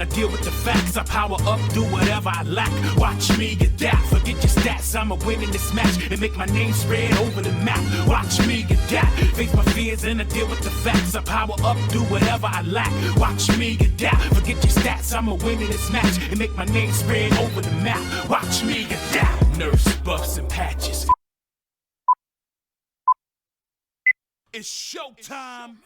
I deal with the facts, I power up, do whatever I lack. Watch me adapt, forget your stats, I'ma win in this match and make my name spread over the map. Watch me adapt, face my fears and I deal with the facts. I power up, do whatever I lack. Watch me adapt, forget your stats, I'ma win in this match and make my name spread over the map. Watch me adapt, nerves, buffs, and patches. It's showtime.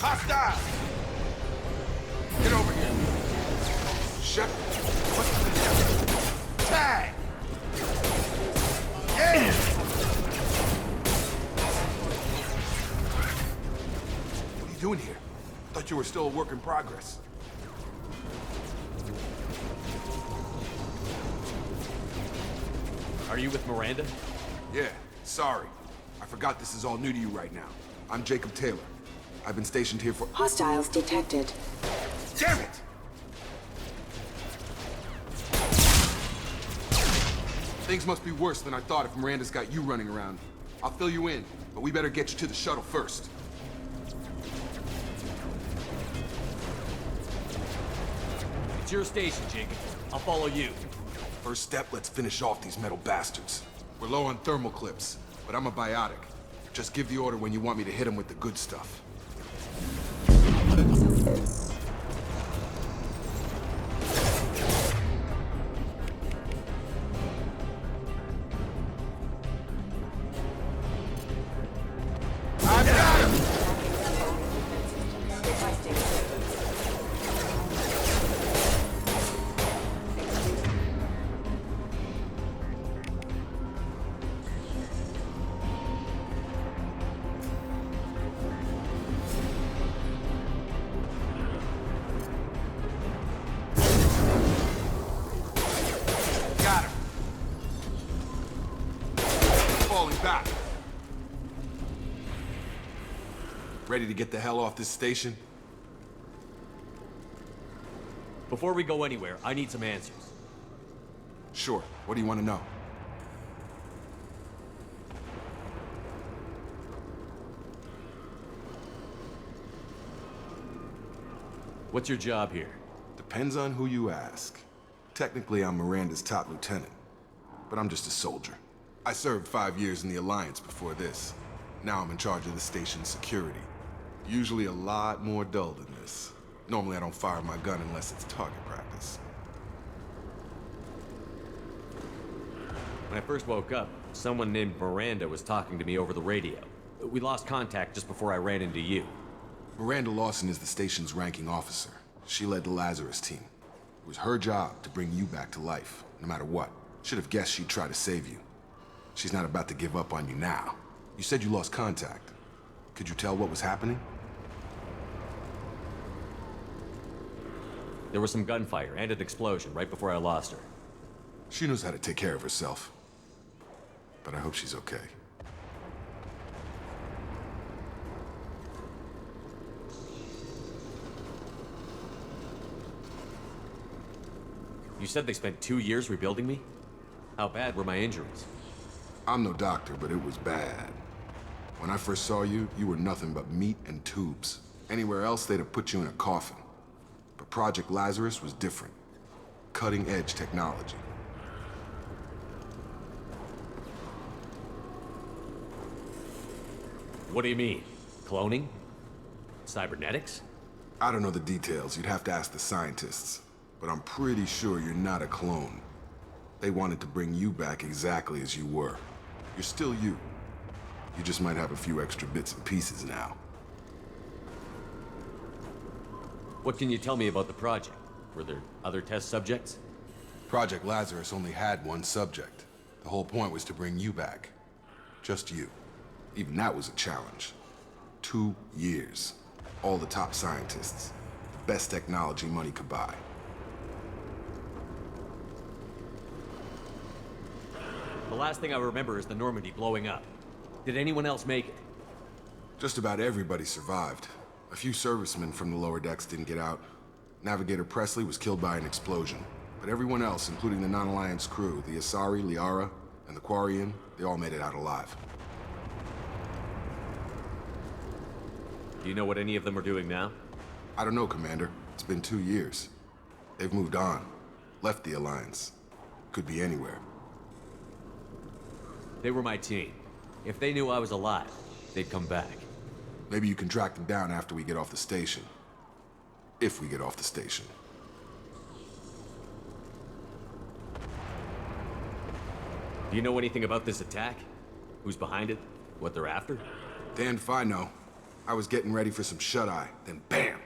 Hostile! Get over here. Shut. What's the tag? Yeah! What are you doing here? Thought you were still a work in progress. Are you with Miranda? Yeah, sorry. I forgot this is all new to you right now. I'm Jacob Taylor. I've been stationed here for— Hostiles detected. Damn it! Things must be worse than I thought if Miranda's got you running around. I'll fill you in, but we better get you to the shuttle first. It's your station, Jacob. I'll follow you. First step, let's finish off these metal bastards. We're low on thermal clips, but I'm a biotic. Just give the order when you want me to hit them with the good stuff. Back. Ready to get the hell off this station? Before we go anywhere, I need some answers. Sure. What do you want to know? What's your job here? Depends on who you ask. Technically, I'm Miranda's top lieutenant, but I'm just a soldier. I served 5 years in the Alliance before this. Now I'm in charge of the station's security. Usually a lot more dull than this. Normally I don't fire my gun unless it's target practice. When I first woke up, someone named Miranda was talking to me over the radio. We lost contact just before I ran into you. Miranda Lawson is the station's ranking officer. She led the Lazarus team. It was her job to bring you back to life, no matter what. Should have guessed she'd try to save you. She's not about to give up on you now. You said you lost contact. Could you tell what was happening? There was some gunfire and an explosion right before I lost her. She knows how to take care of herself. But I hope she's okay. You said they spent 2 years rebuilding me? How bad were my injuries? I'm no doctor, but it was bad. When I first saw you, you were nothing but meat and tubes. Anywhere else, they'd have put you in a coffin. But Project Lazarus was different. Cutting-edge technology. What do you mean? Cloning? Cybernetics? I don't know the details. You'd have to ask the scientists. But I'm pretty sure you're not a clone. They wanted to bring you back exactly as you were. You're still you. You just might have a few extra bits and pieces now. What can you tell me about the project? Were there other test subjects? Project Lazarus only had one subject. The whole point was to bring you back. Just you. Even that was a challenge. 2 years. All the top scientists. The best technology money could buy. The last thing I remember is the Normandy blowing up. Did anyone else make it? Just about everybody survived. A few servicemen from the lower decks didn't get out. Navigator Presley was killed by an explosion. But everyone else, including the non-Alliance crew, the Asari, Liara, and the Quarian, they all made it out alive. Do you know what any of them are doing now? I don't know, Commander. It's been 2 years. They've moved on. Left the Alliance. Could be anywhere. They were my team. If they knew I was alive, they'd come back. Maybe you can track them down after we get off the station. If we get off the station. Do you know anything about this attack? Who's behind it? What they're after? Damned if I know. I was getting ready for some shut-eye, then bam!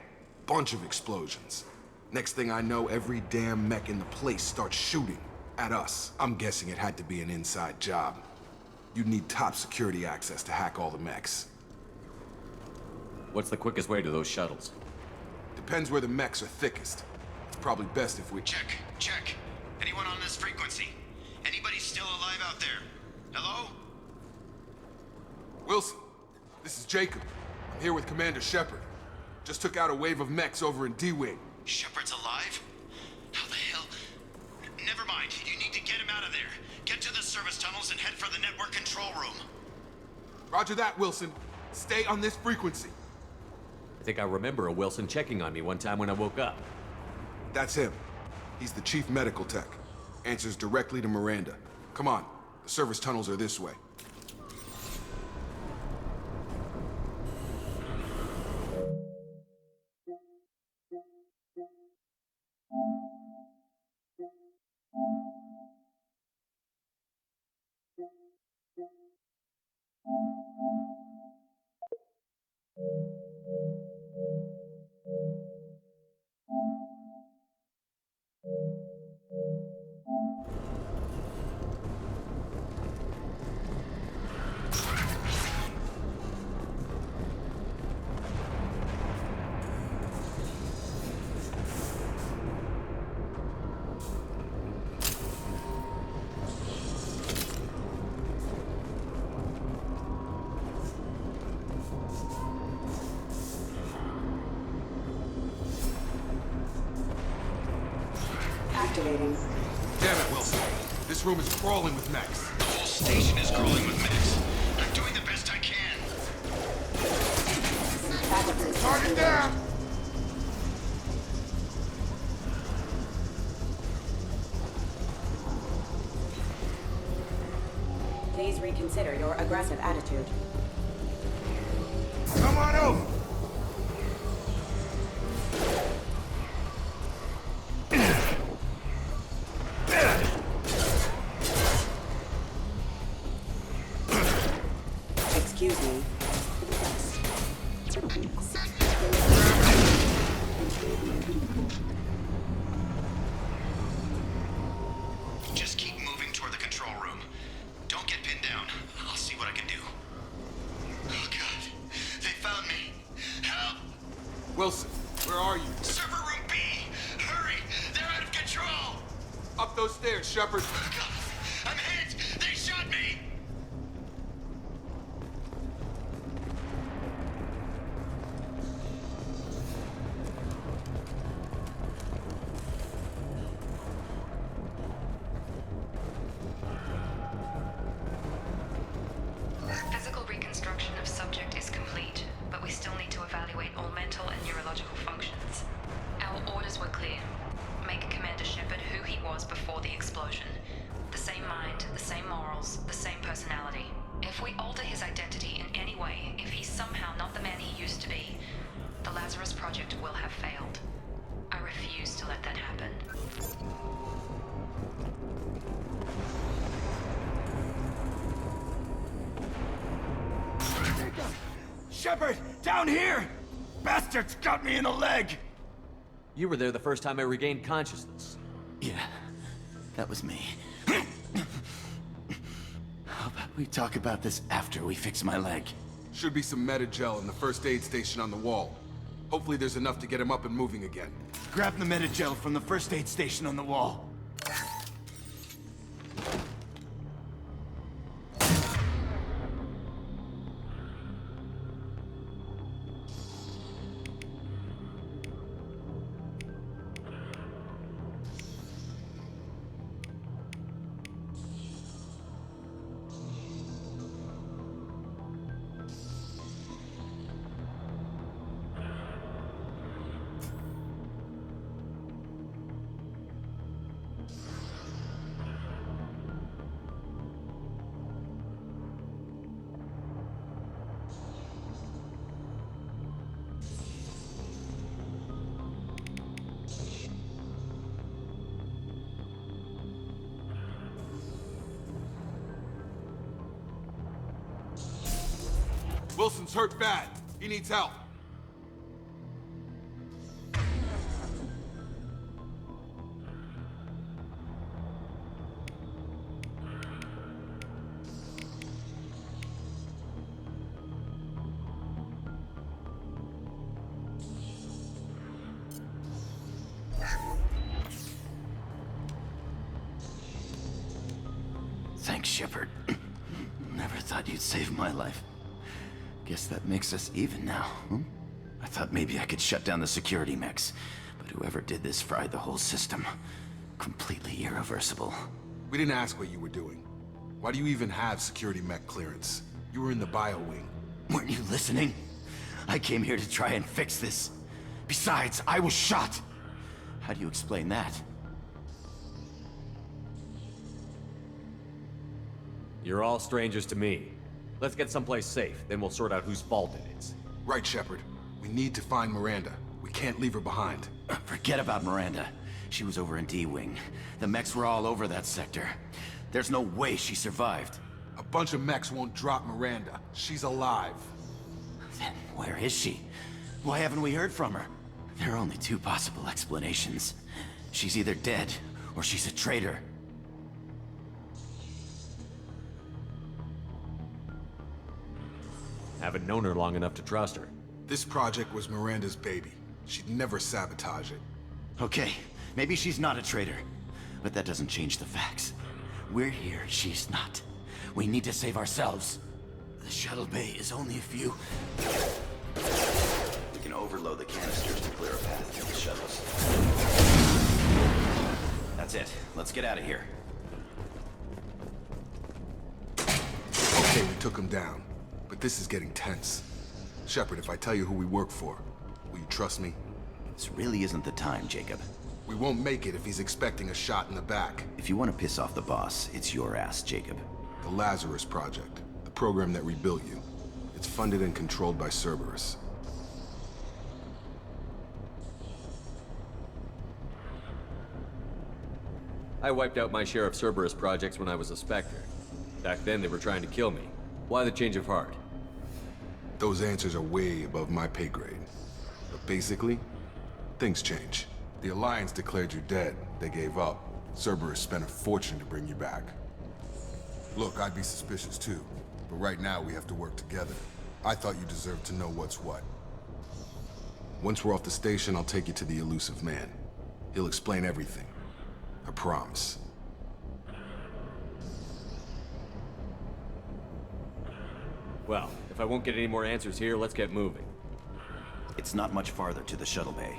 Bunch of explosions. Next thing I know, every damn mech in the place starts shooting. At us. I'm guessing it had to be an inside job. You'd need top security access to hack all the mechs. What's the quickest way to those shuttles? Depends where the mechs are thickest. It's probably best if we... Check. Anyone on this frequency? Anybody still alive out there? Hello? Wilson, this is Jacob. I'm here with Commander Shepard. Just took out a wave of mechs over in D-Wing. Shepard's alive? How the hell? Never mind. You need to get him out of there. Get to the service tunnels and head for the network control room. Roger that, Wilson. Stay on this frequency. I think I remember a Wilson checking on me one time when I woke up. That's him. He's the chief medical tech. Answers directly to Miranda. Come on. The service tunnels are this way. Activating. Damn it, Wilson. This room is crawling with mechs. The whole station is crawling with mechs. I'm doing the best I can. Target down! Please reconsider your aggressive attitude. Come on over! Excuse me. Just keep moving toward the control room. Don't get pinned down. I'll see what I can do. Oh god. They found me. Help! Wilson, where are you? Server room B! Hurry! They're out of control! Up those stairs, Shepard. God, I'm hit! They shot me! Physical reconstruction of subject is complete, but we still need to evaluate all mental and neurological functions. Our orders were clear. Make Commander Shepard who he was before the explosion. The same mind, the same morals, the same personality. If we alter his identity in any way, if he's somehow not the man he used to be, the Lazarus Project will have failed. I refuse to let that happen. Shepard, down here! Bastards got me in the leg! You were there the first time I regained consciousness. Yeah, that was me. How about we talk about this after we fix my leg? Should be some Medi-gel in the first aid station on the wall. Hopefully there's enough to get him up and moving again. Grab the Medi-gel from the first aid station on the wall. Wilson's hurt bad. He needs help. Thanks, Shepard. Never thought you'd save my life. Guess that makes us even now, huh? I thought maybe I could shut down the security mechs, but whoever did this fried the whole system. Completely irreversible. We didn't ask what you were doing. Why do you even have security mech clearance? You were in the bio wing. Weren't you listening? I came here to try and fix this. Besides, I was shot. How do you explain that? You're all strangers to me. Let's get someplace safe, then we'll sort out whose fault it is. Right, Shepard. We need to find Miranda. We can't leave her behind. Forget about Miranda. She was over in D-Wing. The mechs were all over that sector. There's no way she survived. A bunch of mechs won't drop Miranda. She's alive. Then where is she? Why haven't we heard from her? There are only two possible explanations. She's either dead, or she's a traitor. Haven't known her long enough to trust her. This project was Miranda's baby. She'd never sabotage it. Okay, maybe she's not a traitor. But that doesn't change the facts. We're here, she's not. We need to save ourselves. The shuttle bay is only a few... We can overload the canisters to clear a path to the shuttles. That's it. Let's get out of here. Okay, we took him down. But this is getting tense. Shepard, if I tell you who we work for, will you trust me? This really isn't the time, Jacob. We won't make it if he's expecting a shot in the back. If you want to piss off the boss, it's your ass, Jacob. The Lazarus Project, the program that rebuilt you. It's funded and controlled by Cerberus. I wiped out my share of Cerberus projects when I was a Spectre. Back then they were trying to kill me. Why the change of heart? Those answers are way above my pay grade. But basically, things change. The Alliance declared you dead. They gave up. Cerberus spent a fortune to bring you back. Look, I'd be suspicious too. But right now we have to work together. I thought you deserved to know what's what. Once we're off the station, I'll take you to the elusive man. He'll explain everything. I promise. Well, if I won't get any more answers here, let's get moving. It's not much farther to the shuttle bay.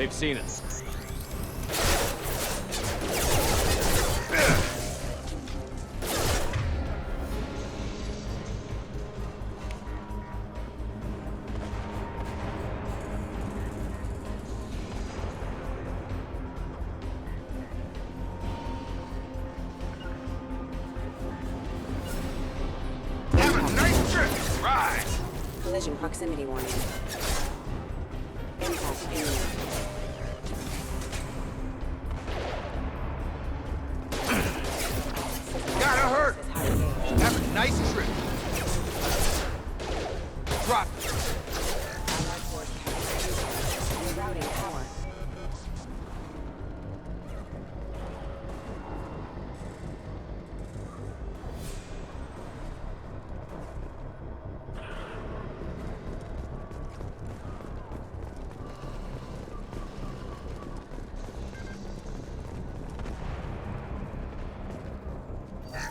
They've seen us. Have a nice trip. Right. Collision proximity warning. Impact imminent. Gotta hurt. Is high engaged. Have a nice trip. Drop. Allied force captured. Rerouting power.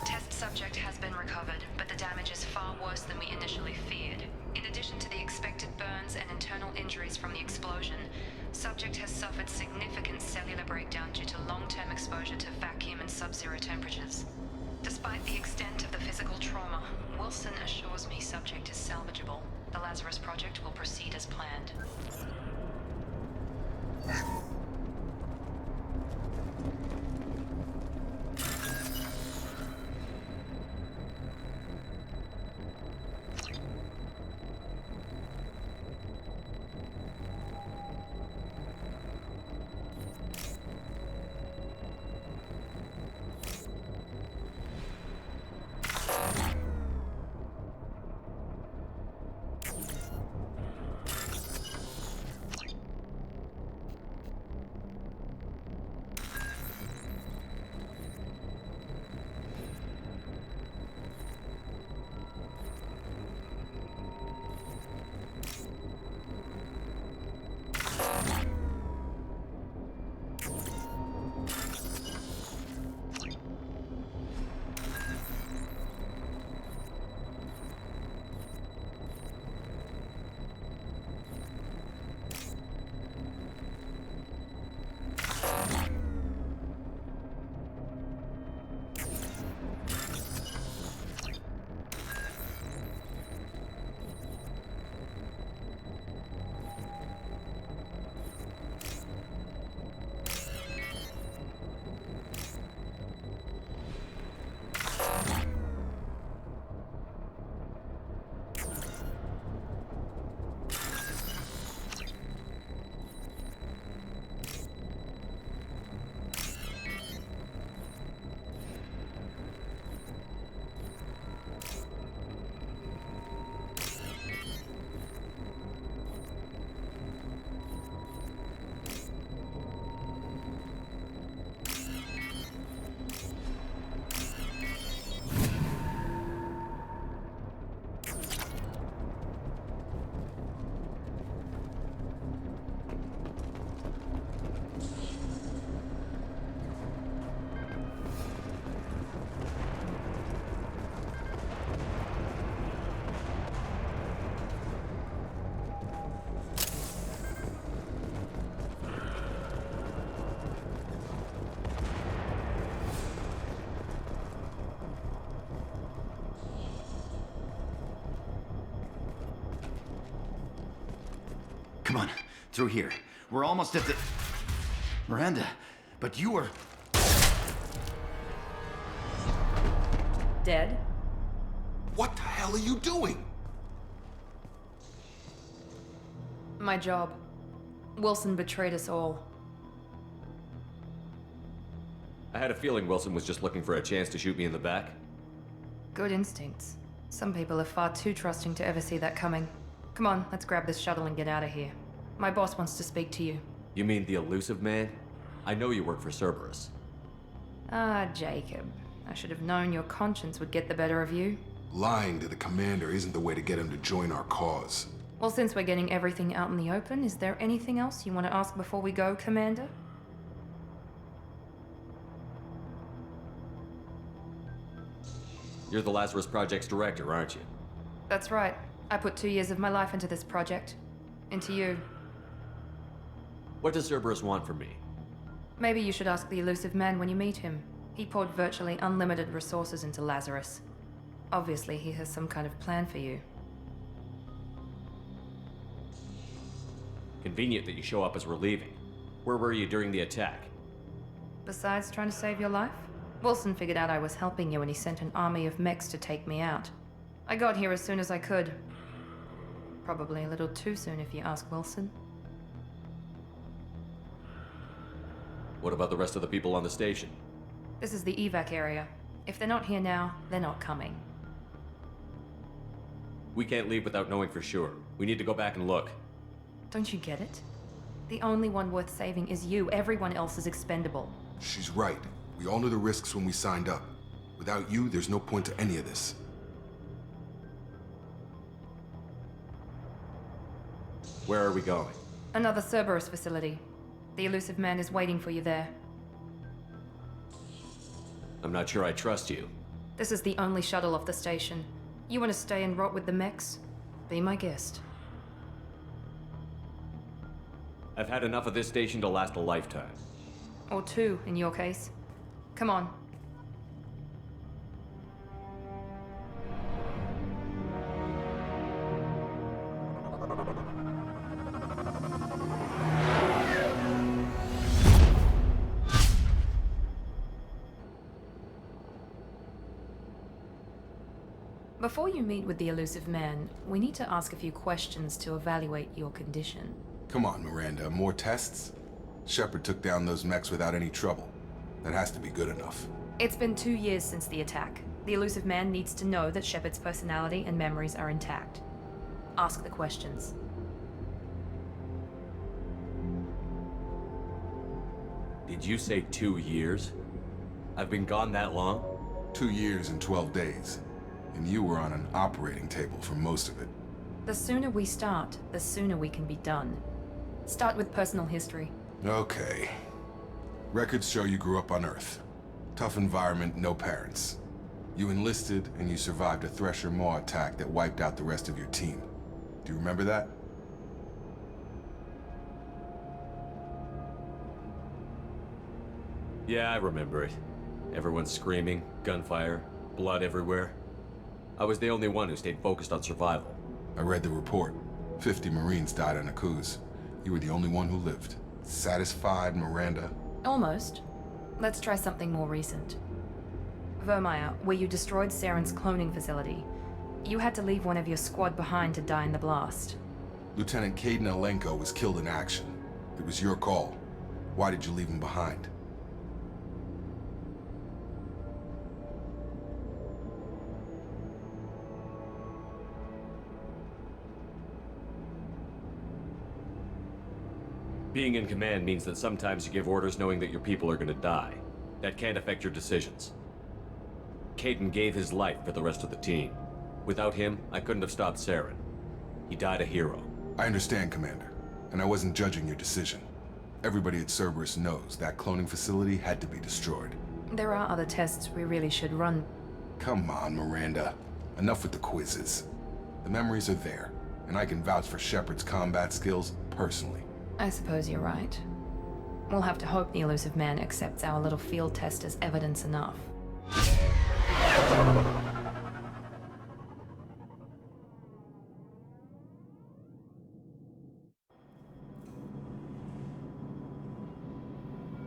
Test subject has been recovered, but the damage is far worse than we initially feared. In addition to the expected burns and internal injuries from the explosion, subject has suffered significant cellular breakdown due to long-term exposure to vacuum and sub-zero temperatures. Despite the extent of the physical trauma, Wilson assures me subject is salvageable. The Lazarus Project will proceed as planned. Come on, through here. We're almost at the... Miranda, but you were... Dead? What the hell are you doing? My job. Wilson betrayed us all. I had a feeling Wilson was just looking for a chance to shoot me in the back. Good instincts. Some people are far too trusting to ever see that coming. Come on, let's grab this shuttle and get out of here. My boss wants to speak to you. You mean the elusive man? I know you work for Cerberus. Ah, Jacob. I should have known your conscience would get the better of you. Lying to the commander isn't the way to get him to join our cause. Well, since we're getting everything out in the open, is there anything else you want to ask before we go, Commander? You're the Lazarus Project's director, aren't you? That's right. I put 2 years of my life into this project. Into you. What does Cerberus want from me? Maybe you should ask the elusive man when you meet him. He poured virtually unlimited resources into Lazarus. Obviously, he has some kind of plan for you. Convenient that you show up as we're leaving. Where were you during the attack? Besides trying to save your life, Wilson figured out I was helping you and he sent an army of mechs to take me out. I got here as soon as I could. Probably a little too soon if you ask Wilson. What about the rest of the people on the station? This is the evac area. If they're not here now, they're not coming. We can't leave without knowing for sure. We need to go back and look. Don't you get it? The only one worth saving is you. Everyone else is expendable. She's right. We all knew the risks when we signed up. Without you, there's no point to any of this. Where are we going? Another Cerberus facility. The elusive man is waiting for you there. I'm not sure I trust you. This is the only shuttle off the station. You want to stay and rot with the mechs? Be my guest. I've had enough of this station to last a lifetime. Or two, in your case. Come on. Before you meet with the elusive man, we need to ask a few questions to evaluate your condition. Come on, Miranda, more tests? Shepard took down those mechs without any trouble. That has to be good enough. It's been 2 years since the attack. The elusive man needs to know that Shepard's personality and memories are intact. Ask the questions. Did you say 2 years? I've been gone that long? 2 years and 12 days. And you were on an operating table for most of it. The sooner we start, the sooner we can be done. Start with personal history. Okay. Records show you grew up on Earth. Tough environment, no parents. You enlisted, and you survived a Thresher Maw attack that wiped out the rest of your team. Do you remember that? Yeah, I remember it. Everyone screaming, gunfire, blood everywhere. I was the only one who stayed focused on survival. I read the report. 50 Marines died on a cruise. You were the only one who lived. Satisfied, Miranda? Almost. Let's try something more recent. Vermeer, where you destroyed Saren's cloning facility. You had to leave one of your squad behind to die in the blast. Lieutenant Caden Alenko was killed in action. It was your call. Why did you leave him behind? Being in command means that sometimes you give orders knowing that your people are gonna die. That can't affect your decisions. Caden gave his life for the rest of the team. Without him, I couldn't have stopped Saren. He died a hero. I understand, Commander. And I wasn't judging your decision. Everybody at Cerberus knows that cloning facility had to be destroyed. There are other tests we really should run. Come on, Miranda. Enough with the quizzes. The memories are there, and I can vouch for Shepard's combat skills personally. I suppose you're right. We'll have to hope the elusive man accepts our little field test as evidence enough.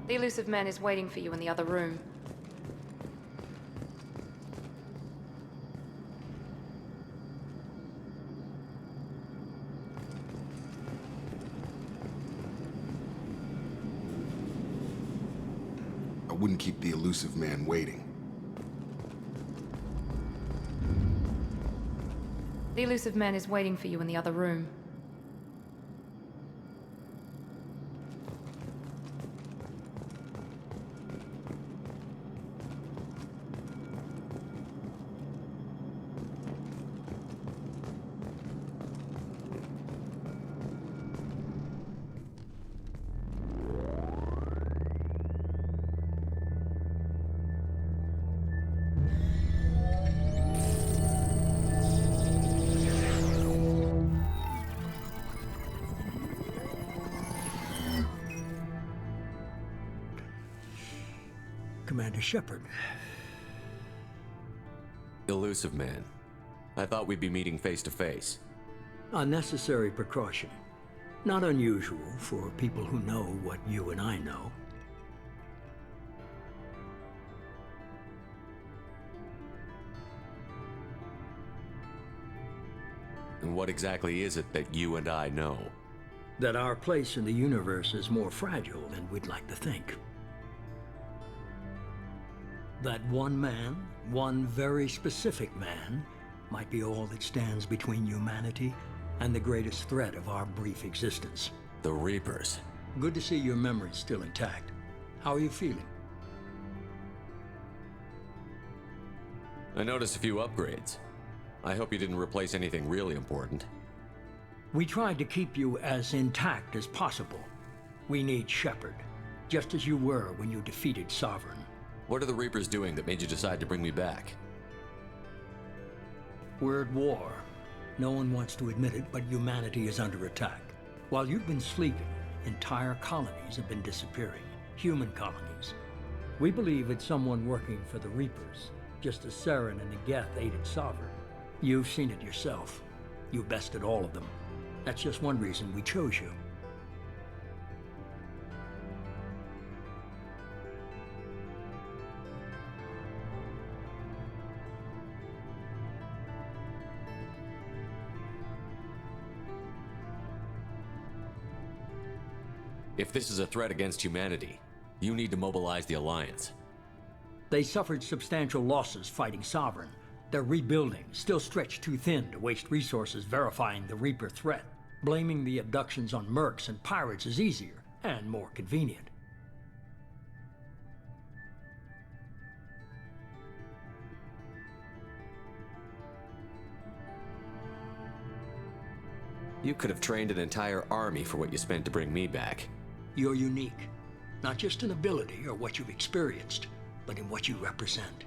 The elusive man is waiting for you in the other room. I wouldn't keep the elusive man waiting. The elusive man is waiting for you in the other room. Commander Shepard. Elusive man. I thought we'd be meeting face to face. A necessary precaution. Not unusual for people who know what you and I know. And what exactly is it that you and I know? That our place in the universe is more fragile than we'd like to think. That one man, one very specific man, might be all that stands between humanity and the greatest threat of our brief existence. The Reapers. Good to see your memory's still intact. How are you feeling? I noticed a few upgrades. I hope you didn't replace anything really important. We tried to keep you as intact as possible. We need Shepard, just as you were when you defeated Sovereign. What are the Reapers doing that made you decide to bring me back? We're at war. No one wants to admit it, but humanity is under attack. While you've been sleeping, entire colonies have been disappearing. Human colonies. We believe it's someone working for the Reapers, just as Saren and the Geth aided Sovereign. You've seen it yourself. You bested all of them. That's just one reason we chose you. If this is a threat against humanity, you need to mobilize the Alliance. They suffered substantial losses fighting Sovereign. They're rebuilding, still stretched too thin to waste resources verifying the Reaper threat. Blaming the abductions on mercs and pirates is easier and more convenient. You could have trained an entire army for what you spent to bring me back. You're unique, not just in ability or what you've experienced, but in what you represent.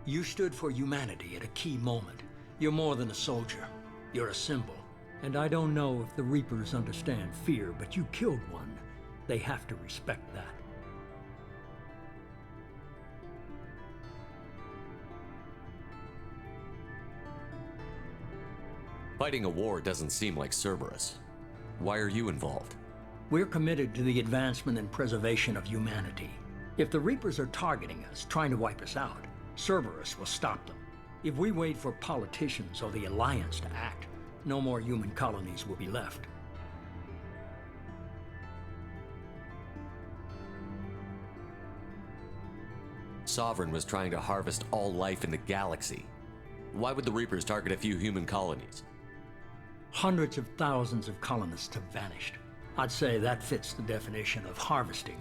You stood for humanity at a key moment. You're more than a soldier. You're a symbol. And I don't know if the Reapers understand fear, but you killed one. They have to respect that. Fighting a war doesn't seem like Cerberus. Why are you involved? We're committed to the advancement and preservation of humanity. If the Reapers are targeting us, trying to wipe us out, Cerberus will stop them. If we wait for politicians or the Alliance to act, no more human colonies will be left. Sovereign was trying to harvest all life in the galaxy. Why would the Reapers target a few human colonies? Hundreds of thousands of colonists have vanished. I'd say that fits the definition of harvesting.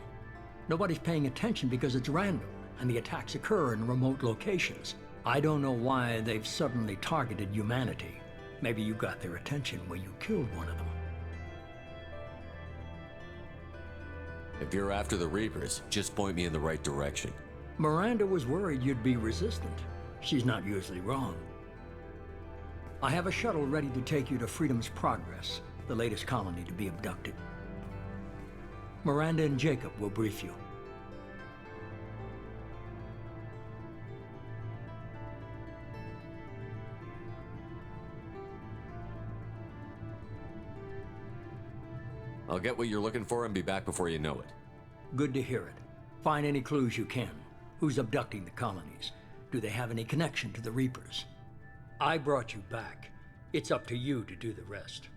Nobody's paying attention because it's random, and the attacks occur in remote locations. I don't know why they've suddenly targeted humanity. Maybe you got their attention when you killed one of them. If you're after the Reapers, just point me in the right direction. Miranda was worried you'd be resistant. She's not usually wrong. I have a shuttle ready to take you to Freedom's Progress, the latest colony to be abducted. Miranda and Jacob will brief you. I'll get what you're looking for and be back before you know it. Good to hear it. Find any clues you can. Who's abducting the colonies? Do they have any connection to the Reapers? I brought you back. It's up to you to do the rest.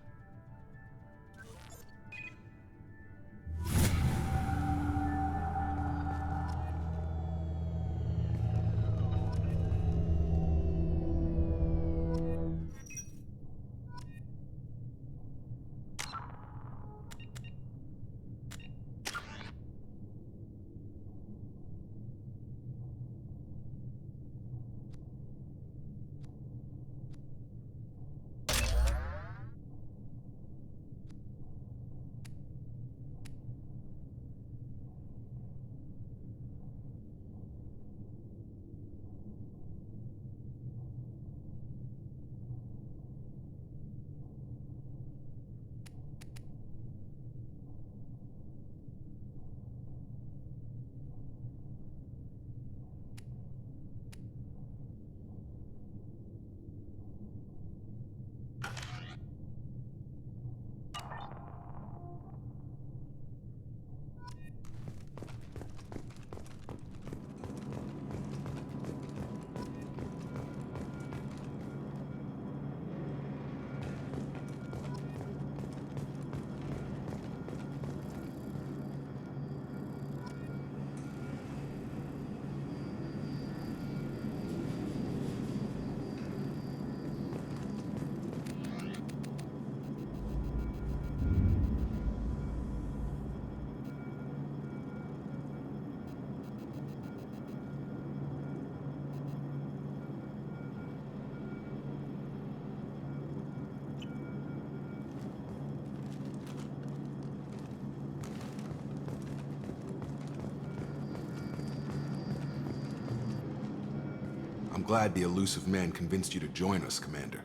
I'm glad the elusive man convinced you to join us, Commander.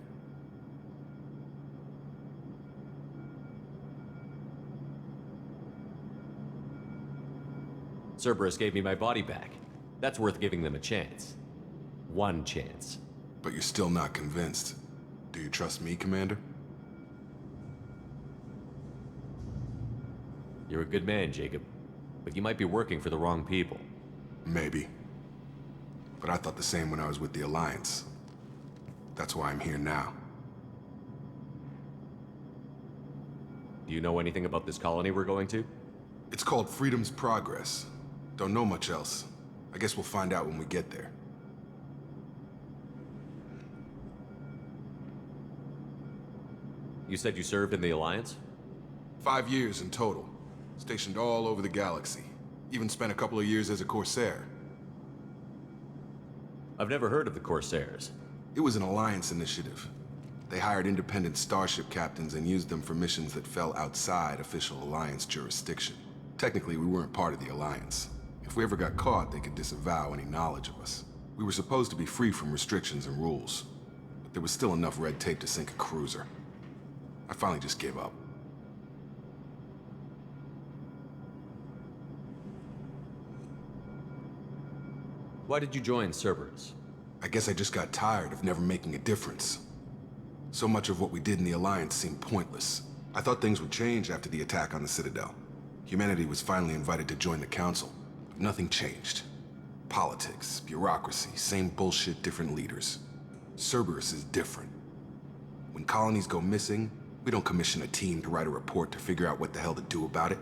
Cerberus gave me my body back. That's worth giving them a chance. One chance. But you're still not convinced. Do you trust me, Commander? You're a good man, Jacob. But you might be working for the wrong people. Maybe. But I thought the same when I was with the Alliance. That's why I'm here now. Do you know anything about this colony we're going to? It's called Freedom's Progress. Don't know much else. I guess we'll find out when we get there. You said you served in the Alliance? 5 years in total. Stationed all over the galaxy. Even spent a couple of years as a Corsair. I've never heard of the Corsairs. It was an Alliance initiative. They hired independent starship captains and used them for missions that fell outside official Alliance jurisdiction. Technically, we weren't part of the Alliance. If we ever got caught, they could disavow any knowledge of us. We were supposed to be free from restrictions and rules, but there was still enough red tape to sink a cruiser. I finally just gave up. Why did you join Cerberus? I guess I just got tired of never making a difference. So much of what we did in the Alliance seemed pointless. I thought things would change after the attack on the Citadel. Humanity was finally invited to join the Council. But nothing changed. Politics, bureaucracy, same bullshit, different leaders. Cerberus is different. When colonies go missing, we don't commission a team to write a report to figure out what the hell to do about it.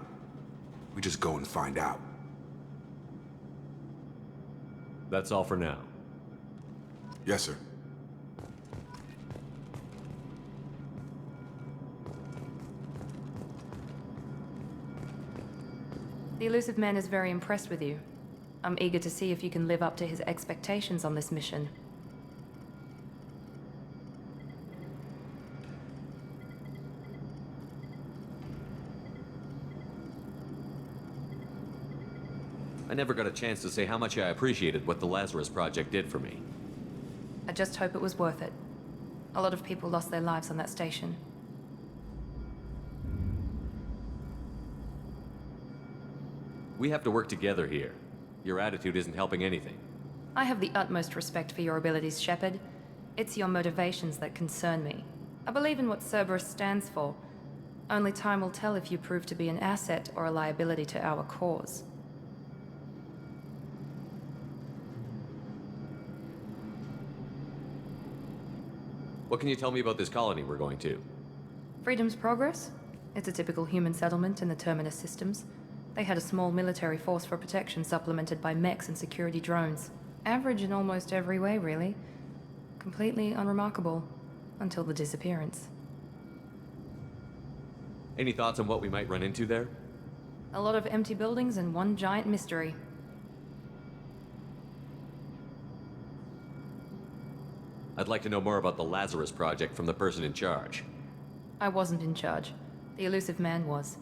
We just go and find out. That's all for now. Yes, sir. The elusive man is very impressed with you. I'm eager to see if you can live up to his expectations on this mission. I never got a chance to say how much I appreciated what the Lazarus Project did for me. I just hope it was worth it. A lot of people lost their lives on that station. We have to work together here. Your attitude isn't helping anything. I have the utmost respect for your abilities, Shepard. It's your motivations that concern me. I believe in what Cerberus stands for. Only time will tell if you prove to be an asset or a liability to our cause. What can you tell me about this colony we're going to? Freedom's Progress? It's a typical human settlement in the Terminus systems. They had a small military force for protection supplemented by mechs and security drones. Average in almost every way, really. Completely unremarkable. Until the disappearance. Any thoughts on what we might run into there? A lot of empty buildings and one giant mystery. I'd like to know more about the Lazarus Project from the person in charge. I wasn't in charge. The elusive man was.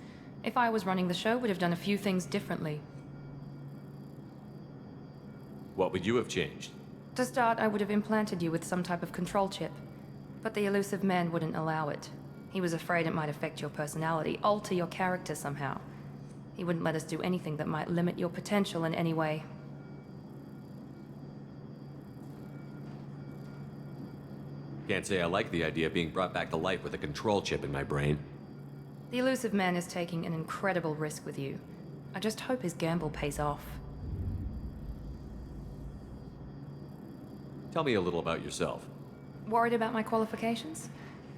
If I was running the show, would have done a few things differently. What would you have changed? To start, I would have implanted you with some type of control chip. But the elusive man wouldn't allow it. He was afraid it might affect your personality, alter your character somehow. He wouldn't let us do anything that might limit your potential in any way. Can't say I like the idea of being brought back to life with a control chip in my brain. The elusive man is taking an incredible risk with you. I just hope his gamble pays off. Tell me a little about yourself. Worried about my qualifications?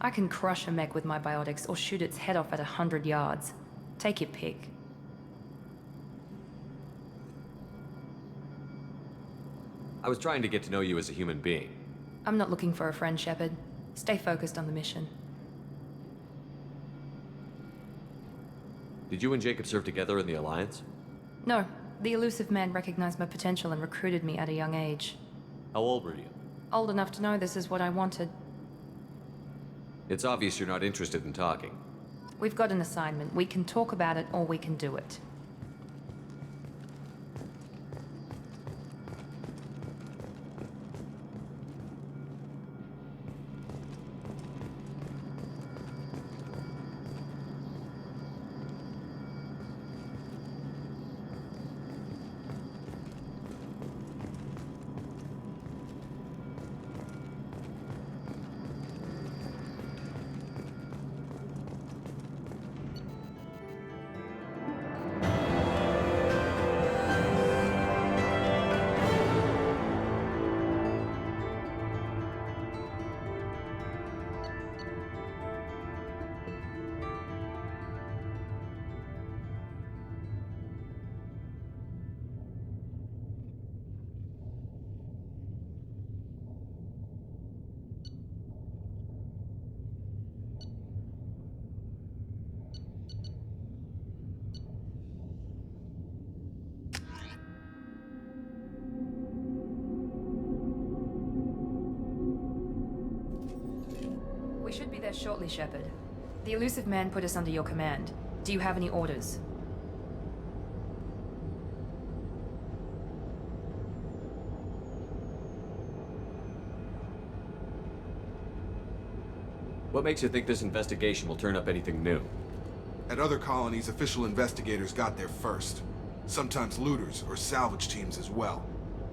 I can crush a mech with my biotics or shoot its head off at 100 yards. Take your pick. I was trying to get to know you as a human being. I'm not looking for a friend, Shepard. Stay focused on the mission. Did you and Jacob serve together in the Alliance? No, the elusive man recognized my potential and recruited me at a young age. How old were you? Old enough to know this is what I wanted. It's obvious you're not interested in talking. We've got an assignment. We can talk about it or we can do it. there shortly, Shepard. The elusive man put us under your command. Do you have any orders? What makes you think this investigation will turn up anything new? At other colonies, official investigators got there first. Sometimes looters or salvage teams as well.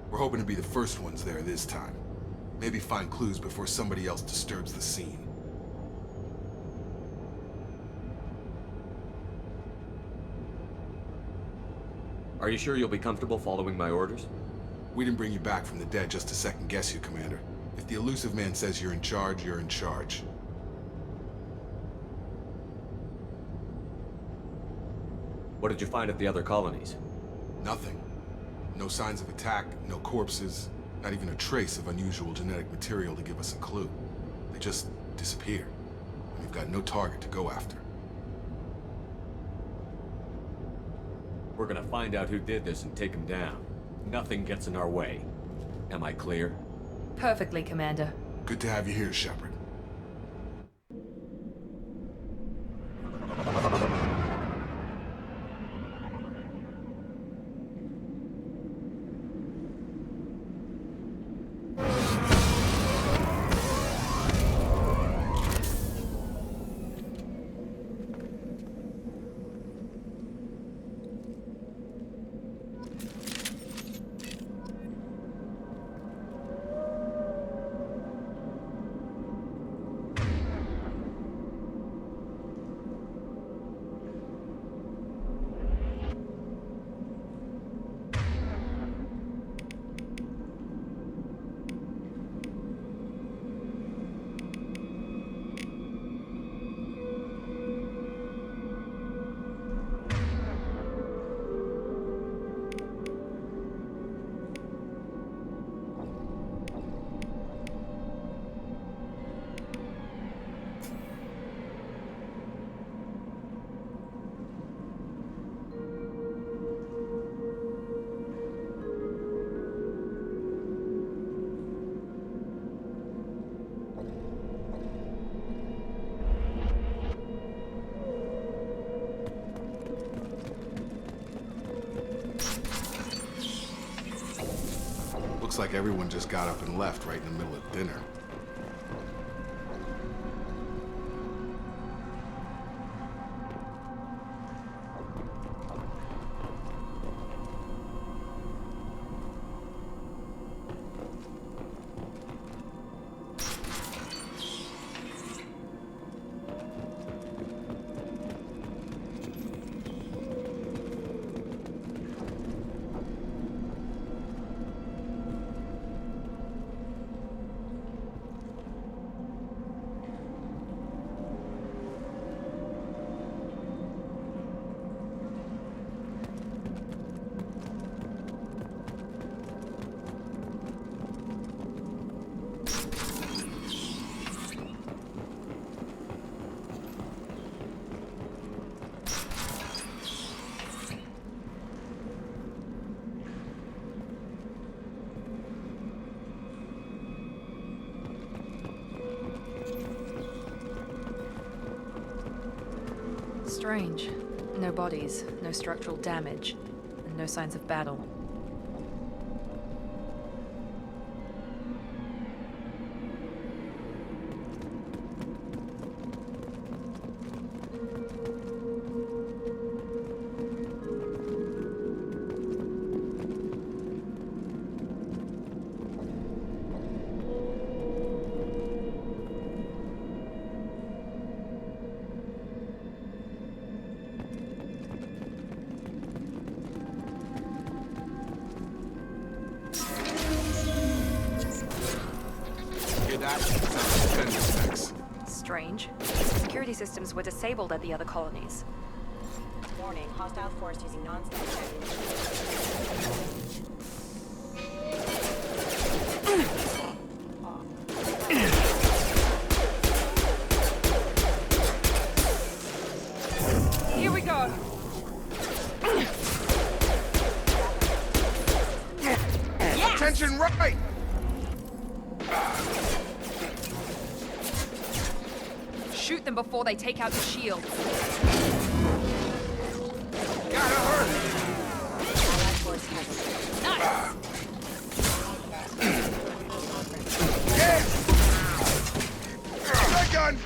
We're hoping to be the first ones there this time. Maybe find clues before somebody else disturbs the scene. Are you sure you'll be comfortable following my orders? We didn't bring you back from the dead just to second guess you, Commander. If the elusive man says you're in charge, you're in charge. What did you find at the other colonies? Nothing. No signs of attack, no corpses, not even a trace of unusual genetic material to give us a clue. They just disappear. And we've got no target to go after. We're gonna find out who did this and take him down. Nothing gets in our way. Am I clear? Perfectly, Commander. Good to have you here, Shepard. Looks like everyone just got up and left right in the middle of dinner. Strange. No bodies, no structural damage, and no signs of battle. Strange. Security systems were disabled at the other colonies. Warning, hostile force using non-static Here we go! Attention right! shoot them before they take out the shields. Gotta hurry! Allied force has it. Nice! Gun!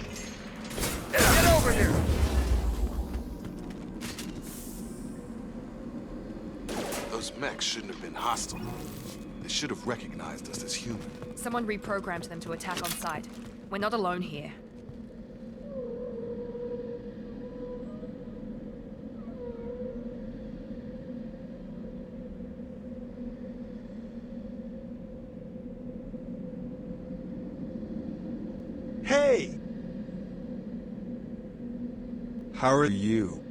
Get over here! Those mechs shouldn't have been hostile. They should have recognized us as human. Someone reprogrammed them to attack on sight. We're not alone here. Hey! How are you?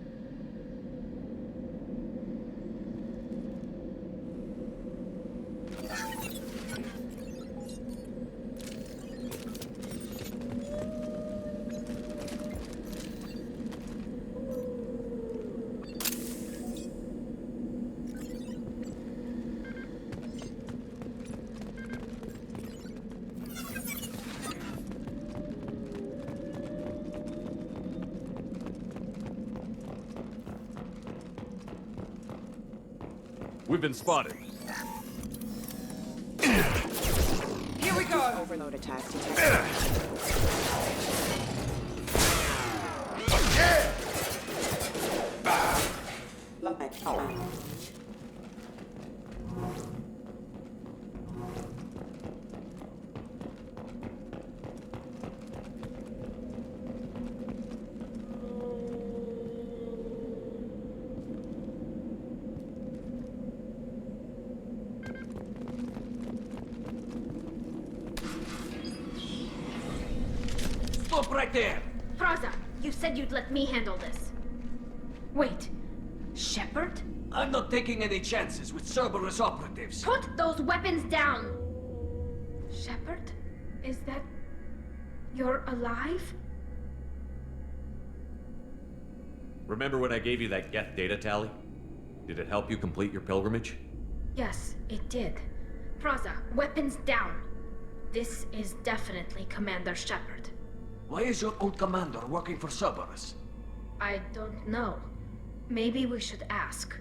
We've been spotted. Here we go! Overload attacks detected. Stop right there! Praza, you said you'd let me handle this. Wait, Shepard? I'm not taking any chances with Cerberus operatives. Put those weapons down! Shepard? Is that... you're alive? Remember when I gave you that Geth data tally? Did it help you complete your pilgrimage? Yes, it did. Praza, weapons down. This is definitely Commander Shepard. Why is your old commander working for Cerberus? I don't know. Maybe we should ask.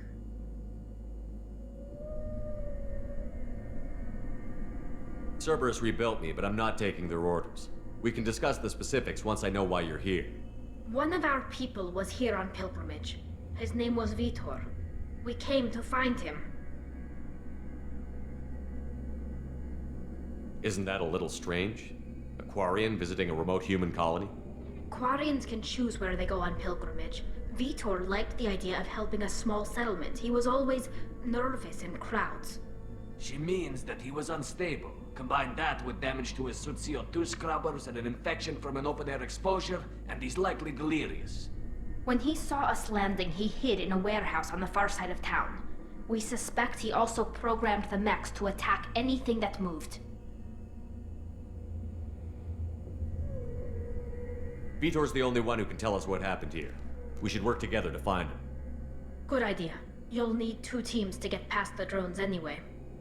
Cerberus rebuilt me, but I'm not taking their orders. We can discuss the specifics once I know why you're here. One of our people was here on pilgrimage. His name was Vitor. We came to find him. Isn't that a little strange? A Quarian visiting a remote human colony? Quarians can choose where they go on pilgrimage. Vitor liked the idea of helping a small settlement. He was always nervous in crowds. She means that he was unstable. Combine that with damage to his suit CO2 scrubbers and an infection from an open-air exposure, and he's likely delirious. When he saw us landing, he hid in a warehouse on the far side of town. We suspect he also programmed the mechs to attack anything that moved. Vitor's the only one who can tell us what happened here. We should work together to find him. Good idea. You'll need 2 teams to get past the drones anyway.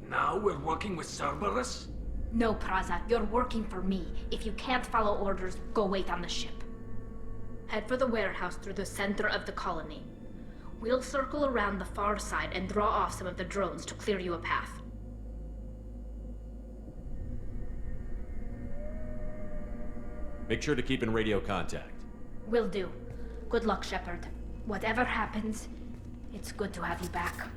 Now we're working with Cerberus? No, Praza, you're working for me. If you can't follow orders, go wait on the ship. Head for the warehouse through the center of the colony. We'll circle around the far side and draw off some of the drones to clear you a path. Make sure to keep in radio contact. Will do. Good luck, Shepard. Whatever happens, it's good to have you back.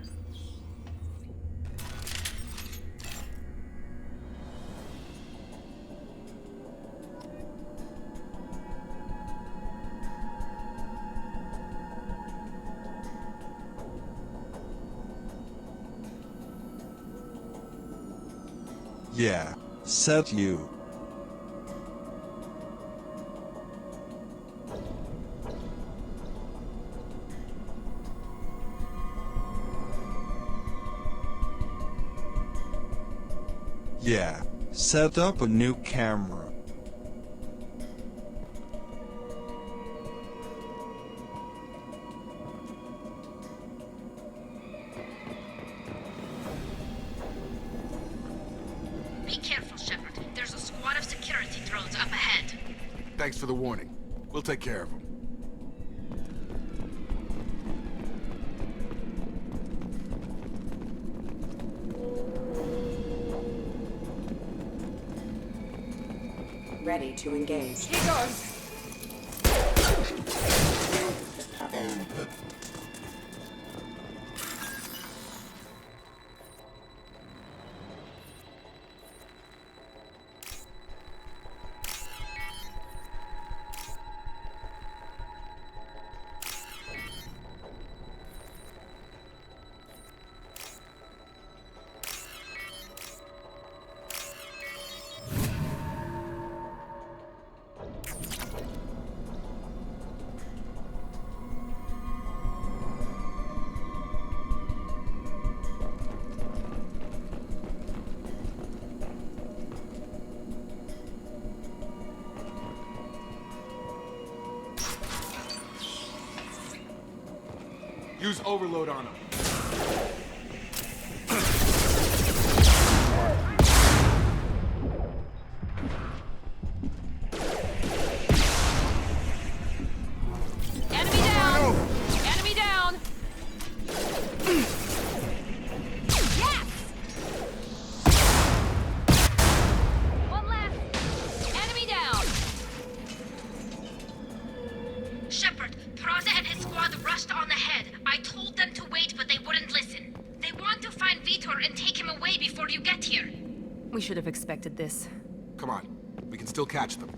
Yeah, set you. Yeah, set up a new camera. Be careful, Shepard. There's a squad of security drones up ahead. Thanks for the warning. We'll take care of him. Ready to engage. He goes. Use overload on him. Enemy down! Enemy down! Yes! One left! Enemy down! Shepard, Praza and his squad rushed on ahead. I told them to wait, but they wouldn't listen. They want to find Vitor and take him away before you get here. We should have expected this. Come on. We can still catch them.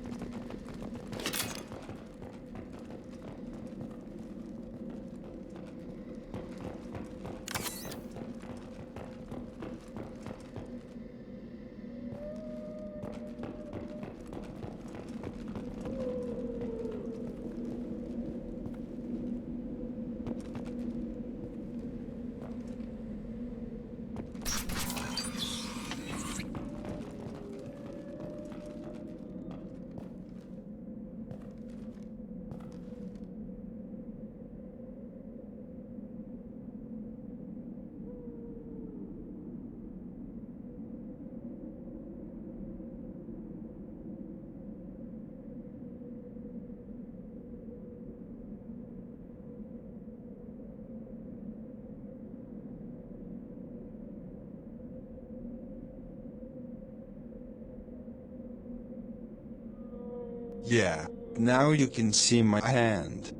Yeah, now you can see my hand.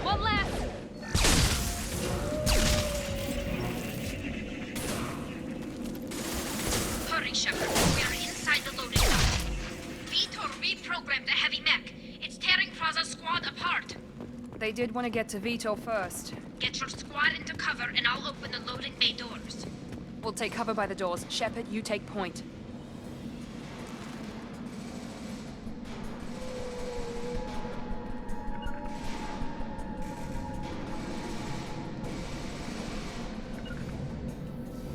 One left! Hurry, Shepard. We are inside the loading dock. Vitor reprogrammed the heavy mech. It's tearing Praza's squad apart. They did want to get to Vitor first. Get your squad into cover and I'll open the loading bay doors. We'll take cover by the doors. Shepard, you take point.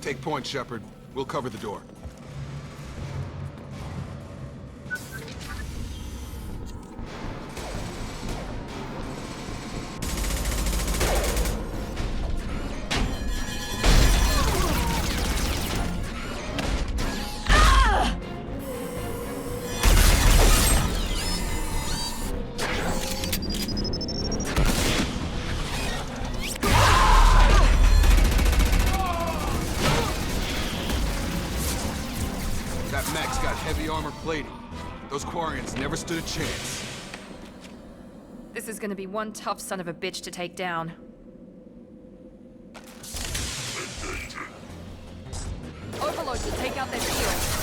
Take point, Shepard. We'll cover the door. That mech's got heavy armor plating. Those Quarians never stood a chance. This is gonna be one tough son of a bitch to take down. Overload will take out their shield.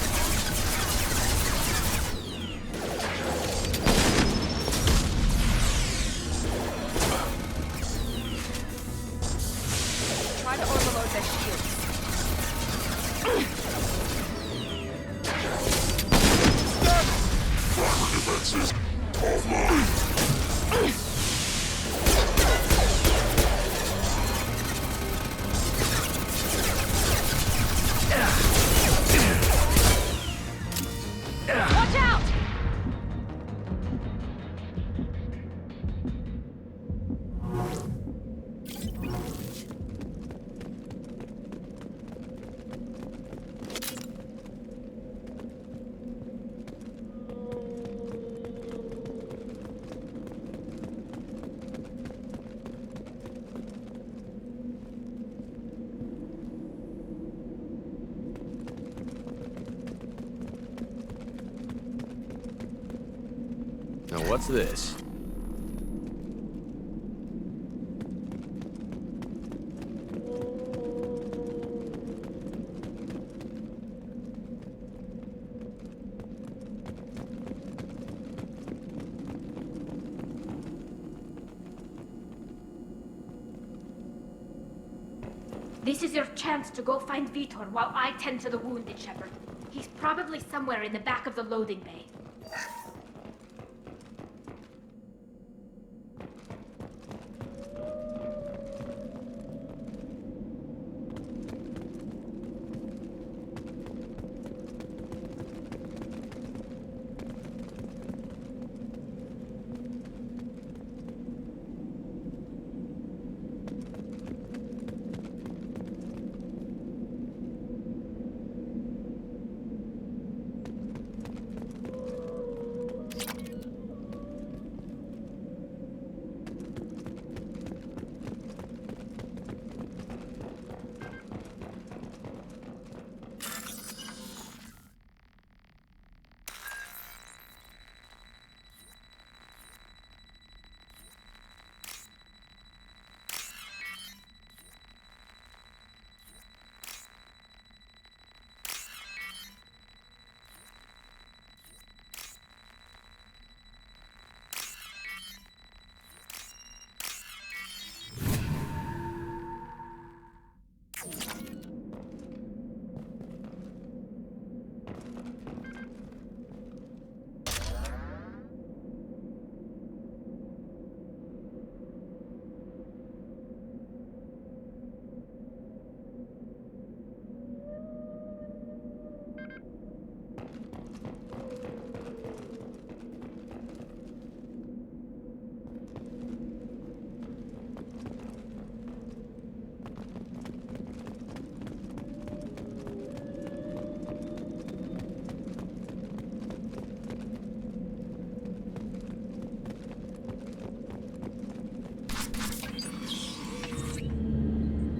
Now what's this? This is your chance to go find Vitor while I tend to the wounded, Shepard. He's probably somewhere in the back of the loading bay.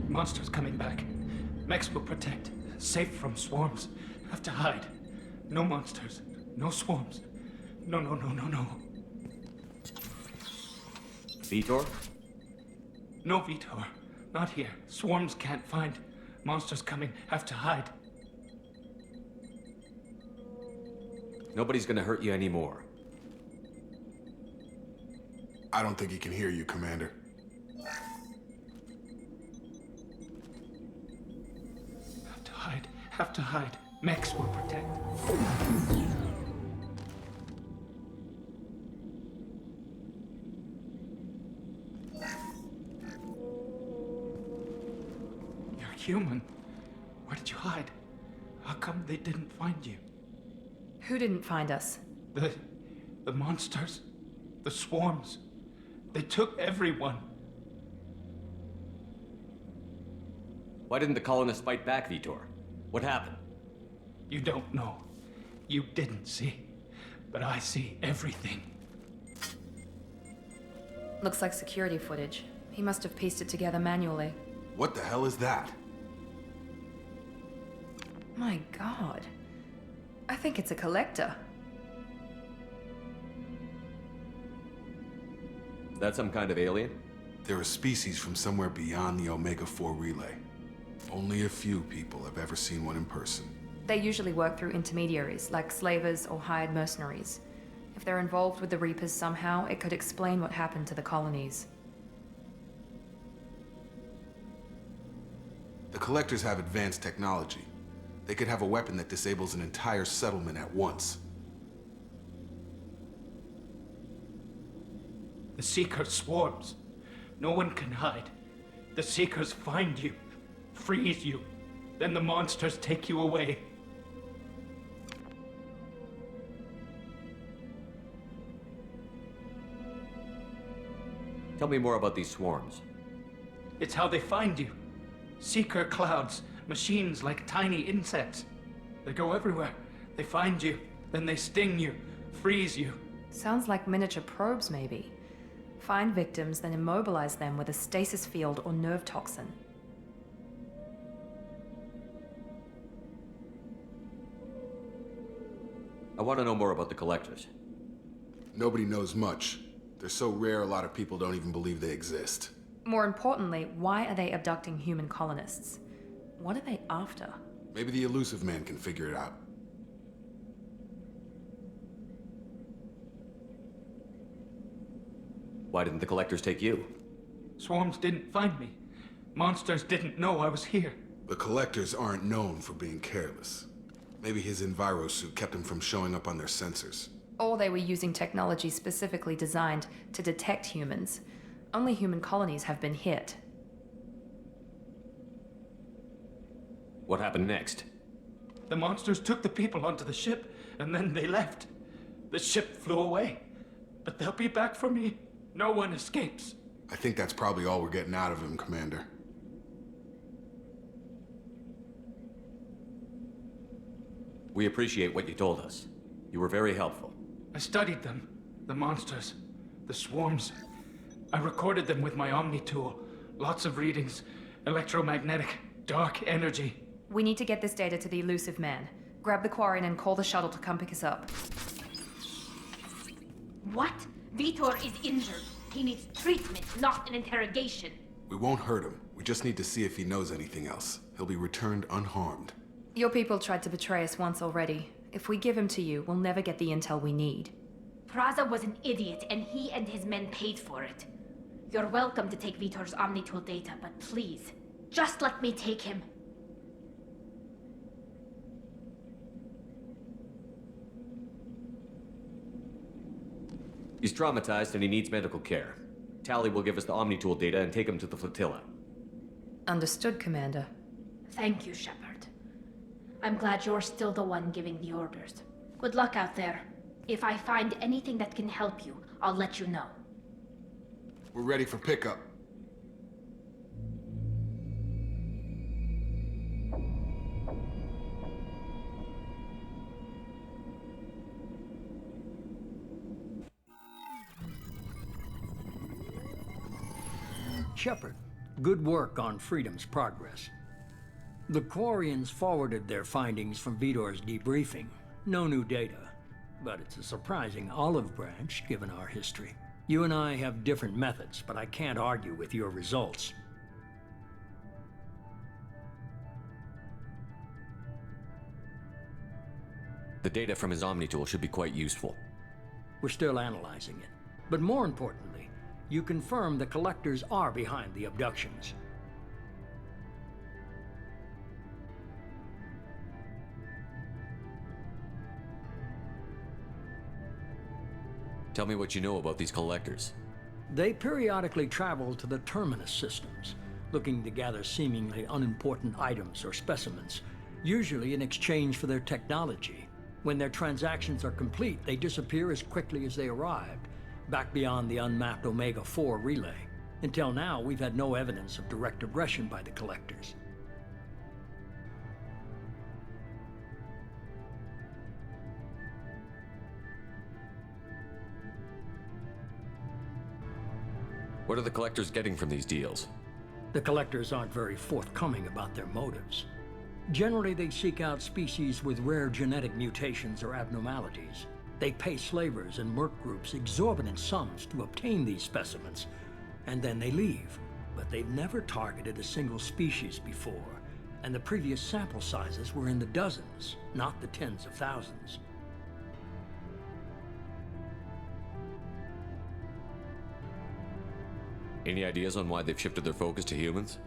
Monsters coming back. Mechs will protect. Safe from swarms. Have to hide. No monsters. No swarms. No. Vitor? No Vitor. Not here. Swarms can't find. Monsters coming. Have to hide. Nobody's gonna hurt you anymore. I don't think he can hear you, Commander. Have to hide. Mechs will protect. You're human. Where did you hide? How come they didn't find you? Who didn't find us? The monsters. The swarms. They took everyone. Why didn't the colonists fight back, Vitor? What happened? You don't know. You didn't see. But I see everything. Looks like security footage. He must have pieced it together manually. What the hell is that? My God. I think it's a collector. Is that some kind of alien? They're a species from somewhere beyond the Omega-4 relay. Only a few people have ever seen one in person. They usually work through intermediaries, like slavers or hired mercenaries. If they're involved with the Reapers somehow, it could explain what happened to the colonies. The Collectors have advanced technology. They could have a weapon that disables an entire settlement at once. The Seeker swarms. No one can hide. The Seekers find you, freeze you, then the monsters take you away. Tell me more about these swarms. It's how they find you. Seeker clouds, machines like tiny insects. They go everywhere. They find you, then they sting you, freeze you. Sounds like miniature probes, maybe. Find victims, then immobilize them with a stasis field or nerve toxin. I want to know more about the Collectors. Nobody knows much. They're so rare, a lot of people don't even believe they exist. More importantly, why are they abducting human colonists? What are they after? Maybe the elusive man can figure it out. Why didn't the collectors take you? Swarms didn't find me. Monsters didn't know I was here. The collectors aren't known for being careless. Maybe his enviro suit kept him from showing up on their sensors. Or they were using technology specifically designed to detect humans. Only human colonies have been hit. What happened next? The monsters took the people onto the ship, and then they left. The ship flew away. But they'll be back for me. No one escapes. I think that's probably all we're getting out of him, Commander. We appreciate what you told us. You were very helpful. I studied them. The monsters. The swarms. I recorded them with my Omni tool. Lots of readings. Electromagnetic. Dark energy. We need to get this data to the elusive man. Grab the Quarian and call the shuttle to come pick us up. What? Vitor is injured. He needs treatment, not an interrogation. We won't hurt him. We just need to see if he knows anything else. He'll be returned unharmed. Your people tried to betray us once already. If we give him to you, we'll never get the intel we need. Praza was an idiot, and he and his men paid for it. You're welcome to take Vitor's Omnitool data, but please, just let me take him. He's traumatized and he needs medical care. Tally will give us the Omnitool data and take him to the flotilla. Understood, Commander. Thank you, Shepard. I'm glad you're still the one giving the orders. Good luck out there. If I find anything that can help you, I'll let you know. We're ready for pickup. Shepard, good work on Freedom's progress. The Quarians forwarded their findings from Vitor's debriefing. No new data, but it's a surprising olive branch given our history. You and I have different methods, but I can't argue with your results. The data from his Omnitool should be quite useful. We're still analyzing it. But more importantly, you confirm the collectors are behind the abductions. Tell me what you know about these collectors. They periodically travel to the Terminus systems, looking to gather seemingly unimportant items or specimens, usually in exchange for their technology. When their transactions are complete, they disappear as quickly as they arrived, back beyond the unmapped Omega-4 relay. Until now, we've had no evidence of direct aggression by the collectors. What are the collectors getting from these deals? The collectors aren't very forthcoming about their motives. Generally, they seek out species with rare genetic mutations or abnormalities. They pay slavers and merc groups exorbitant sums to obtain these specimens, and then they leave. But they've never targeted a single species before, and the previous sample sizes were in the dozens, not the tens of thousands. Any ideas on why they've shifted their focus to humans?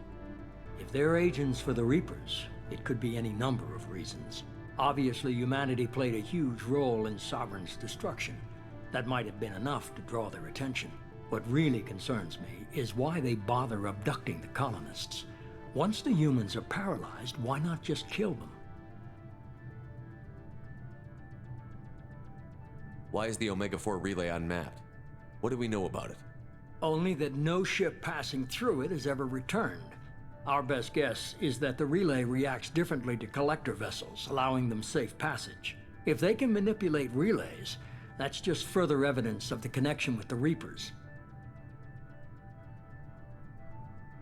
If they're agents for the Reapers, it could be any number of reasons. Obviously, humanity played a huge role in Sovereign's destruction. That might have been enough to draw their attention. What really concerns me is why they bother abducting the colonists. Once the humans are paralyzed, why not just kill them? Why is the Omega-4 relay unmapped? What do we know about it? Only that no ship passing through it has ever returned. Our best guess is that the relay reacts differently to collector vessels, allowing them safe passage. If they can manipulate relays, that's just further evidence of the connection with the Reapers.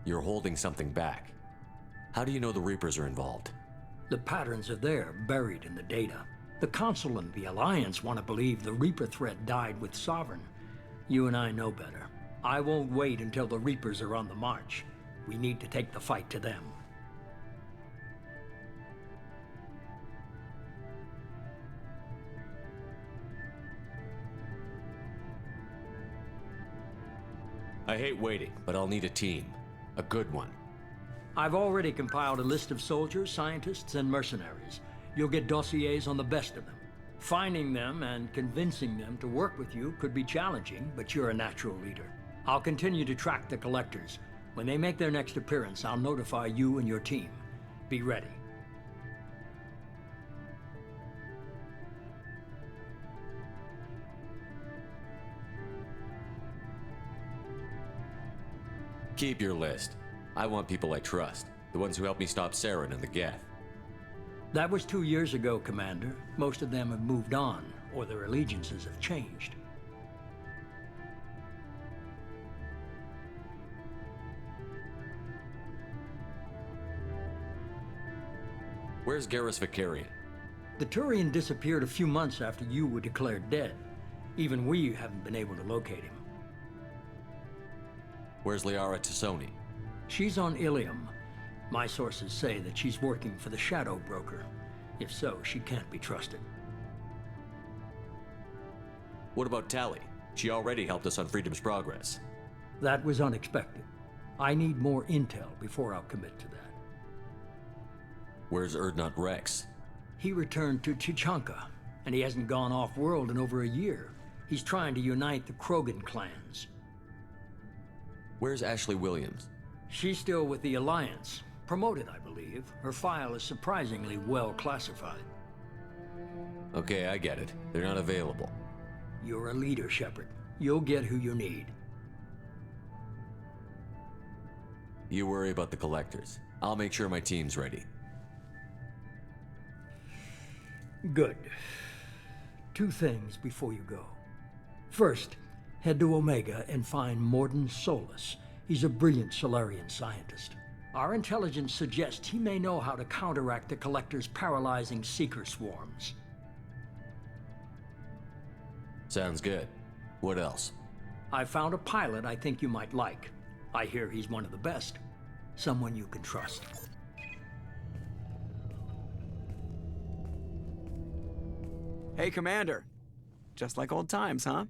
You're holding something back. How do you know the Reapers are involved? The patterns are there, buried in the data. The Council and the Alliance want to believe the Reaper threat died with Sovereign. You and I know better. I won't wait until the Reapers are on the march. We need to take the fight to them. I hate waiting, but I'll need a team. A good one. I've already compiled a list of soldiers, scientists, and mercenaries. You'll get dossiers on the best of them. Finding them and convincing them to work with you could be challenging, but you're a natural leader. I'll continue to track the collectors. When they make their next appearance, I'll notify you and your team. Be ready. Keep your list. I want people I trust. The ones who helped me stop Saren and the Geth. That was 2 years ago, Commander. Most of them have moved on, or their allegiances have changed. Where's Garrus Vicarian? The Turian disappeared a few months after you were declared dead. Even we haven't been able to locate him. Where's Liara Tassoni? She's on Ilium. My sources say that she's working for the Shadow Broker. If so, she can't be trusted. What about Tali? She already helped us on Freedom's Progress. That was unexpected. I need more intel before I'll commit to that. Where's Erdnot Rex? He returned to Chichanka, and he hasn't gone off-world in over a year. He's trying to unite the Krogan clans. Where's Ashley Williams? She's still with the Alliance. Promoted, I believe. Her file is surprisingly well classified. Okay, I get it. They're not available. You're a leader, Shepard. You'll get who you need. You worry about the collectors. I'll make sure my team's ready. Good. 2 things before you go. First, head to Omega and find Mordin Solus. He's a brilliant Solarian scientist. Our intelligence suggests he may know how to counteract the Collector's paralyzing Seeker swarms. Sounds good. What else? I found a pilot I think you might like. I hear he's one of the best. Someone you can trust. Hey, Commander. Just like old times, huh?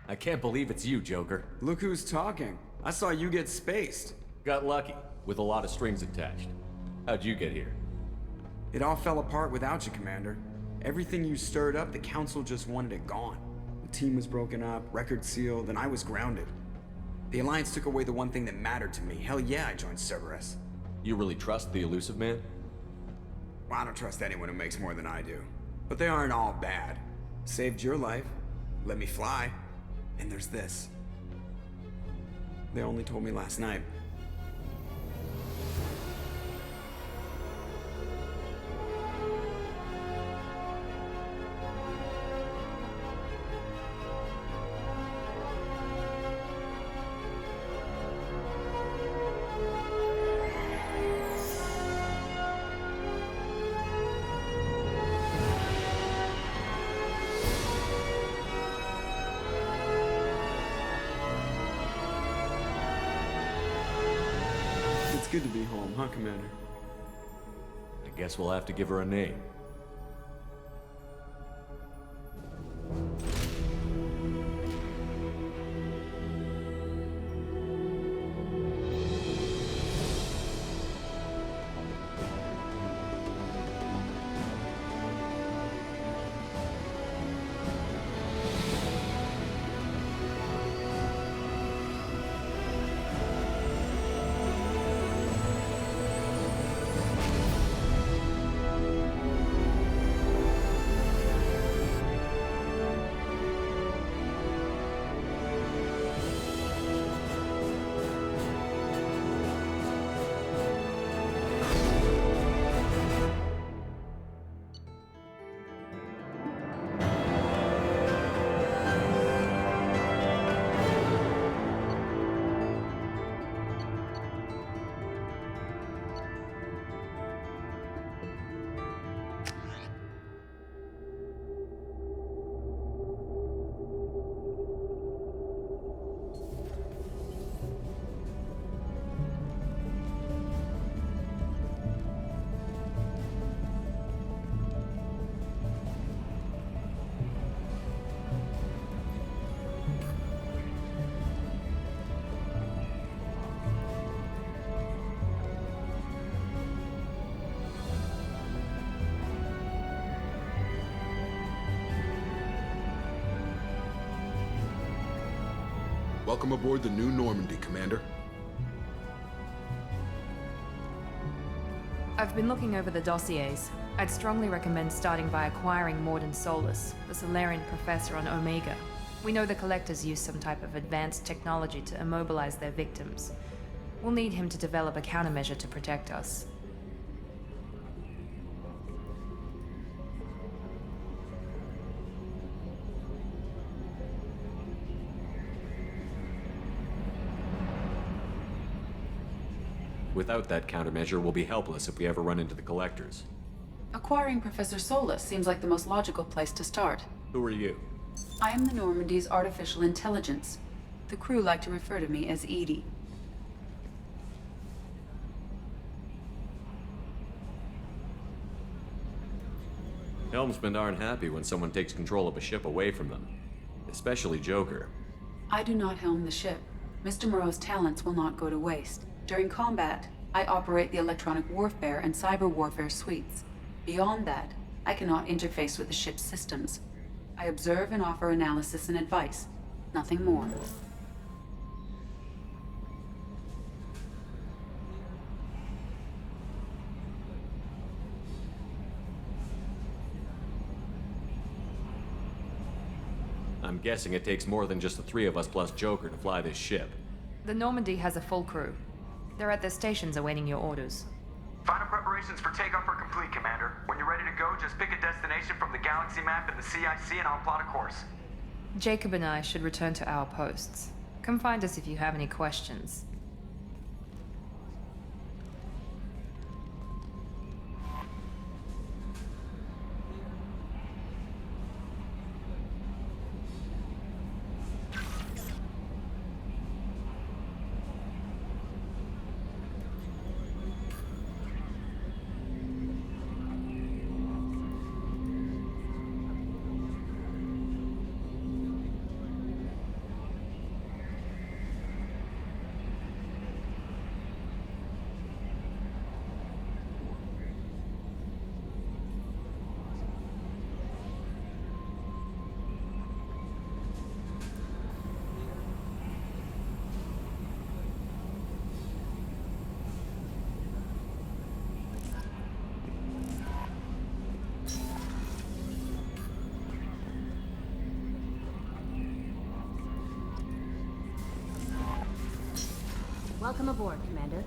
I can't believe it's you, Joker. Look who's talking. I saw you get spaced. Got lucky, with a lot of strings attached. How'd you get here? It all fell apart without you, Commander. Everything you stirred up, the Council just wanted it gone. The team was broken up, record sealed, and I was grounded. The Alliance took away the one thing that mattered to me. Hell yeah, I joined Cerberus. You really trust the Elusive Man? Well, I don't trust anyone who makes more than I do. But they aren't all bad. Saved your life, let me fly, and there's this. They only told me last night. It's good to be home, huh, Commander? I guess we'll have to give her a name. Welcome aboard the New Normandy, Commander. I've been looking over the dossiers. I'd strongly recommend starting by acquiring Morden Solus, the Solarian professor on Omega. We know the Collectors use some type of advanced technology to immobilize their victims. We'll need him to develop a countermeasure to protect us. Without that countermeasure, we'll be helpless if we ever run into the Collectors. Acquiring Professor Solus seems like the most logical place to start. Who are you? I am the Normandy's artificial intelligence. The crew like to refer to me as Edie. Helmsmen aren't happy when someone takes control of a ship away from them. Especially Joker. I do not helm the ship. Mr. Moreau's talents will not go to waste. During combat, I operate the electronic warfare and cyber warfare suites. Beyond that, I cannot interface with the ship's systems. I observe and offer analysis and advice. Nothing more. I'm guessing it takes more than just the three of us plus Joker to fly this ship. The Normandy has a full crew. They're at their stations awaiting your orders. Final preparations for takeoff are complete, Commander. When you're ready to go, just pick a destination from the galaxy map in the CIC and I'll plot a course. Jacob and I should return to our posts. Come find us if you have any questions. Welcome aboard, Commander.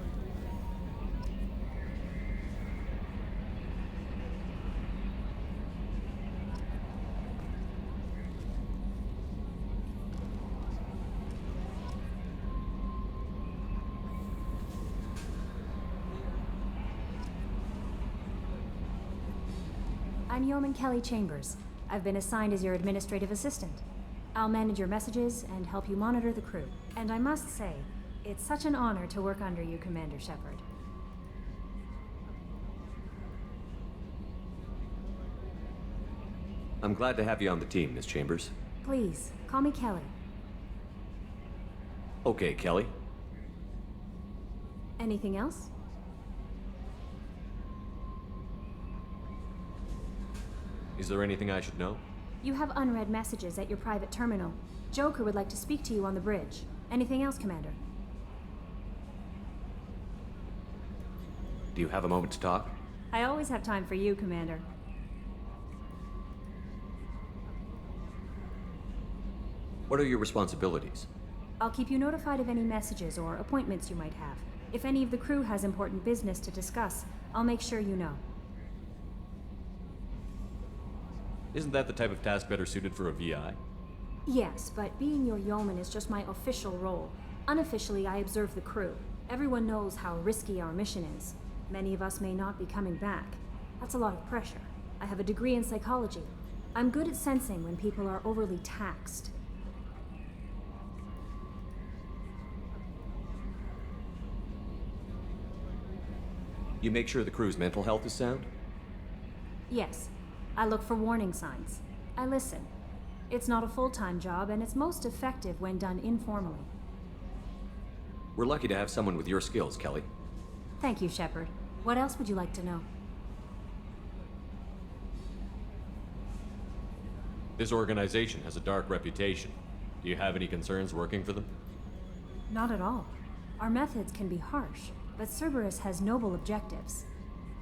I'm Yeoman Kelly Chambers. I've been assigned as your administrative assistant. I'll manage your messages and help you monitor the crew. And I must say, it's such an honor to work under you, Commander Shepard. I'm glad to have you on the team, Miss Chambers. Please, call me Kelly. Okay, Kelly. Anything else? Is there anything I should know? You have unread messages at your private terminal. Joker would like to speak to you on the bridge. Anything else, Commander? Do you have a moment to talk? I always have time for you, Commander. What are your responsibilities? I'll keep you notified of any messages or appointments you might have. If any of the crew has important business to discuss, I'll make sure you know. Isn't that the type of task better suited for a VI? Yes, but being your yeoman is just my official role. Unofficially, I observe the crew. Everyone knows how risky our mission is. Many of us may not be coming back. That's a lot of pressure. I have a degree in psychology. I'm good at sensing when people are overly taxed. You make sure the crew's mental health is sound? Yes. I look for warning signs. I listen. It's not a full-time job, and it's most effective when done informally. We're lucky to have someone with your skills, Kelly. Thank you, Shepard. What else would you like to know? This organization has a dark reputation. Do you have any concerns working for them? Not at all. Our methods can be harsh, but Cerberus has noble objectives.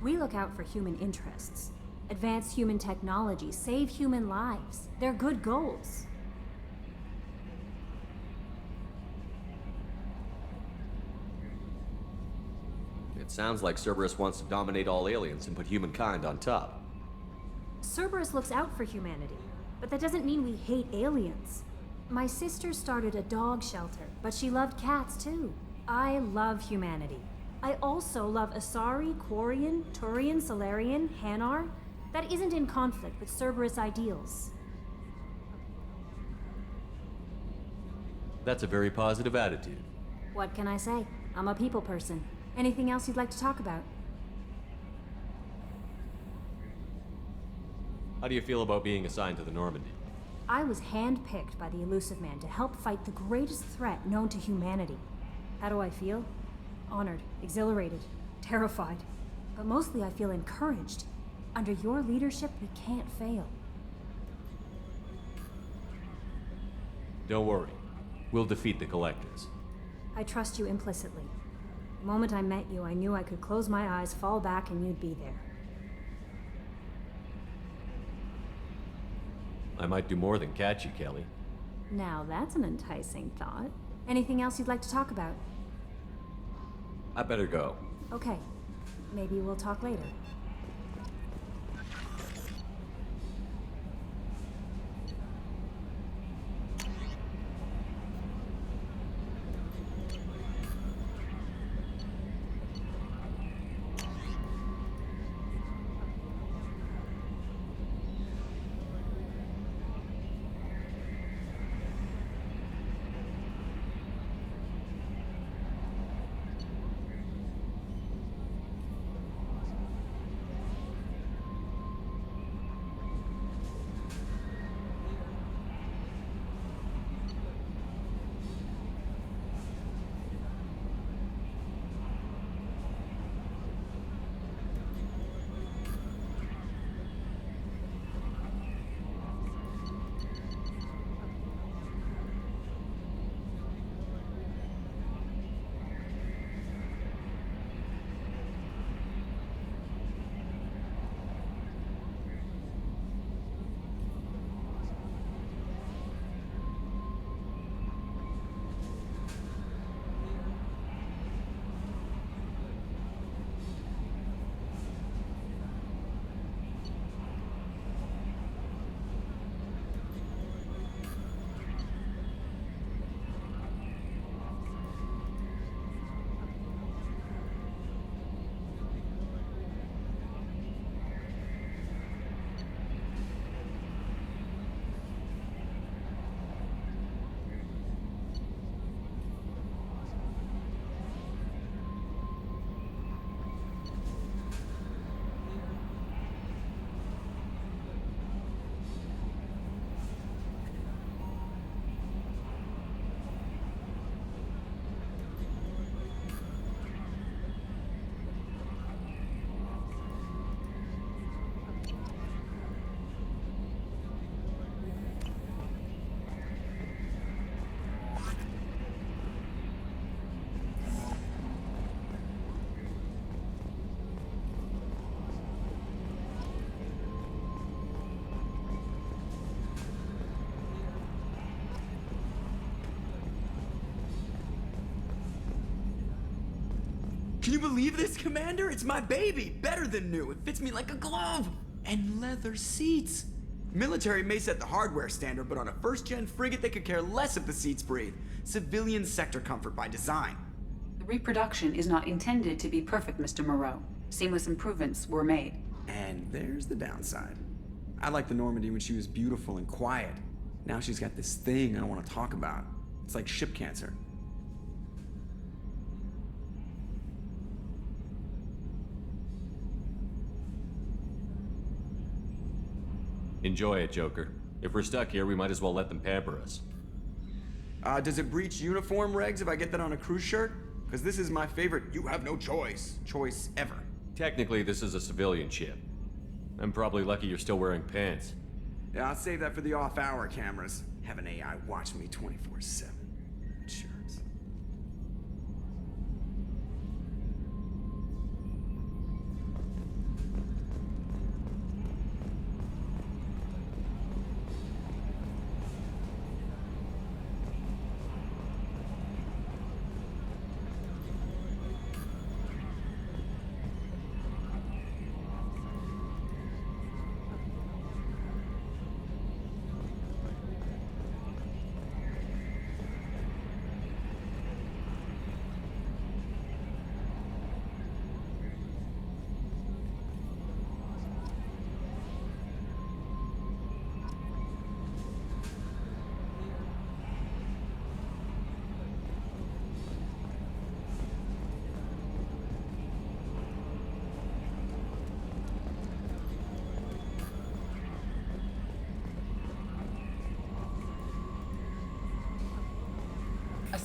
We look out for human interests. Advance human technology, save human lives. They're good goals. It sounds like Cerberus wants to dominate all aliens and put humankind on top. Cerberus looks out for humanity, but that doesn't mean we hate aliens. My sister started a dog shelter, but she loved cats too. I love humanity. I also love Asari, Quarian, Turian, Solarian, Hanar. That isn't in conflict with Cerberus ideals. That's a very positive attitude. What can I say? I'm a people person. Anything else you'd like to talk about? How do you feel about being assigned to the Normandy? I was handpicked by the Elusive Man to help fight the greatest threat known to humanity. How do I feel? Honored, exhilarated, terrified. But mostly I feel encouraged. Under your leadership, we can't fail. Don't worry. We'll defeat the Collectors. I trust you implicitly. The moment I met you, I knew I could close my eyes, fall back, and you'd be there. I might do more than catch you, Kelly. Now that's an enticing thought. Anything else you'd like to talk about? I better go. Okay. Maybe we'll talk later. Can you believe this, Commander? It's my baby! Better than new. It fits me like a glove! And leather seats! Military may set the hardware standard, but on a first-gen frigate, they could care less if the seats breathe. Civilian sector comfort by design. The reproduction is not intended to be perfect, Mr. Moreau. Seamless improvements were made. And there's the downside. I liked the Normandy when she was beautiful and quiet. Now she's got this thing I don't want to talk about. It's like ship cancer. Enjoy it, Joker. If we're stuck here, we might as well let them pamper us. Does it breach uniform regs if I get that on a cruise shirt? Because this is my favorite you have no choice ever. Technically, this is a civilian ship. I'm probably lucky you're still wearing pants. Yeah, I'll save that for the off-hour cameras. Have an AI watch me 24/7. Insurance.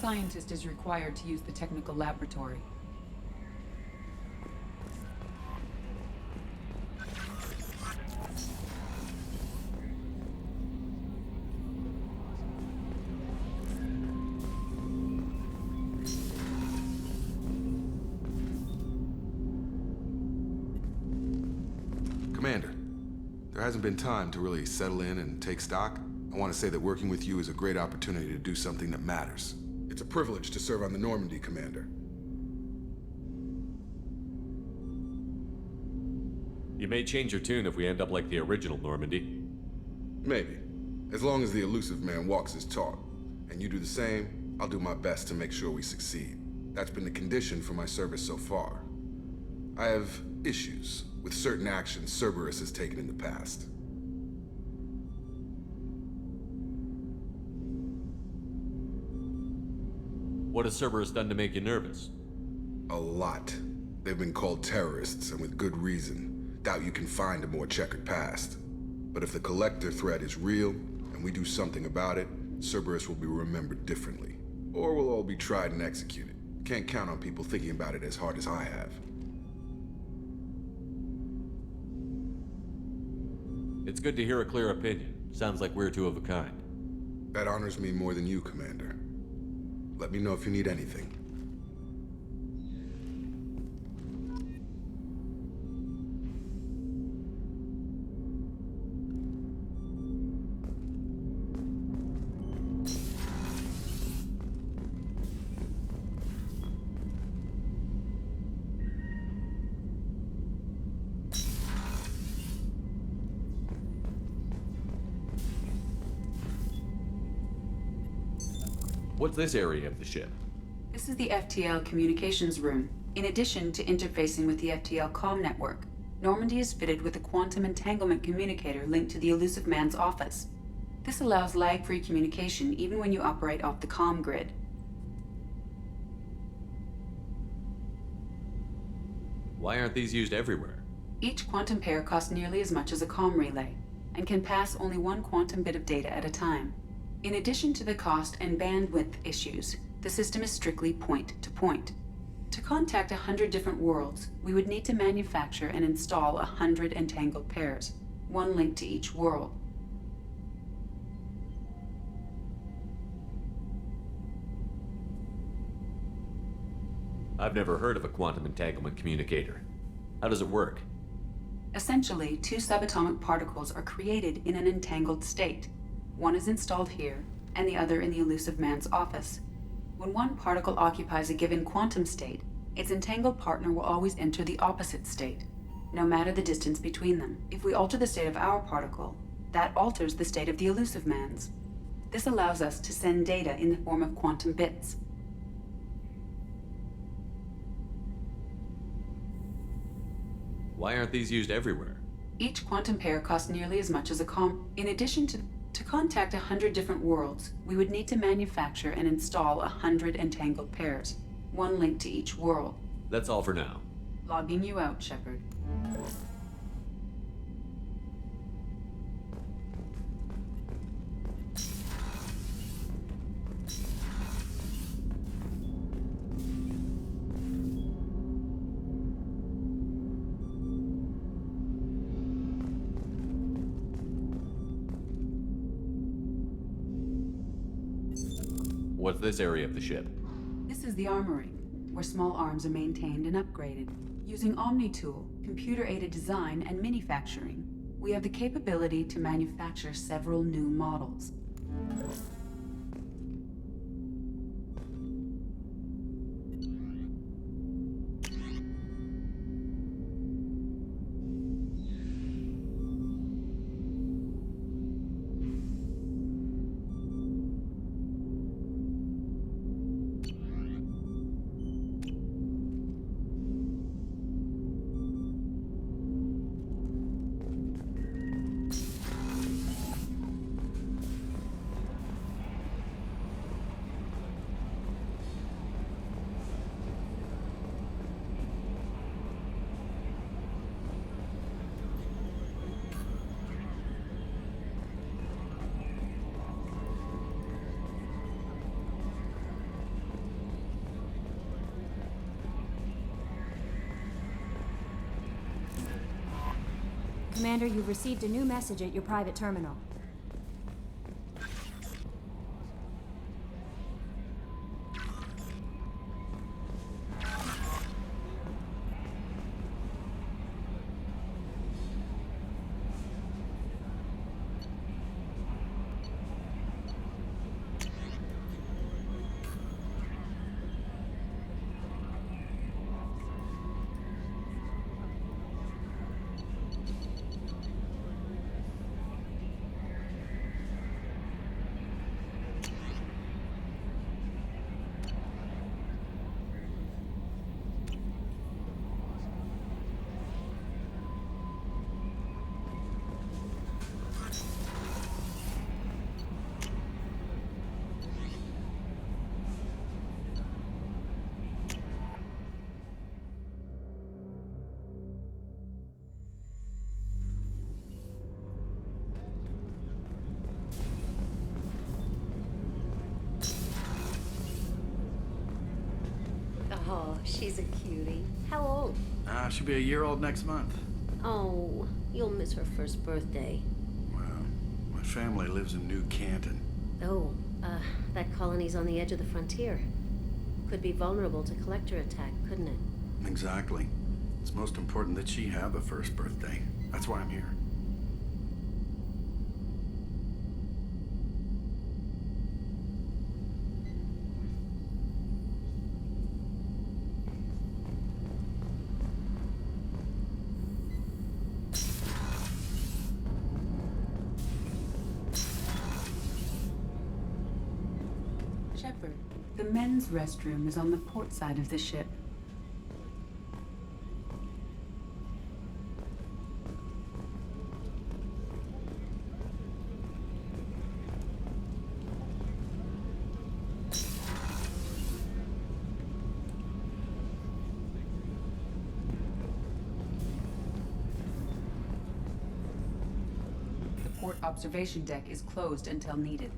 scientist is required to use the technical laboratory. Commander, there hasn't been time to really settle in and take stock. I want to say that working with you is a great opportunity to do something that matters. It's a privilege to serve on the Normandy, Commander. You may change your tune if we end up like the original Normandy. Maybe. As long as the elusive man walks his talk, and you do the same, I'll do my best to make sure we succeed. That's been the condition for my service so far. I have issues with certain actions Cerberus has taken in the past. What has Cerberus done to make you nervous? A lot. They've been called terrorists, and with good reason. Doubt you can find a more checkered past. But if the Collector threat is real, and we do something about it, Cerberus will be remembered differently. Or we'll all be tried and executed. Can't count on people thinking about it as hard as I have. It's good to hear a clear opinion. Sounds like we're two of a kind. That honors me more than you, Commander. Let me know if you need anything. What's this area of the ship? This is the FTL communications room. In addition to interfacing with the FTL comm network, Normandy is fitted with a quantum entanglement communicator linked to the elusive man's office. This allows lag-free communication even when you operate off the comm grid. Why aren't these used everywhere? Each quantum pair costs nearly as much as a comm relay, and can pass only one quantum bit of data at a time. In addition to the cost and bandwidth issues, the system is strictly point-to-point. To contact 100 different worlds, we would need to manufacture and install 100 entangled pairs, one linked to each world. I've never heard of a quantum entanglement communicator. How does it work? Essentially, two subatomic particles are created in an entangled state. One is installed here, and the other in the elusive man's office. When one particle occupies a given quantum state, its entangled partner will always enter the opposite state, no matter the distance between them. If we alter the state of our particle, that alters the state of the elusive man's. This allows us to send data in the form of quantum bits. Why aren't these used everywhere? Each quantum pair costs nearly as much as a In addition to contact 100 different worlds, we would need to manufacture and install 100 entangled pairs, one linked to each world. That's all for now. Logging you out, Shepard. What's this area of the ship? This is the armory, where small arms are maintained and upgraded. Using Omni-Tool, computer-aided design, and manufacturing, we have the capability to manufacture several new models. Commander, you've received a new message at your private terminal. Oh, she's a cutie. How old? She'll be a year old next month. Oh, you'll miss her first birthday. Well, my family lives in New Canton. Oh, that colony's on the edge of the frontier. Could be vulnerable to collector attack, couldn't it? Exactly. It's most important that she have a first birthday. That's why I'm here. Shepard, the men's restroom is on the port side of the ship. The port observation deck is closed until needed.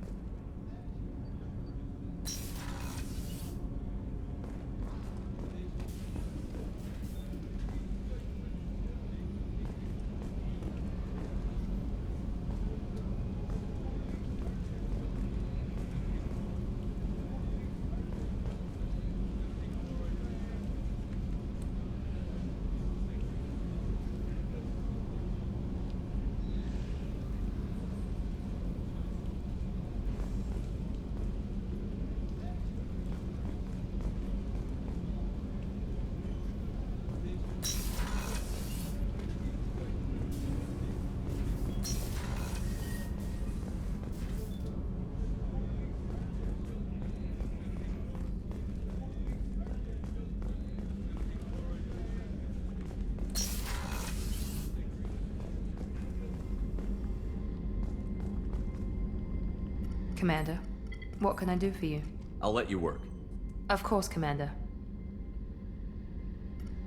Commander, what can I do for you? I'll let you work. Of course, Commander.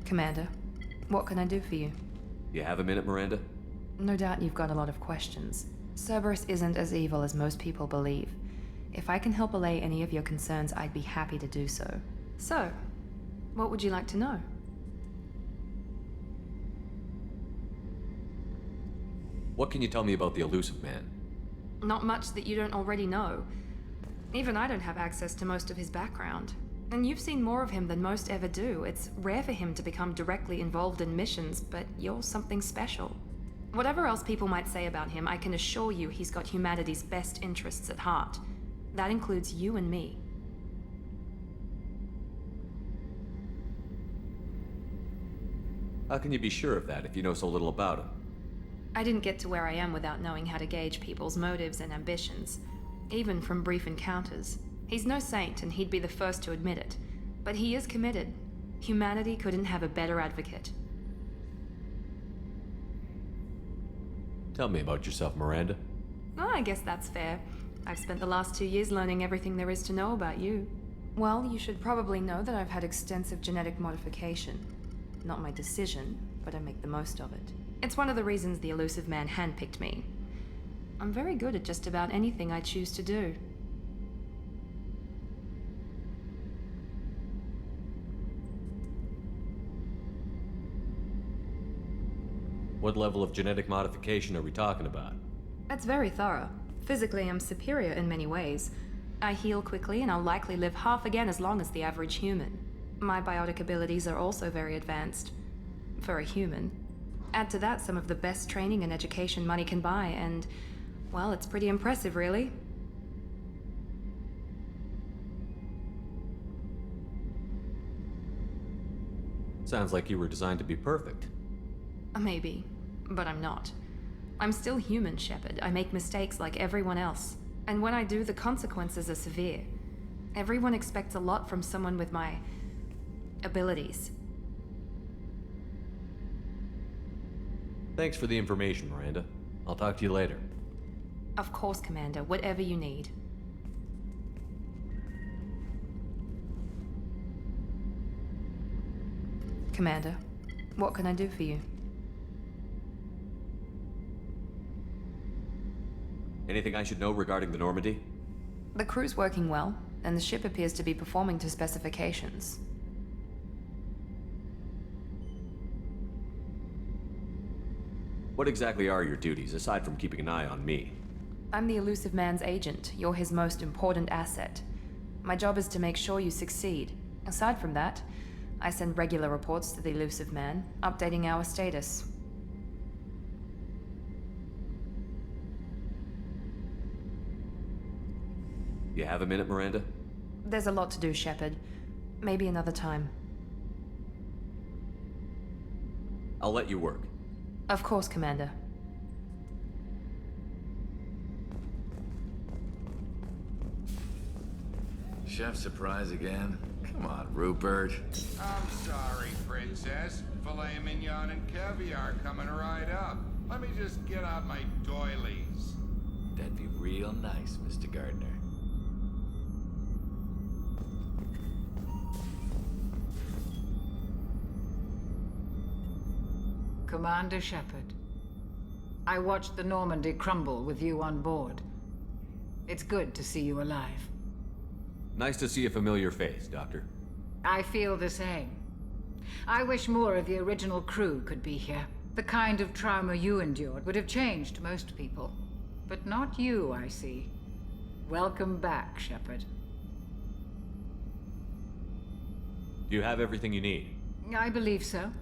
Commander, what can I do for you? You have a minute, Miranda? No doubt you've got a lot of questions. Cerberus isn't as evil as most people believe. If I can help allay any of your concerns, I'd be happy to do so. So, what would you like to know? What can you tell me about the elusive man? Not much that you don't already know. Even I don't have access to most of his background. And you've seen more of him than most ever do. It's rare for him to become directly involved in missions, but you're something special. Whatever else people might say about him, I can assure you he's got humanity's best interests at heart. That includes you and me. How can you be sure of that if you know so little about him? I didn't get to where I am without knowing how to gauge people's motives and ambitions, even from brief encounters. He's no saint, and he'd be the first to admit it. But he is committed. Humanity couldn't have a better advocate. Tell me about yourself, Miranda. Oh, I guess that's fair. I've spent the last 2 years learning everything there is to know about you. Well, you should probably know that I've had extensive genetic modification. Not my decision, but I make the most of it. It's one of the reasons the elusive man handpicked me. I'm very good at just about anything I choose to do. What level of genetic modification are we talking about? That's very thorough. Physically, I'm superior in many ways. I heal quickly, and I'll likely live half again as long as the average human. My biotic abilities are also very advanced. For a human. Add to that some of the best training and education money can buy, and, well, it's pretty impressive, really. Sounds like you were designed to be perfect. Maybe, but I'm not. I'm still human, Shepard. I make mistakes like everyone else. And when I do, the consequences are severe. Everyone expects a lot from someone with my abilities. Thanks for the information, Miranda. I'll talk to you later. Of course, Commander. Whatever you need. Commander, what can I do for you? Anything I should know regarding the Normandy? The crew's working well, and the ship appears to be performing to specifications. What exactly are your duties, aside from keeping an eye on me? I'm the elusive man's agent. You're his most important asset. My job is to make sure you succeed. Aside from that, I send regular reports to the elusive man, updating our status. You have a minute, Miranda? There's a lot to do, Shepard. Maybe another time. I'll let you work. Of course, Commander. Chef surprise again? Come on, Rupert. I'm sorry, Princess. Filet mignon and caviar coming right up. Let me just get out my doilies. That'd be real nice, Mr. Gardner. Commander Shepard, I watched the Normandy crumble with you on board. It's good to see you alive. Nice to see a familiar face, Doctor. I feel the same. I wish more of the original crew could be here. The kind of trauma you endured would have changed most people. But not you, I see. Welcome back, Shepard. Do you have everything you need? I believe so.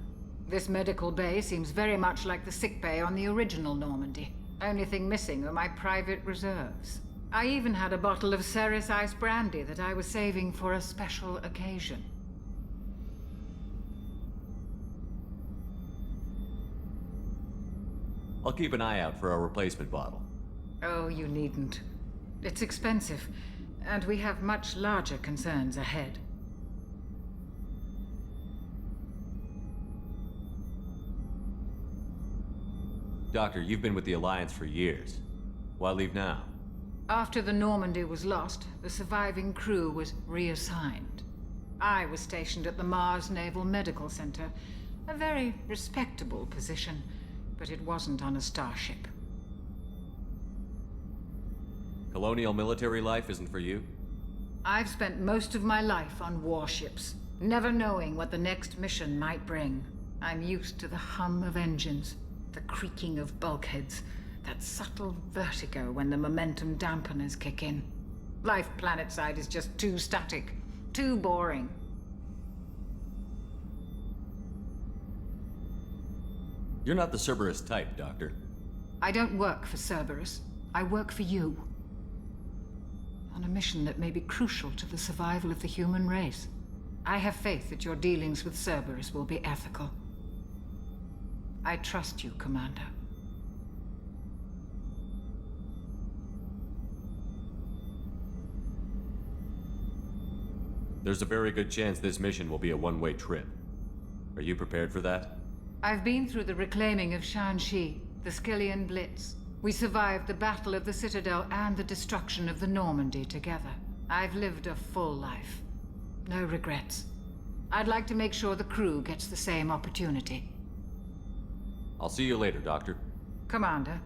This medical bay seems very much like the sick bay on the original Normandy. Only thing missing are my private reserves. I even had a bottle of Ceres Ice brandy that I was saving for a special occasion. I'll keep an eye out for a replacement bottle. Oh, you needn't. It's expensive, and we have much larger concerns ahead. Doctor, you've been with the Alliance for years. Why leave now? After the Normandy was lost, the surviving crew was reassigned. I was stationed at the Mars Naval Medical Center, a very respectable position, but it wasn't on a starship. Colonial military life isn't for you? I've spent most of my life on warships, never knowing what the next mission might bring. I'm used to the hum of engines, the creaking of bulkheads, that subtle vertigo when the momentum dampeners kick in. Life planetside is just too static, too boring. You're not the Cerberus type, Doctor. I don't work for Cerberus. I work for you. On a mission that may be crucial to the survival of the human race. I have faith that your dealings with Cerberus will be ethical. I trust you, Commander. There's a very good chance this mission will be a one-way trip. Are you prepared for that? I've been through the reclaiming of Shanxi, the Skillian Blitz. We survived the Battle of the Citadel and the destruction of the Normandy together. I've lived a full life. No regrets. I'd like to make sure the crew gets the same opportunity. I'll see you later, Doctor. Commander.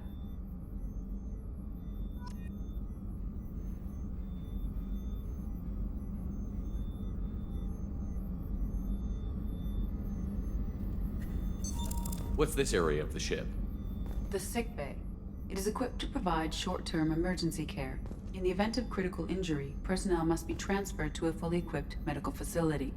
What's this area of the ship? The sick bay. It is equipped to provide short-term emergency care. In the event of critical injury, personnel must be transferred to a fully equipped medical facility.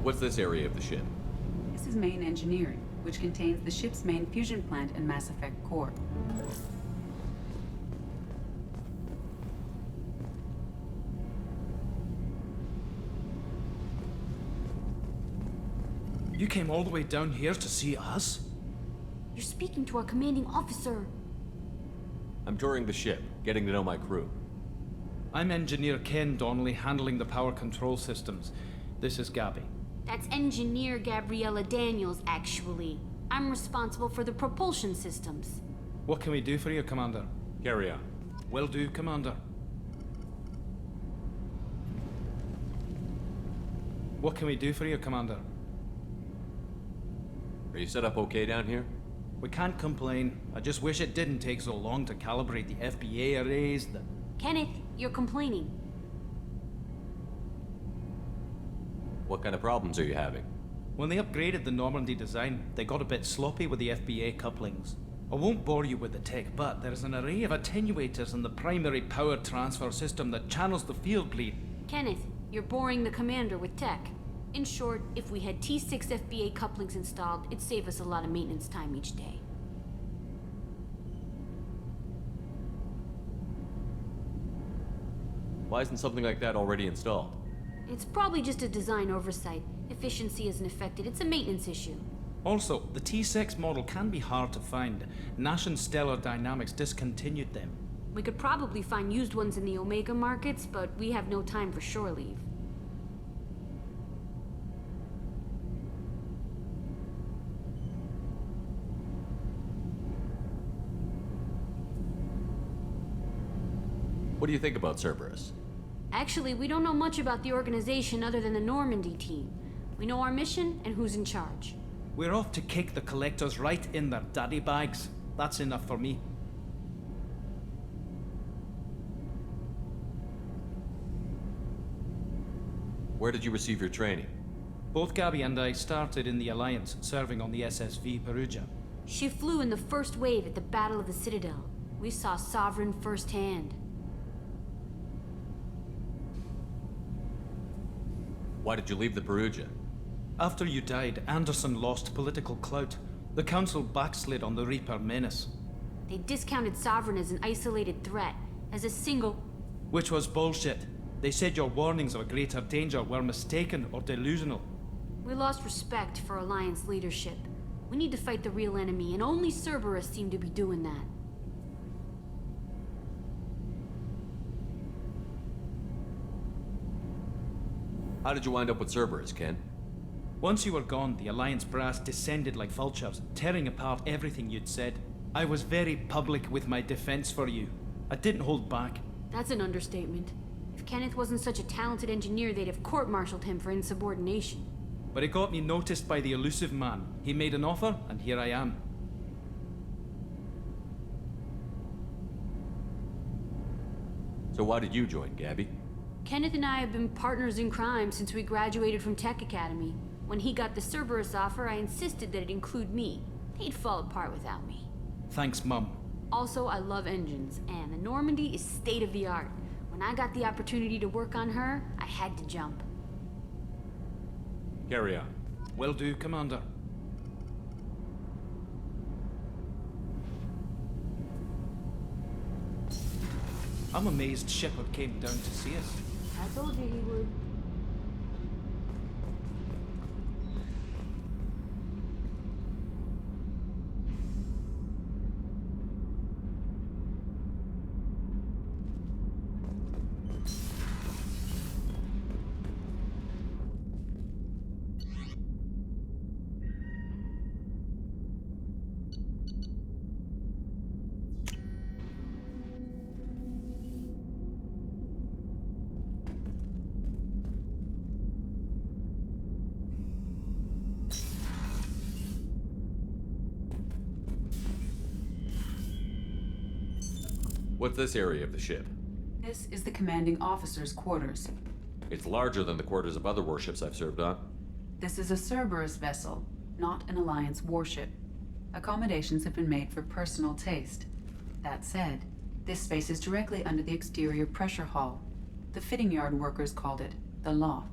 What's this area of the ship? This is main engineering, which contains the ship's main fusion plant and Mass Effect core. You came all the way down here to see us? You're speaking to our commanding officer. I'm touring the ship, getting to know my crew. I'm Engineer Ken Donnelly, handling the power control systems. This is Gabby. That's Engineer Gabriella Daniels, actually. I'm responsible for the propulsion systems. What can we do for you, Commander? Carry on. Will do, Commander. What can we do for you, Commander? Are you set up okay down here? We can't complain. I just wish it didn't take so long to calibrate the FBA arrays, Kenneth, you're complaining. What kind of problems are you having? When they upgraded the Normandy design, they got a bit sloppy with the FBA couplings. I won't bore you with the tech, but there is an array of attenuators in the primary power transfer system that channels the field bleed. Kenneth, you're boring the commander with tech. In short, if we had T6 FBA couplings installed, it'd save us a lot of maintenance time each day. Why isn't something like that already installed? It's probably just a design oversight. Efficiency isn't affected, it's a maintenance issue. Also, the T6 model can be hard to find. Nash and Stellar Dynamics discontinued them. We could probably find used ones in the Omega markets, but we have no time for ShouraiLive. What do you think about Cerberus? Actually, we don't know much about the organization other than the Normandy team. We know our mission and who's in charge. We're off to kick the collectors right in their daddy bags. That's enough for me. Where did you receive your training? Both Gabby and I started in the Alliance, serving on the SSV Perugia. She flew in the first wave at the Battle of the Citadel. We saw Sovereign firsthand. Why did you leave the Perugia? After you died, Anderson lost political clout. The Council backslid on the Reaper menace. They discounted Sovereign as an isolated threat, as a single... Which was bullshit. They said your warnings of a greater danger were mistaken or delusional. We lost respect for Alliance leadership. We need to fight the real enemy, and only Cerberus seemed to be doing that. How did you wind up with Cerberus, Ken? Once you were gone, the Alliance brass descended like vultures, tearing apart everything you'd said. I was very public with my defense for you. I didn't hold back. That's an understatement. If Kenneth wasn't such a talented engineer, they'd have court-martialed him for insubordination. But it got me noticed by the elusive man. He made an offer, and here I am. So why did you join, Gabby? Kenneth and I have been partners in crime since we graduated from Tech Academy. When he got the Cerberus offer, I insisted that it include me. He'd fall apart without me. Thanks, Mum. Also, I love engines, and the Normandy is state-of-the-art. When I got the opportunity to work on her, I had to jump. Carry on. Will do, Commander. I'm amazed Shepard came down to see us. I told you he would. What's this area of the ship? This is the commanding officer's quarters. It's larger than the quarters of other warships I've served on. This is a Cerberus vessel, not an Alliance warship. Accommodations have been made for personal taste. That said, this space is directly under the exterior pressure hull. The fitting yard workers called it the loft.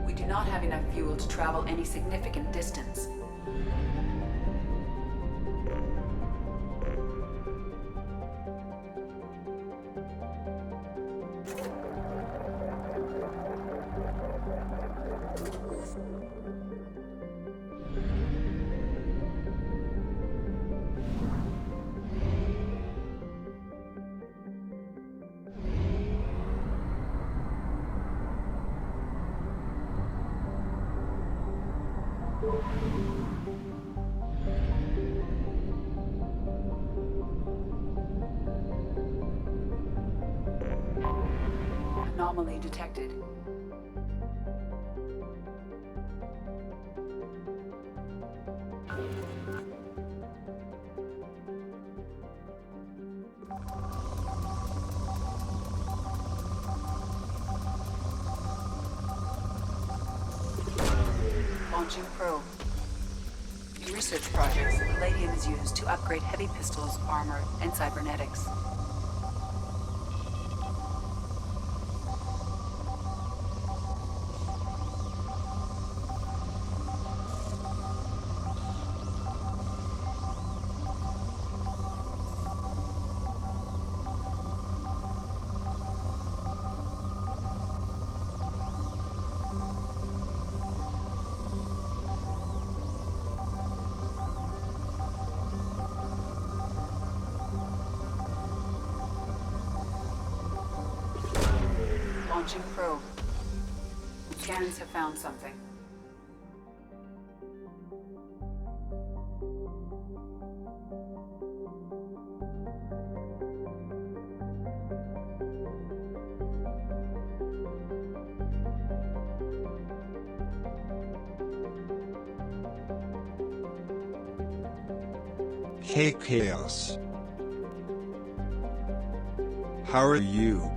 We do not have enough fuel to travel any significant distance. Anomaly detected. Launching probe. In research projects, palladium is used to upgrade heavy pistols, armor, and cybernetics. Launching probe. Scans have found something. Hey Chaos. How are you?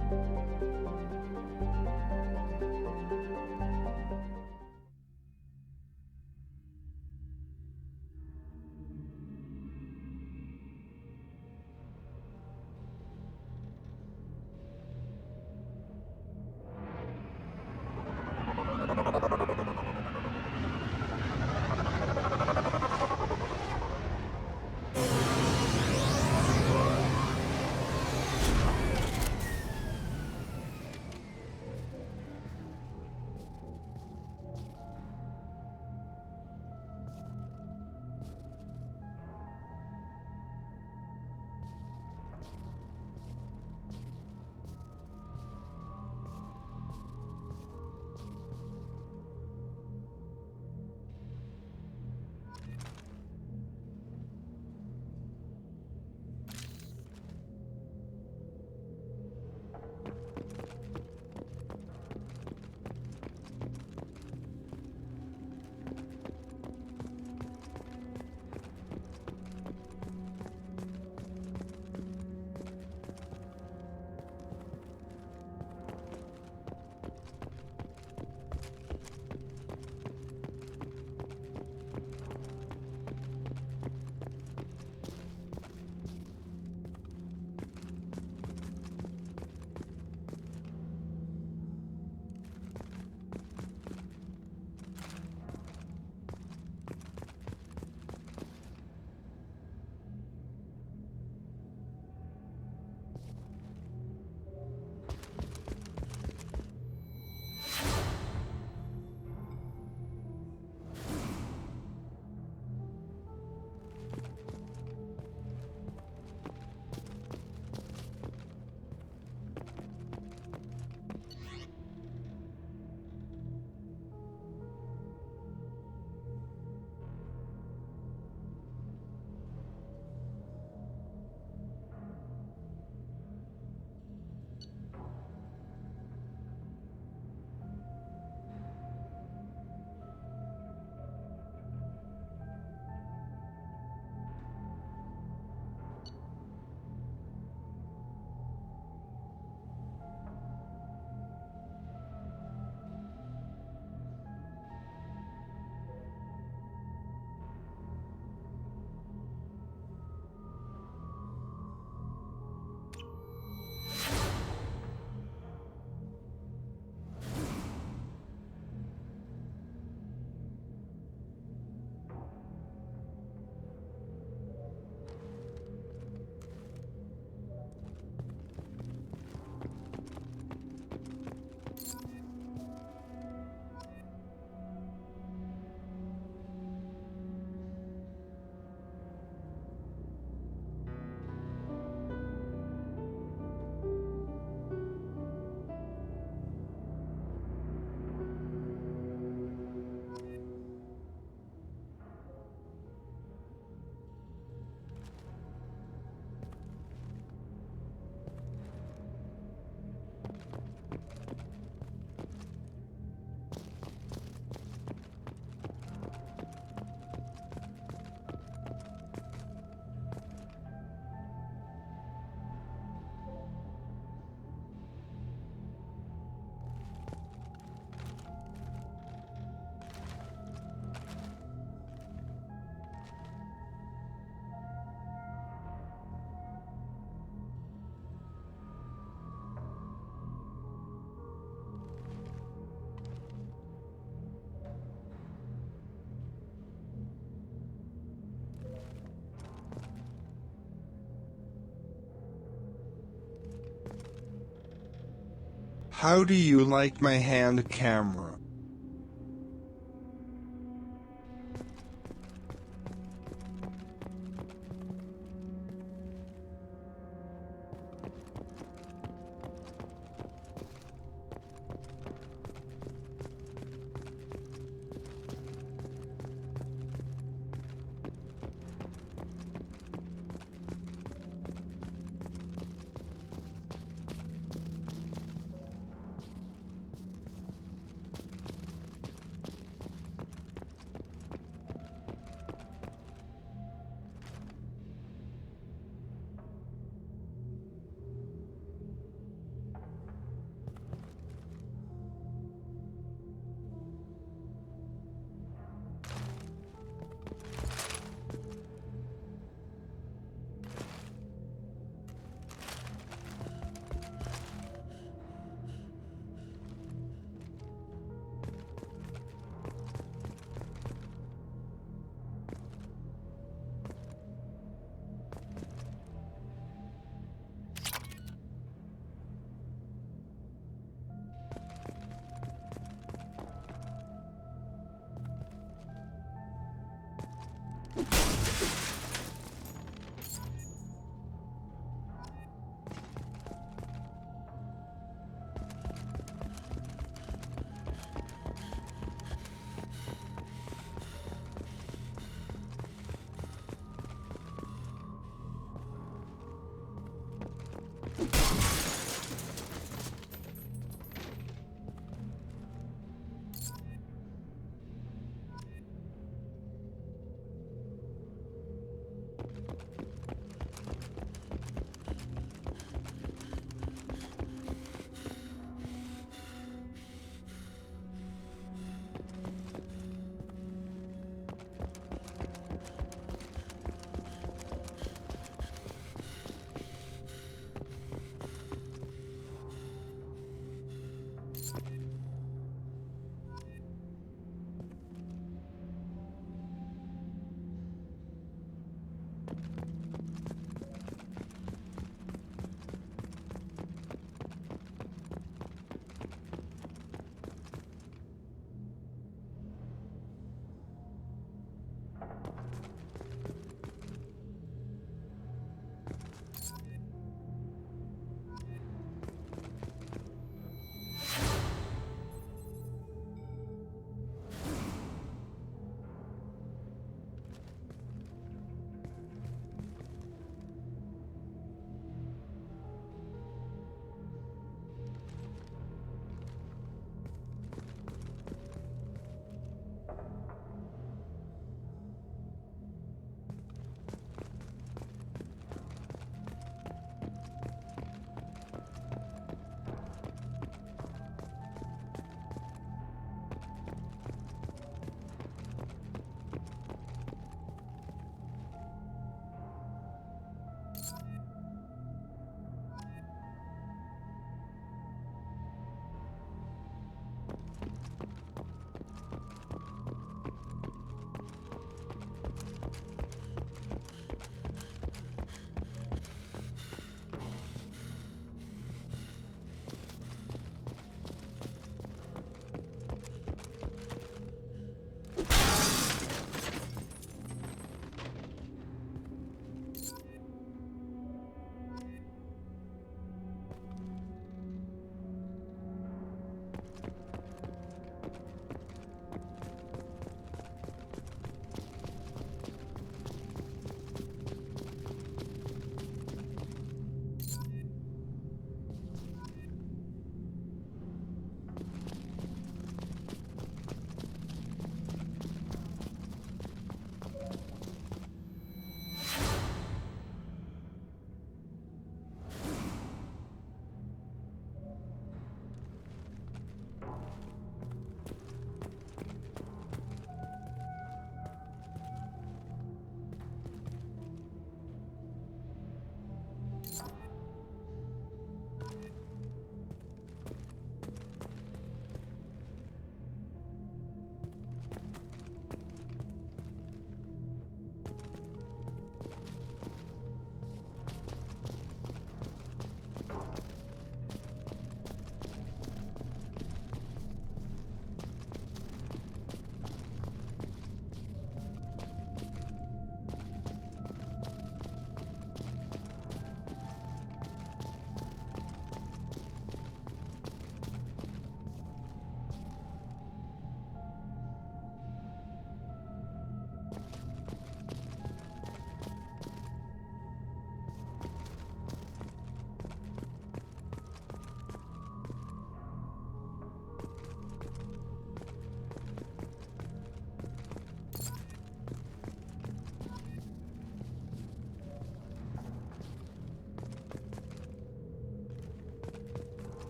How do you like my hand camera?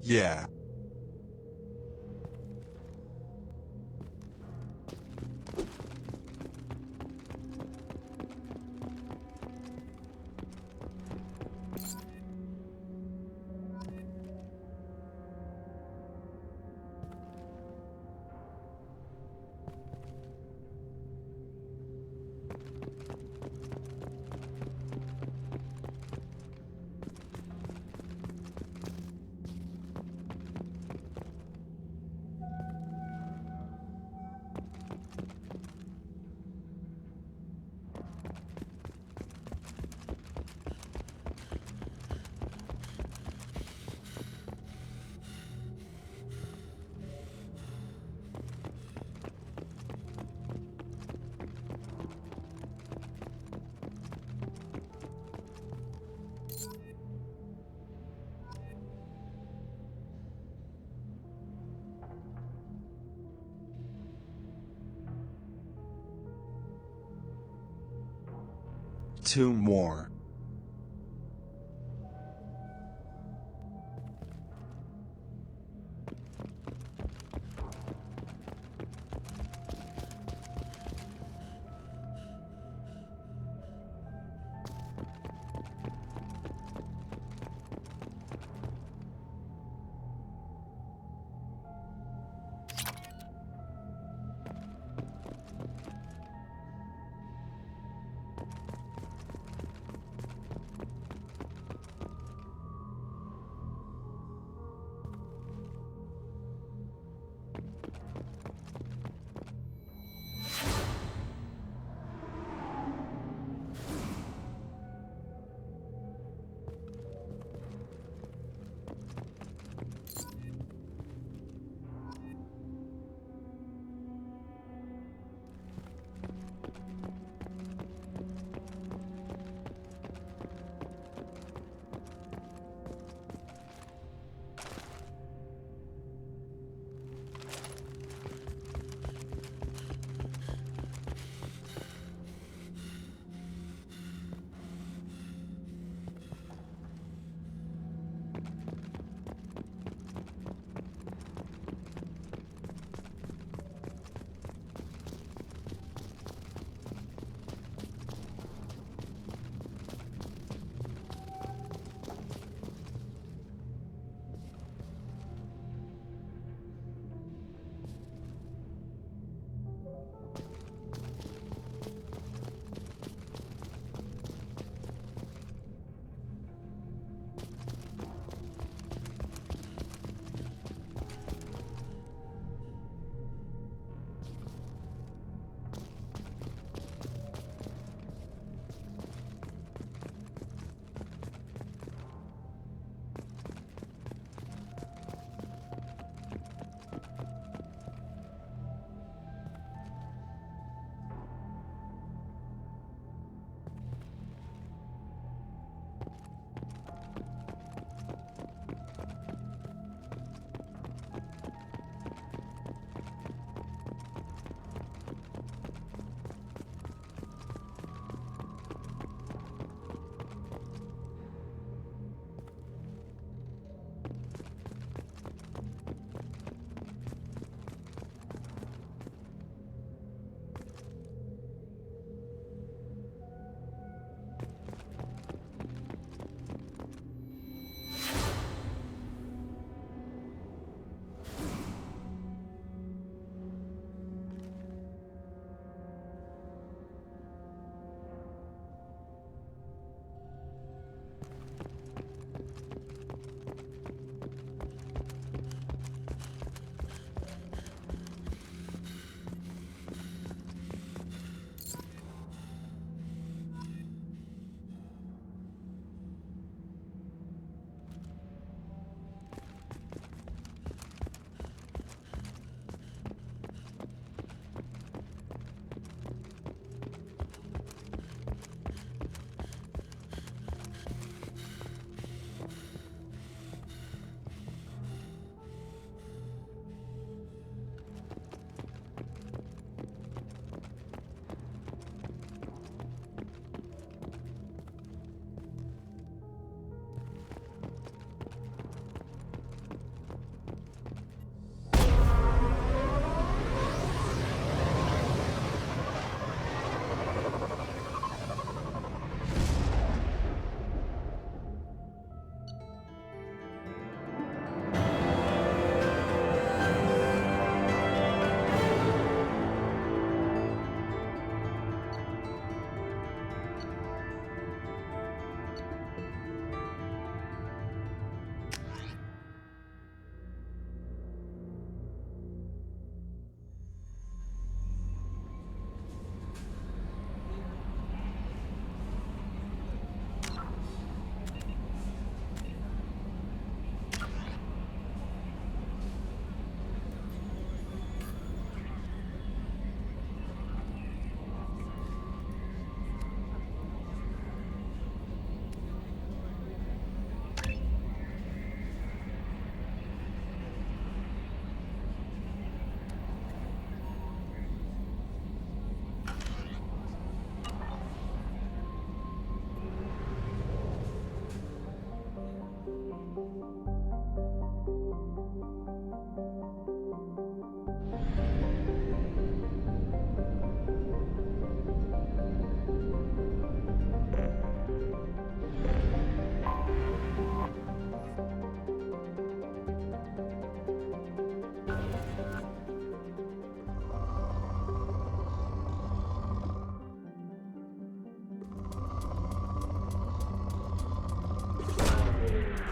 Yeah. Two more.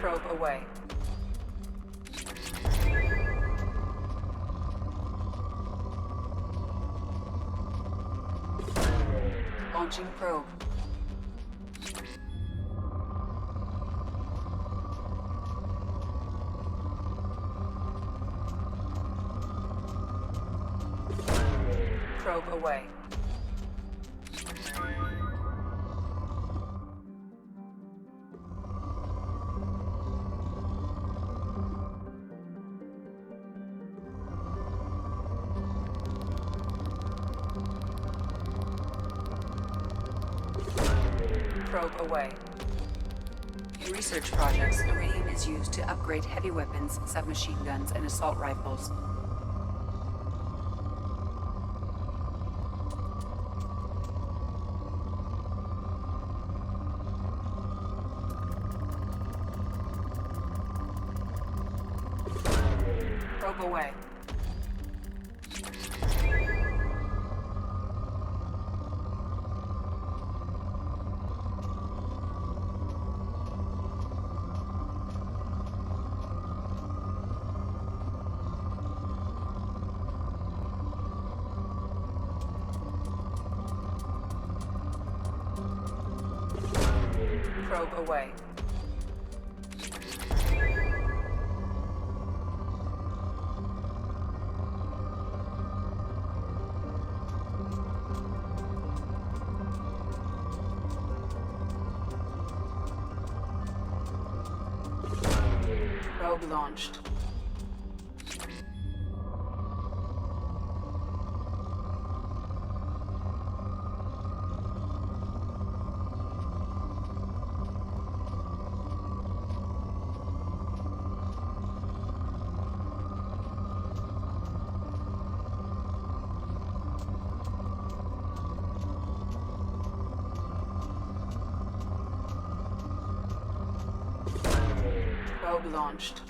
Probe away. Launching probe. Probe away. Probe away. In research projects, iridium is used to upgrade heavy weapons, submachine guns, and assault rifles. Probe away. Probe away. Probe launched. Probe launched.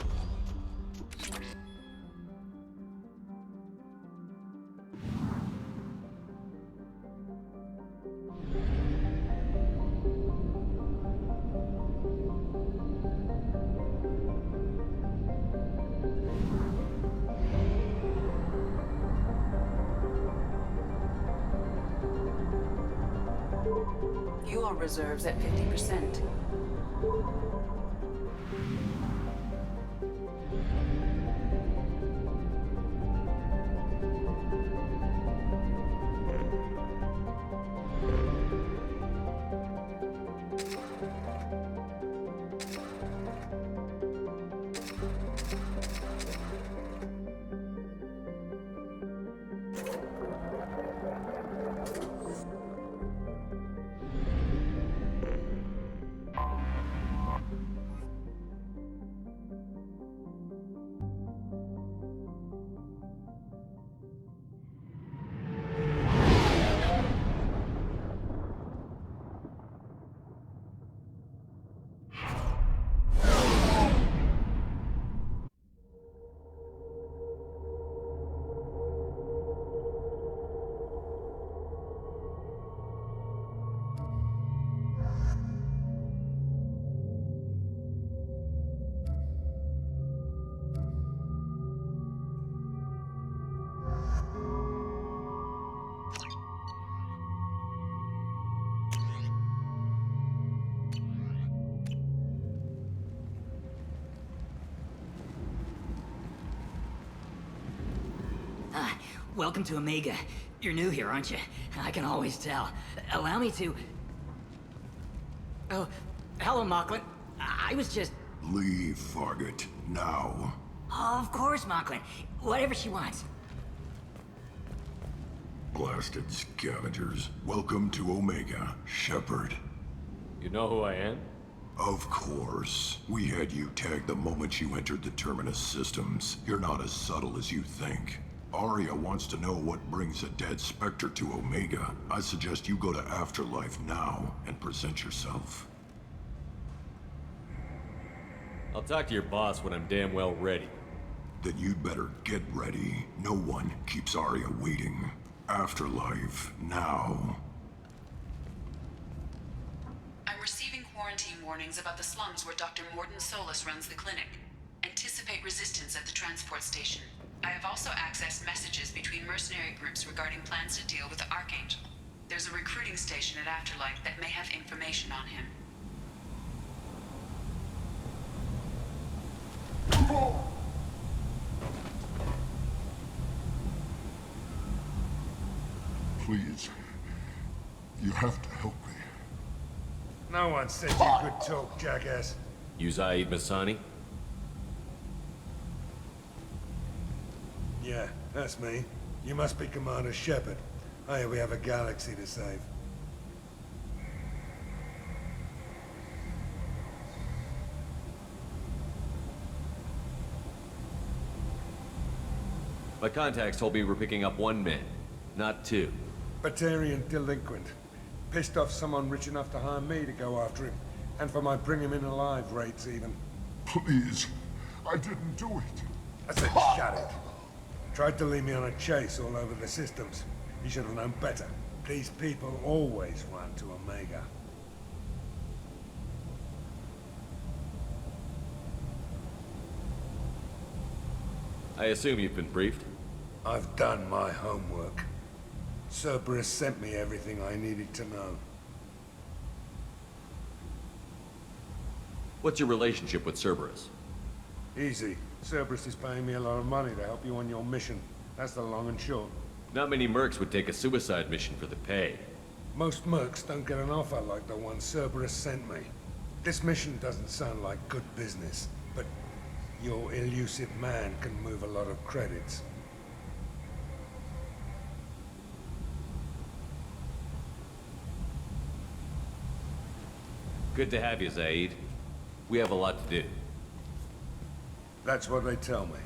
Fuel reserves at 50%. Welcome to Omega. You're new here, aren't you? I can always tell. Allow me to... Oh, hello, Mocklin. I was just... Leave, Fargate, now. Oh, of course, Mocklin. Whatever she wants. Blasted scavengers. Welcome to Omega, Shepard. You know who I am? Of course. We had you tagged the moment you entered the Terminus systems. You're not as subtle as you think. Arya wants to know what brings a dead Spectre to Omega. I suggest you go to Afterlife now and present yourself. I'll talk to your boss when I'm damn well ready. Then you'd better get ready. No one keeps Arya waiting. Afterlife now. I'm receiving quarantine warnings about the slums where Dr. Mordin Solus runs the clinic. Anticipate resistance at the transport station. I have also accessed messages between mercenary groups regarding plans to deal with the Archangel. There's a recruiting station at Afterlife that may have information on him. Please. You have to help me. No one said you could talk, jackass. You Zaid Masani? Yeah, that's me. You must be Commander Shepard. Hey, we have a galaxy to save. My contacts told me we're picking up 1 man, not 2. Batarian delinquent. Pissed off someone rich enough to hire me to go after him. And for my bring him in alive rates even. Please. I didn't do it. I said shut it. Tried to lead me on a chase all over the systems. You should have known better. These people always run to Omega. I assume you've been briefed? I've done my homework. Cerberus sent me everything I needed to know. What's your relationship with Cerberus? Easy. Cerberus is paying me a lot of money to help you on your mission. That's the long and short. Not many mercs would take a suicide mission for the pay. Most mercs don't get an offer like the one Cerberus sent me. This mission doesn't sound like good business, but your elusive man can move a lot of credits. Good to have you, Zaid. We have a lot to do. That's what they tell me.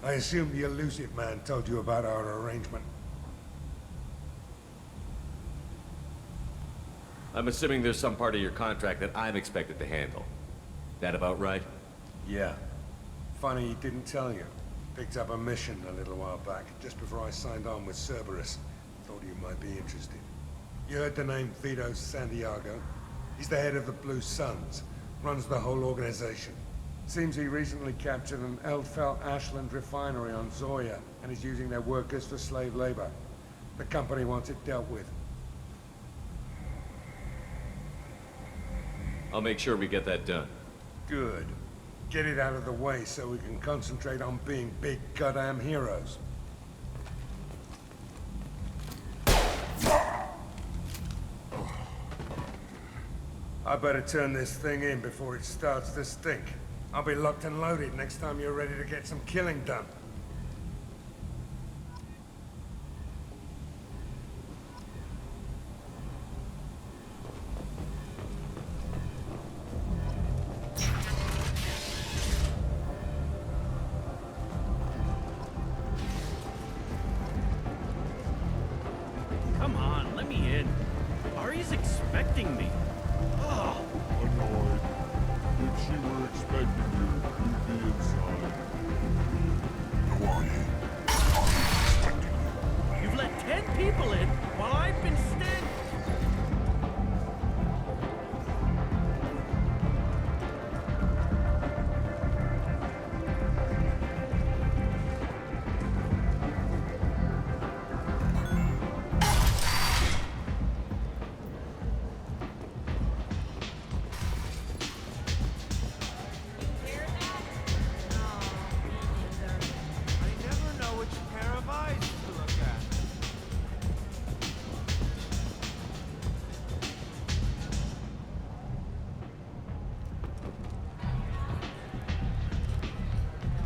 I assume the elusive man told you about our arrangement. I'm assuming there's some part of your contract that I'm expected to handle. That about right? Yeah. Funny he didn't tell you. Picked up a mission a little while back, just before I signed on with Cerberus. Thought you might be interested. You heard the name Vito Santiago? He's the head of the Blue Suns. Runs the whole organization. Seems he recently captured an Eldfell Ashland refinery on Zoya and is using their workers for slave labor. The company wants it dealt with. I'll make sure we get that done. Good. Get it out of the way so we can concentrate on being big goddamn heroes. I better turn this thing in before it starts to stink. I'll be locked and loaded next time you're ready to get some killing done. Come on, let me in. Ari's expecting me. Annoyed. If she were expecting you, you'd be inside. Who are you? I'm expecting you. You've let 10 people in while I've been standing.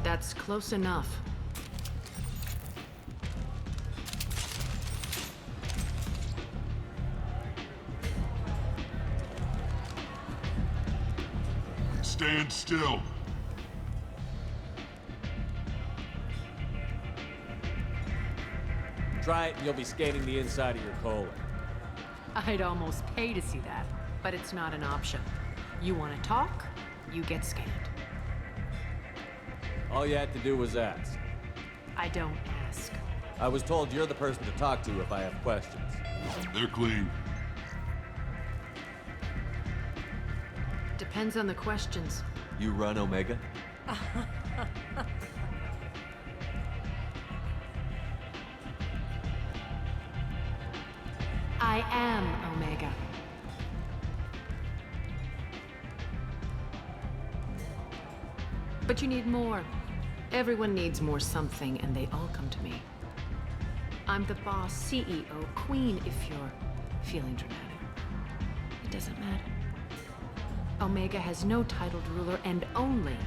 That's close enough. stand still. Try it and you'll be scanning the inside of your colon. I'd almost pay to see that, but it's not an option. You want to talk, you get scanned. All you had to do was ask. I don't ask. I was told you're the person to talk to if I have questions. They're clean. Depends on the questions. You run Omega? I am Omega. But you need more. Everyone needs more something, and they all come to me. I'm the boss, CEO, queen, if you're feeling dramatic. It doesn't matter. Omega has no titled ruler and only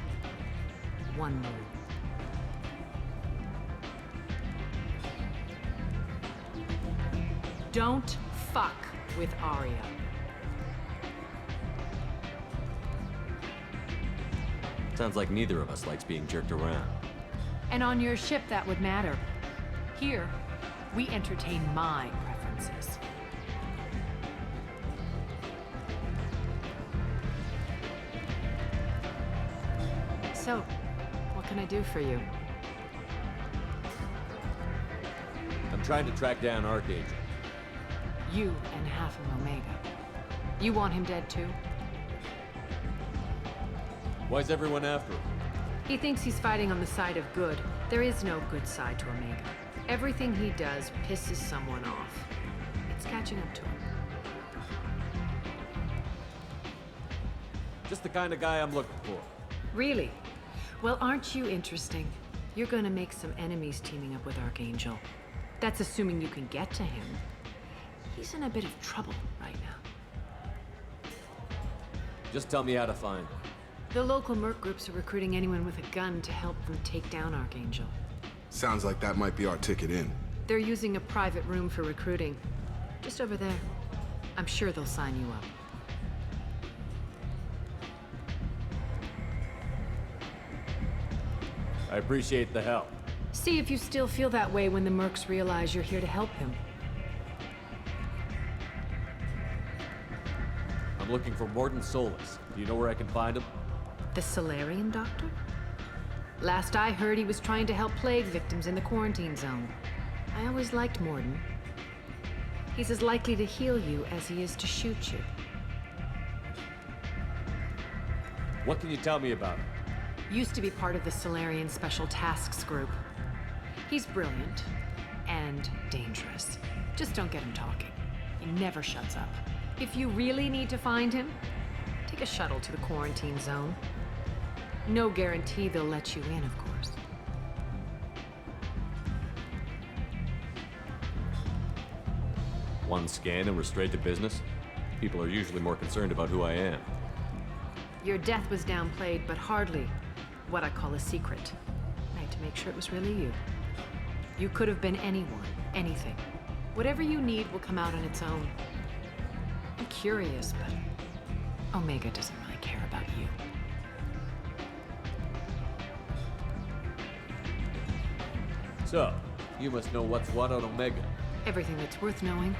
one rule. Don't fuck with Aria. Sounds like neither of us likes being jerked around. And on your ship, that would matter. Here, we entertain my preferences. So, what can I do for you? I'm trying to track down Archangel. You and half of Omega. You want him dead too? Why's everyone after him? He thinks he's fighting on the side of good. There is no good side to Omega. Everything he does pisses someone off. It's catching up to him. Just the kind of guy I'm looking for. Really? Well, aren't you interesting? You're gonna make some enemies teaming up with Archangel. That's assuming you can get to him. He's in a bit of trouble right now. Just tell me how to find him. The local merc groups are recruiting anyone with a gun to help them take down Archangel. Sounds like that might be our ticket in. They're using a private room for recruiting. Just over there. I'm sure they'll sign you up. I appreciate the help. See if you still feel that way when the mercs realize you're here to help him. I'm looking for Mordin Solus. Do you know where I can find him? The Solarian doctor? Last I heard, he was trying to help plague victims in the quarantine zone. I always liked Mordin. He's as likely to heal you as he is to shoot you. What can you tell me about him? Used to be part of the Solarian Special Tasks Group. He's brilliant and dangerous. Just don't get him talking. He never shuts up. If you really need to find him, take a shuttle to the quarantine zone. No guarantee they'll let you in, of course. One scan and we're straight to business? People are usually more concerned about who I am. Your death was downplayed, but hardly what I call a secret. I had to make sure it was really you. You could have been anyone, anything. Whatever you need will come out on its own. I'm curious, but Omega doesn't really care about you. So, you must know what's what on Omega. Everything that's worth knowing.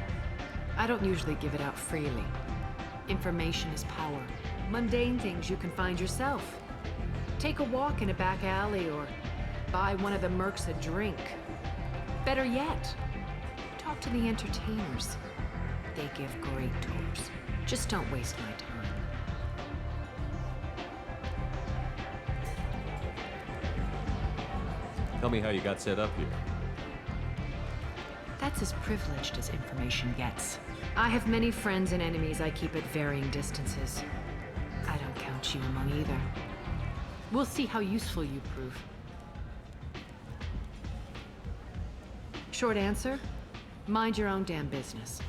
I don't usually give it out freely. Information is power. Mundane things you can find yourself. Take a walk in a back alley or buy one of the mercs a drink. Better yet, talk to the entertainers. They give great tours. Just don't waste my time. Tell me how you got set up here. That's as privileged as information gets. I have many friends and enemies I keep at varying distances. I don't count you among either. We'll see how useful you prove. Short answer, mind your own damn business.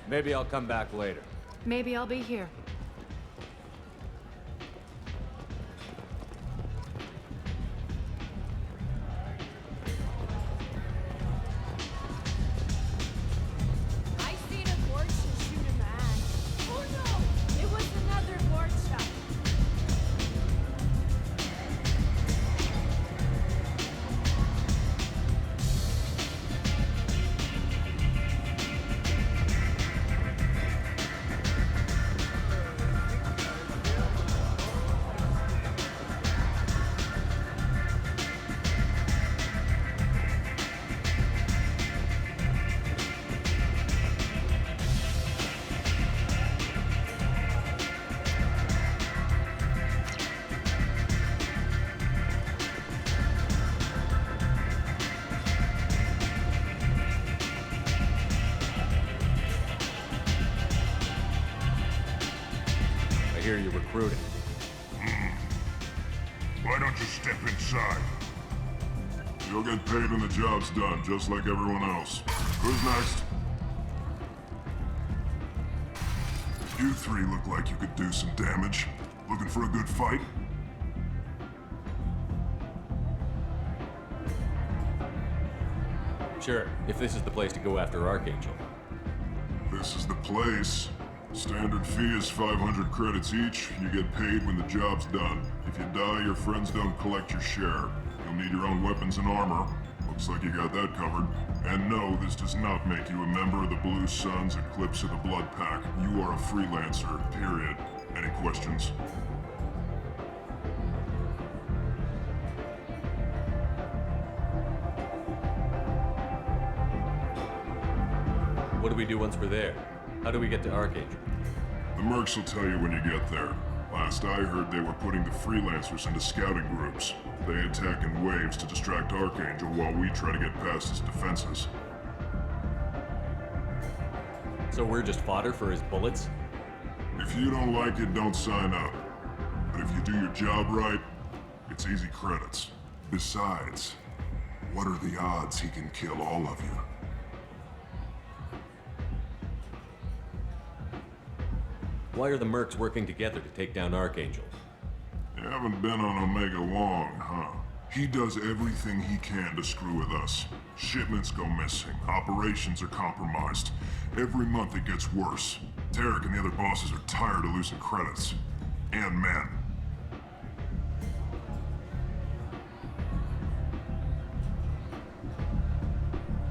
Maybe I'll come back later. Maybe I'll be here. I seen a horse shoot a man. I hear you're recruiting. Why don't you step inside? You'll get paid when the job's done, just like everyone else. Who's next? You three look like you could do some damage. Looking for a good fight? Sure, if this is the place to go after Archangel. This is the place. Standard fee is 500 credits each. You get paid when the job's done. If you die, your friends don't collect your share. You'll need your own weapons and armor. Looks like you got that covered. And no, this does not make you a member of the Blue Suns, Eclipse, or the Blood Pack. You are a freelancer, period. Any questions? What do we do once we're there? How do we get to Archangel? The mercs will tell you when you get there. Last I heard, they were putting the freelancers into scouting groups. They attack in waves to distract Archangel while we try to get past his defenses. So we're just fodder for his bullets? If you don't like it, don't sign up. But if you do your job right, it's easy credits. Besides, what are the odds he can kill all of you? Why are the mercs working together to take down Archangel? You haven't been on Omega long, huh? He does everything he can to screw with us. Shipments go missing, operations are compromised. Every month it gets worse. Tarek and the other bosses are tired of losing credits. And men.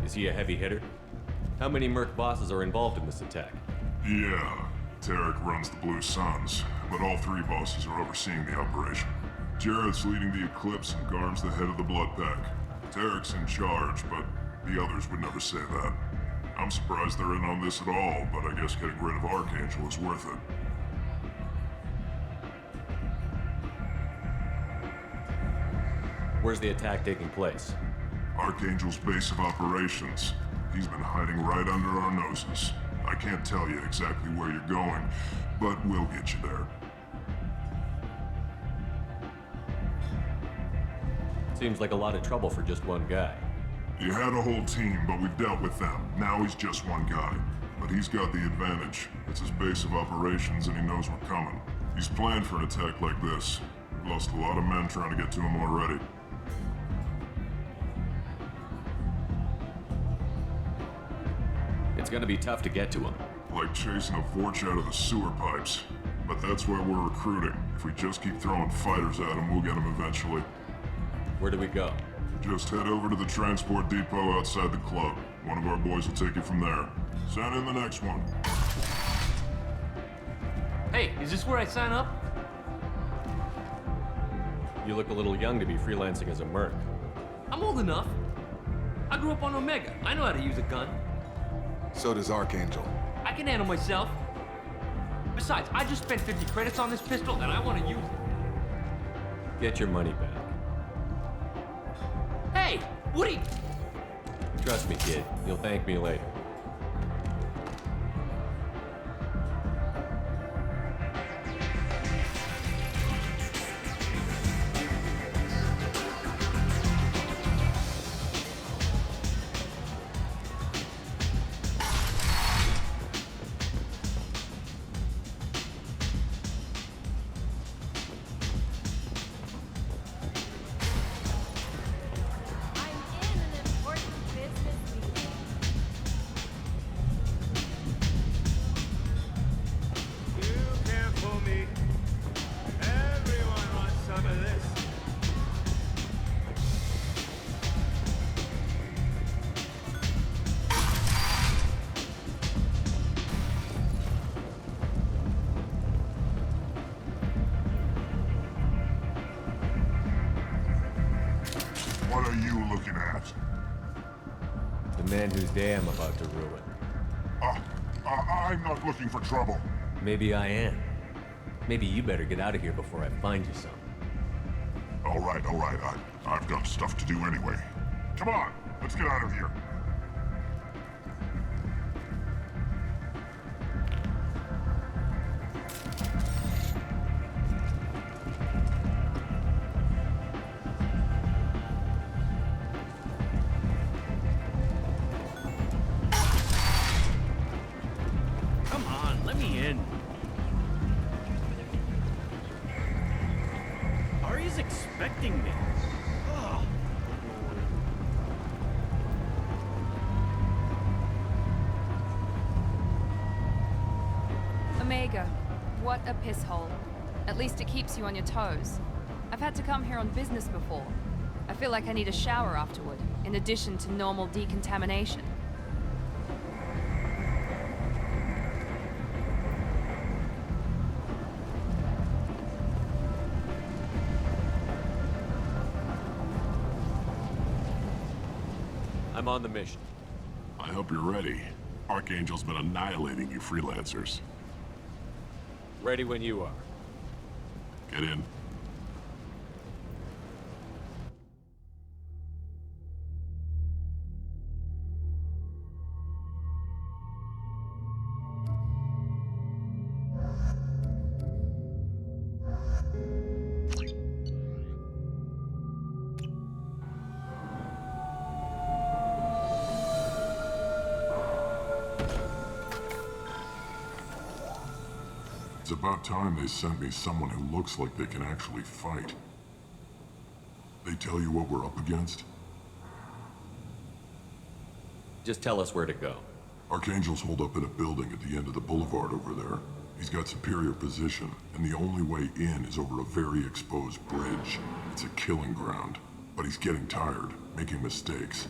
Is he a heavy hitter? How many merc bosses are involved in this attack? Yeah. Tarek runs the Blue Suns, but all three bosses are overseeing the operation. Jarrett's leading the Eclipse and Garm's the head of the Blood Pack. Tarek's in charge, but the others would never say that. I'm surprised they're in on this at all, but I guess getting rid of Archangel is worth it. Where's the attack taking place? Archangel's base of operations. He's been hiding right under our noses. I can't tell you exactly where you're going, but we'll get you there. Seems like a lot of trouble for just one guy. You had a whole team, but we've dealt with them. Now he's just one guy. But he's got the advantage. It's his base of operations and he knows we're coming. He's planned for an attack like this. We've lost a lot of men trying to get to him already. It's gonna be tough to get to him. Like chasing a Vorch out of the sewer pipes. But that's why we're recruiting. If we just keep throwing fighters at him, we'll get him eventually. Where do we go? Just head over to the transport depot outside the club. One of our boys will take you from there. Send in the next one. Hey, is this where I sign up? You look a little young to be freelancing as a merc. I'm old enough. I grew up on Omega. I know how to use a gun. So does Archangel. I can handle myself. Besides, I just spent 50 credits on this pistol and I want to use it. Get your money back. Hey, Woody! Trust me, kid. You'll thank me later. What are you looking at? The man whose day I'm about to ruin. I'm not looking for trouble. Maybe I am. Maybe you better get out of here before I find you some. All right. I've got stuff to do anyway. Come on, let's get out of here. kidding me? Ugh. Omega, what a piss hole. At least it keeps you on your toes. I've had to come here on business before. I feel like I need a shower afterward, in addition to normal decontamination. I'm on the mission. I hope you're ready. Archangel's been annihilating you freelancers. Ready when you are. Get in. It's about time they sent me someone who looks like they can actually fight. They tell you what we're up against? Just tell us where to go. Archangel's holed up in a building at the end of the boulevard over there. He's got superior position, and the only way in is over a very exposed bridge. It's a killing ground. But he's getting tired, making mistakes.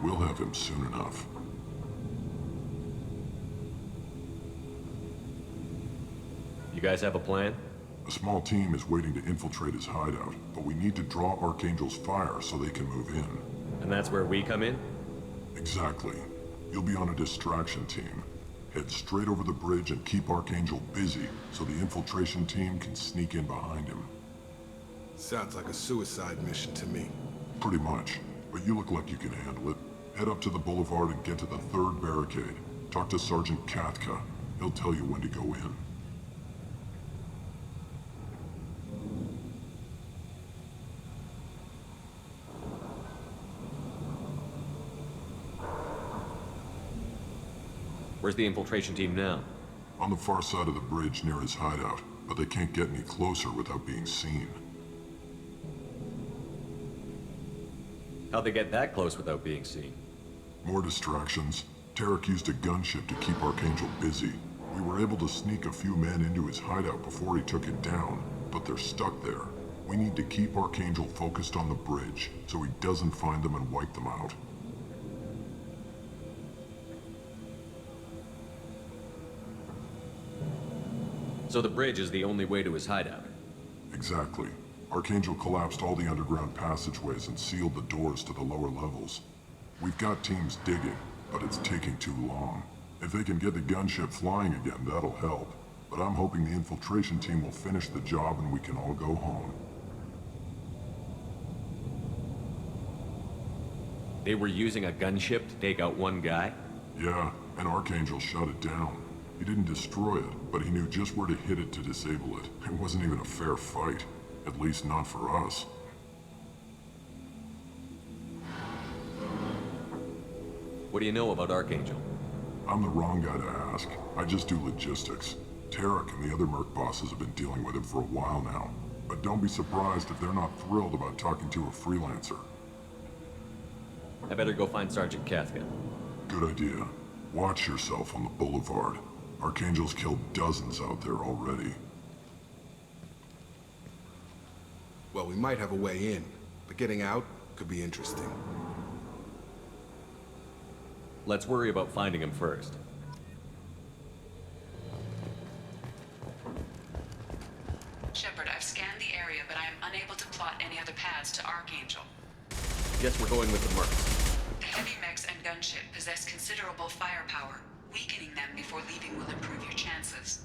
We'll have him soon enough. You guys have a plan? A small team is waiting to infiltrate his hideout, but we need to draw Archangel's fire so they can move in. And that's where we come in? Exactly. You'll be on a distraction team. Head straight over the bridge and keep Archangel busy so the infiltration team can sneak in behind him. Sounds like a suicide mission to me. Pretty much, but you look like you can handle it. Head up to the boulevard and get to the third barricade. Talk to Sergeant Katka. He'll tell you when to go in. Where's the infiltration team now? On the far side of the bridge near his hideout, but they can't get any closer without being seen. How'd they get that close without being seen? More distractions. Tarek used a gunship to keep Archangel busy. We were able to sneak a few men into his hideout before he took it down, but they're stuck there. We need to keep Archangel focused on the bridge, so he doesn't find them and wipe them out. So the bridge is the only way to his hideout? Exactly. Archangel collapsed all the underground passageways and sealed the doors to the lower levels. We've got teams digging, but it's taking too long. If they can get the gunship flying again, that'll help. But I'm hoping the infiltration team will finish the job and we can all go home. They were using a gunship to take out one guy? Yeah, and Archangel shut it down. He didn't destroy it, but he knew just where to hit it to disable it. It wasn't even a fair fight. At least not for us. What do you know about Archangel? I'm the wrong guy to ask. I just do logistics. Tarek and the other merc bosses have been dealing with him for a while now. But don't be surprised if they're not thrilled about talking to a freelancer. I better go find Sergeant Katka. Good idea. Watch yourself on the boulevard. Archangel's killed dozens out there already. Well, we might have a way in, but getting out could be interesting. Let's worry about finding him first. Shepard, I've scanned the area, but I am unable to plot any other paths to Archangel. Guess we're going with the mercs. The heavy mechs and gunship possess considerable firepower. Weakening them before leaving will improve your chances.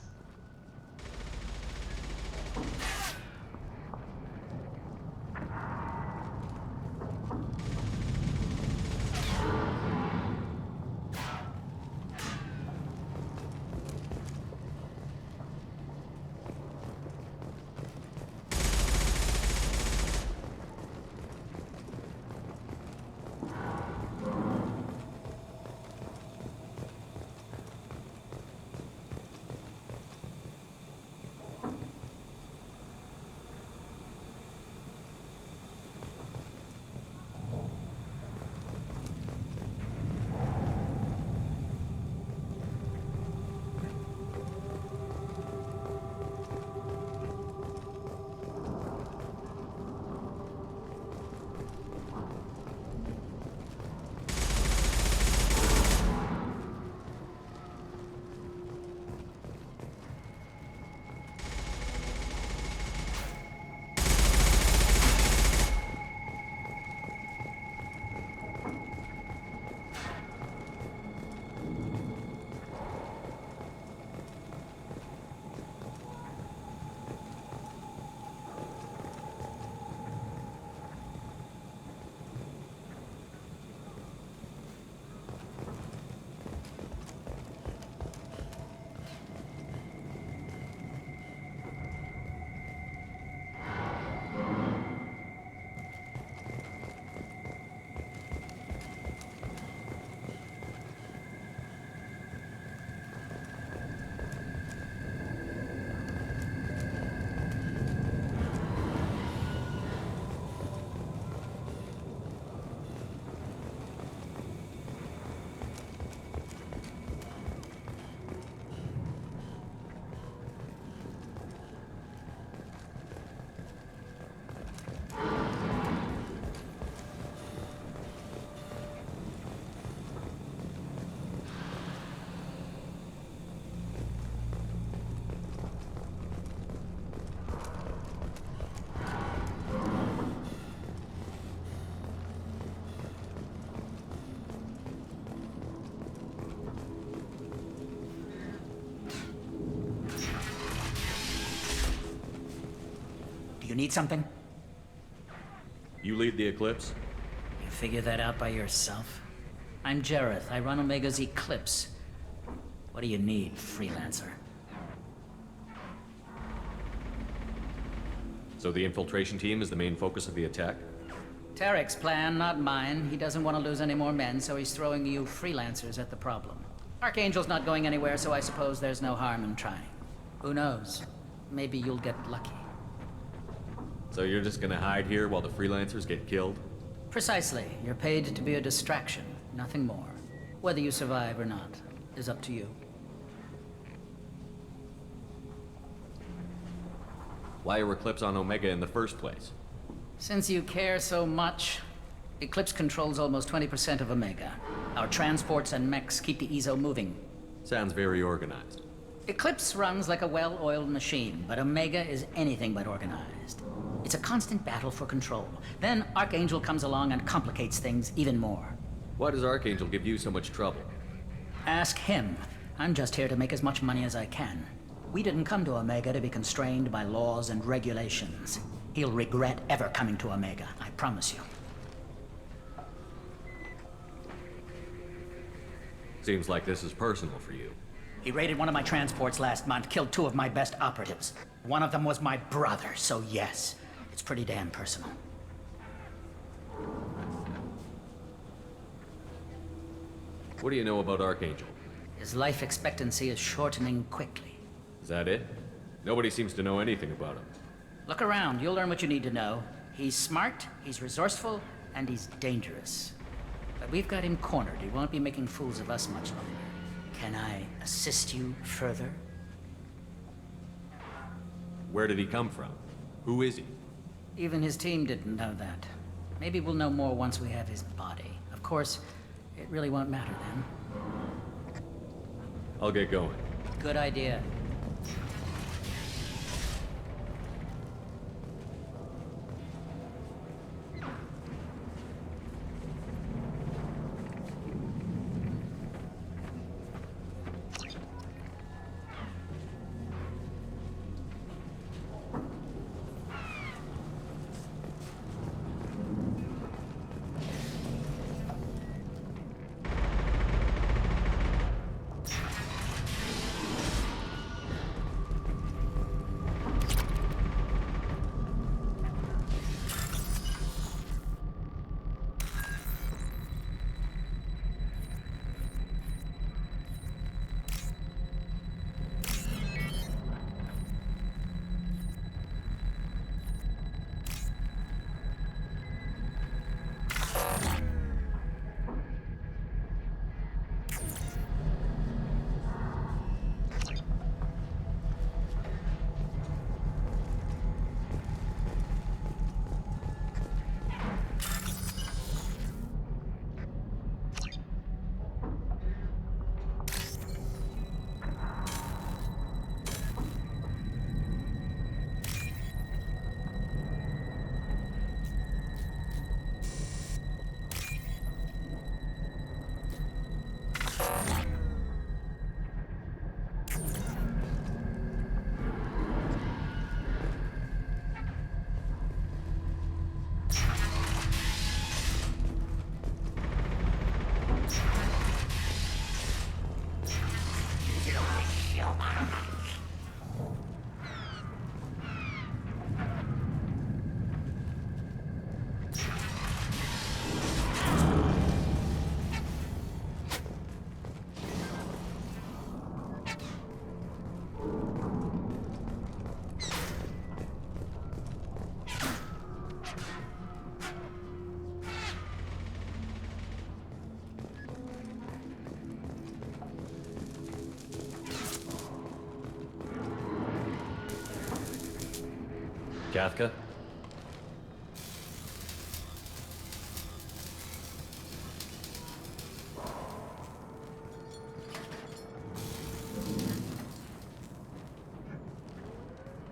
You need something? You lead the Eclipse? You figure that out by yourself? I'm Jareth. I run Omega's Eclipse. What do you need, freelancer? So the infiltration team is the main focus of the attack? Tarek's plan, not mine. He doesn't want to lose any more men, so he's throwing you freelancers at the problem. Archangel's not going anywhere, so I suppose there's no harm in trying. Who knows? Maybe you'll get lucky. So you're just gonna hide here while the freelancers get killed? Precisely. You're paid to be a distraction, nothing more. Whether you survive or not is up to you. Why are Eclipse on Omega in the first place? Since you care so much, Eclipse controls almost 20% of Omega. Our transports and mechs keep the EZO moving. Sounds very organized. Eclipse runs like a well-oiled machine, but Omega is anything but organized. It's a constant battle for control. Then Archangel comes along and complicates things even more. Why does Archangel give you so much trouble? Ask him. I'm just here to make as much money as I can. We didn't come to Omega to be constrained by laws and regulations. He'll regret ever coming to Omega, I promise you. Seems like this is personal for you. He raided one of my transports last month, killed 2 of my best operatives. One of them was my brother, so yes, it's pretty damn personal. What do you know about Archangel? His life expectancy is shortening quickly. Is that it? Nobody seems to know anything about him. Look around, you'll learn what you need to know. He's smart, he's resourceful, and he's dangerous. But we've got him cornered. He won't be making fools of us much longer. Can I assist you further? Where did he come from? Who is he? Even his team didn't know that. Maybe we'll know more once we have his body. Of course, it really won't matter then. I'll get going. Good idea. Kathka?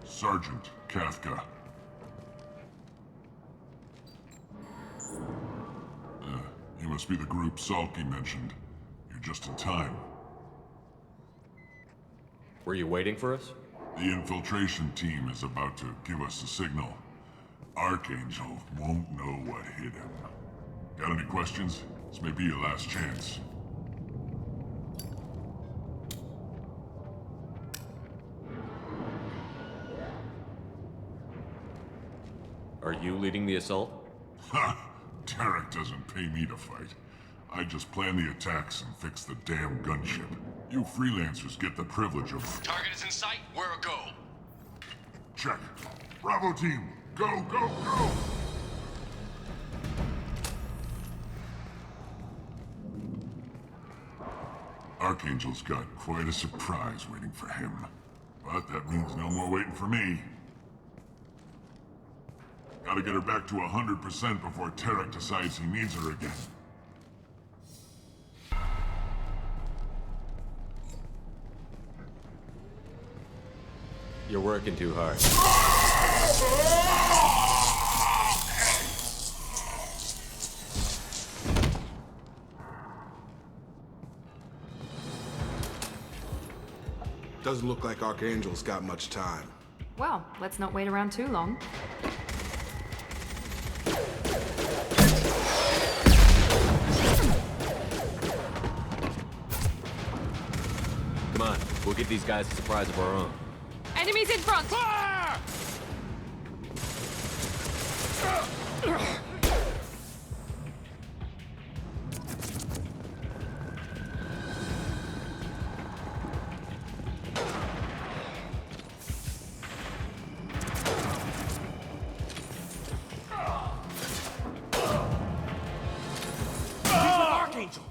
Sergeant Kathka. You must be the group Salky mentioned. You're just in time. Were you waiting for us? The infiltration team is about to give us a signal. Archangel won't know what hit him. Got any questions? This may be your last chance. Are you leading the assault? Ha! Tarek doesn't pay me to fight. I just plan the attacks and fix the damn gunship. You freelancers get the privilege of... Target is in sight. Where a go? Check. Bravo team, go, go, go! Archangel's got quite a surprise waiting for him. But that means no more waiting for me. Gotta get her back to 100% before Tarek decides he needs her again. You're working too hard. Doesn't look like Archangel's got much time. Well, let's not wait around too long. Come on, we'll get these guys a surprise of our own. Enemies in front! Archangel!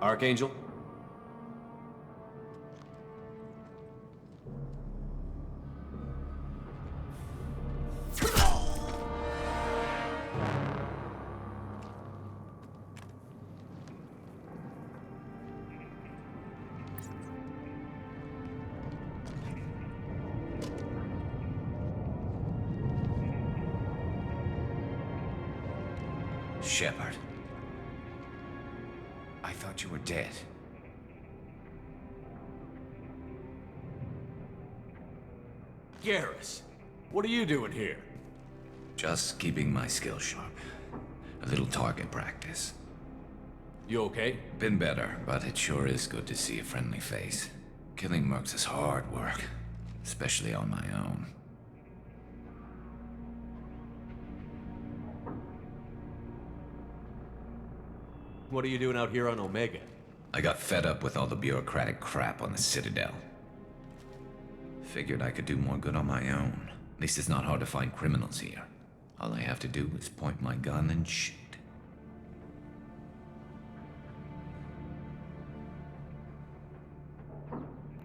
Archangel? Shepard. I thought you were dead. Garrus, what are you doing here? Just keeping my skills sharp. A little target practice. You okay? Been better, but it sure is good to see a friendly face. Killing mercs is hard work, especially on my own. What are you doing out here on Omega? I got fed up with all the bureaucratic crap on the Citadel. Figured I could do more good on my own. At least it's not hard to find criminals here. All I have to do is point my gun and shoot.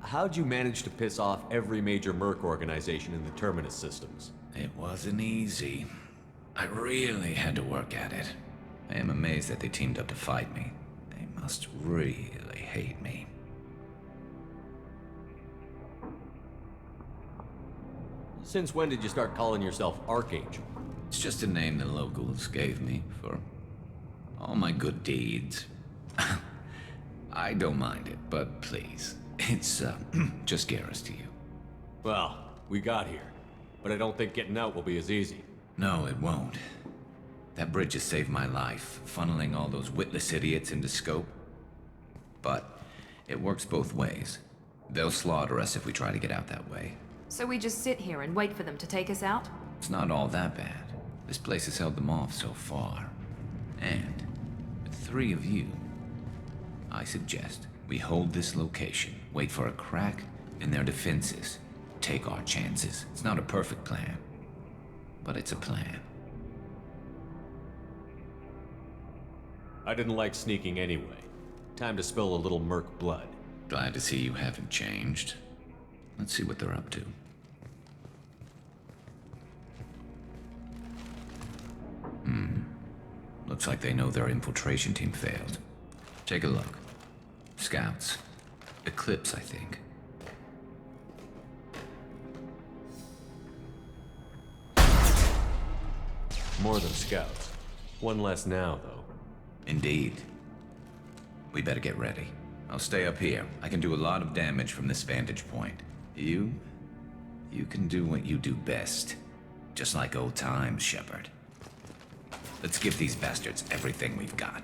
How'd you manage to piss off every major merc organization in the Terminus systems? It wasn't easy. I really had to work at it. I am amazed that they teamed up to fight me. They must really hate me. Since when did you start calling yourself Archangel? It's just a name the locals gave me for all my good deeds. I don't mind it, but please, it's just Garrus to you. Well, we got here, but I don't think getting out will be as easy. No, it won't. That bridge has saved my life, funneling all those witless idiots into scope. But it works both ways. They'll slaughter us if we try to get out that way. So we just sit here and wait for them to take us out? It's not all that bad. This place has held them off so far. And with 3 of you, I suggest we hold this location, wait for a crack in their defenses, take our chances. It's not a perfect plan, but it's a plan. I didn't like sneaking anyway. Time to spill a little merc blood. Glad to see you haven't changed. Let's see what they're up to. Looks like they know their infiltration team failed. Take a look. Scouts. Eclipse, I think. More than scouts. One less now, though. Indeed. We better get ready. I'll stay up here. I can do a lot of damage from this vantage point. You can do what you do best. Just like old times, Shepard. Let's give these bastards everything we've got.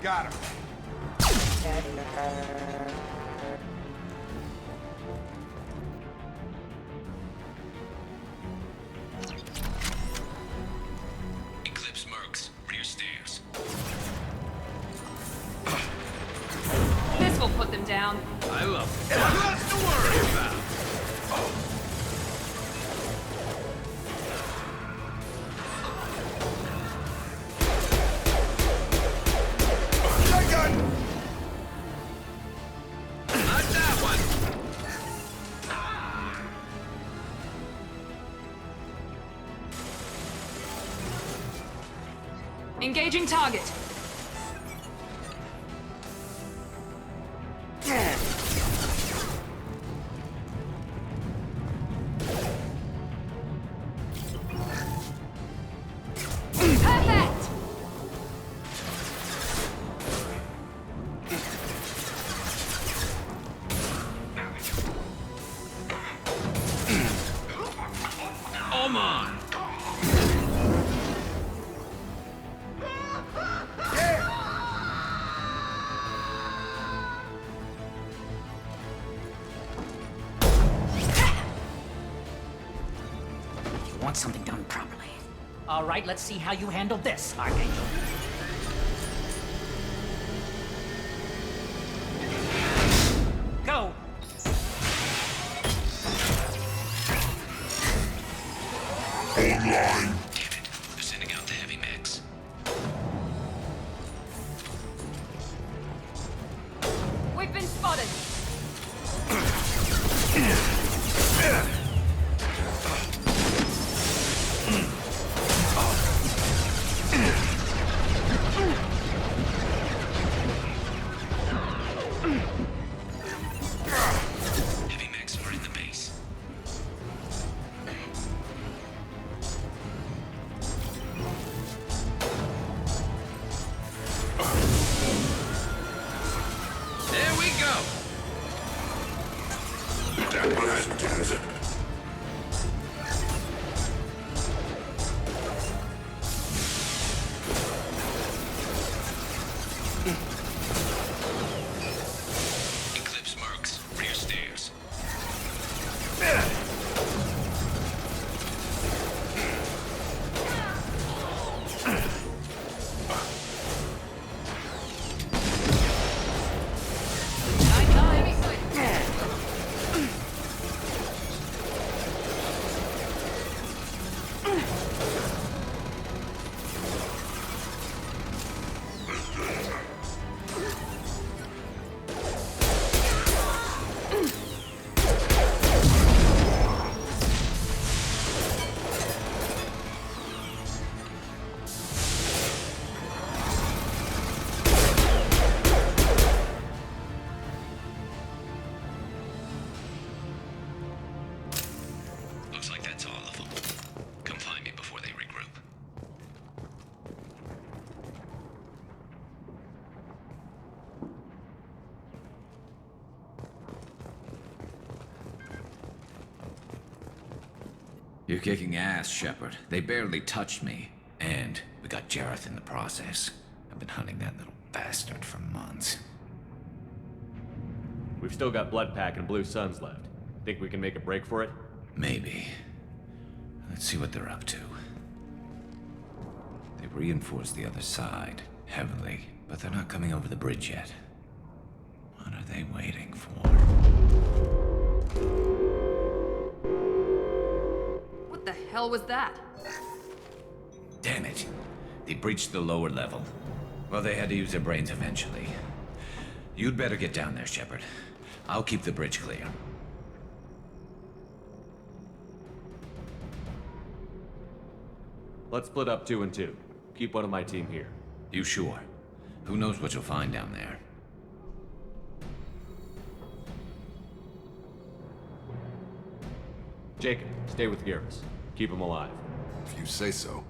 Got him. Eclipse mercs, rear stairs. This will put them down. I love it. What's to worry about? Engaging target. Perfect! Come on. Want something done properly. All right, let's see how you handle this, Archangel. Go! Online. Damn it. They're sending out the heavy mechs. We've been spotted. Heavy mechs are in the base. There we go. That blast has it. Eclipse mercs, rear stairs. You're kicking ass, Shepard. They barely touched me. And we got Jareth in the process. I've been hunting that little bastard for months. We've still got Bloodpack and Blue Suns left. Think we can make a break for it? Maybe. Let's see what they're up to. They've reinforced the other side, heavily, but they're not coming over the bridge yet. What are they waiting for? What the hell was that? Damn it. They breached the lower level. Well, they had to use their brains eventually. You'd better get down there, Shepard. I'll keep the bridge clear. Let's split up 2 and 2. Keep one of my team here. You sure? Who knows what you'll find down there? Jacob, stay with Garrus. Keep him alive. If you say so.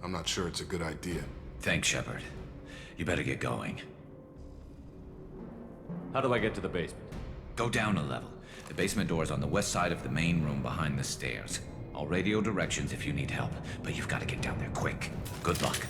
I'm not sure it's a good idea. Thanks, Shepard. You better get going. How do I get to the basement? Go down a level. The basement door is on the west side of the main room behind the stairs. I'll radio directions if you need help, but you've got to get down there quick. Good luck.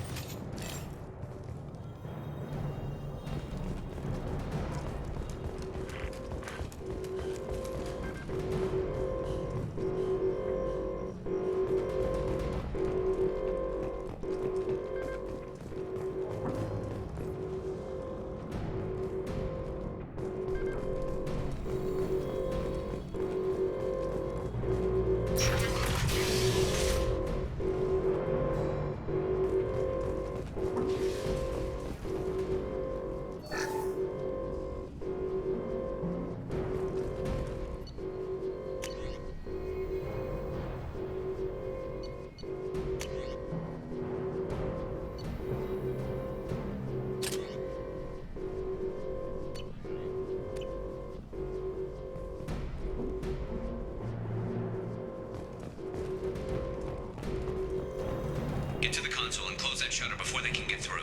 Get to the console and close that shutter before they can get through.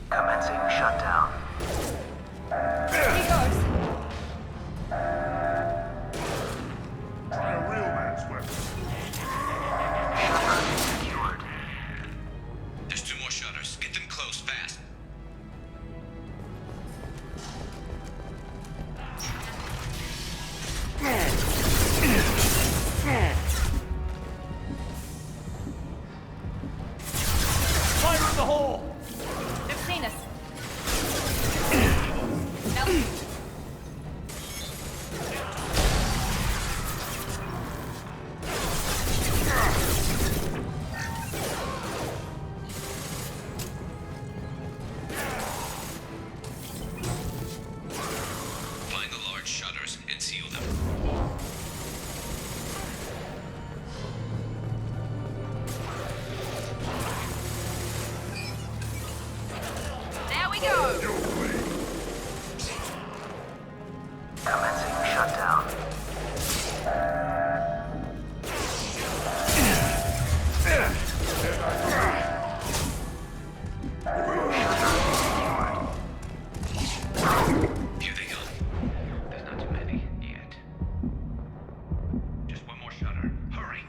Commencing shutdown. There he goes. Try a real man's weapon. Shutter secured. There's 2 more shutters. Get them closed fast. Fire in the hole! They've seen us. Find the large shutters and seal them. There we go. Commencing shutdown. Here they go. There's not too many yet. Just 1 more shutter. Hurry.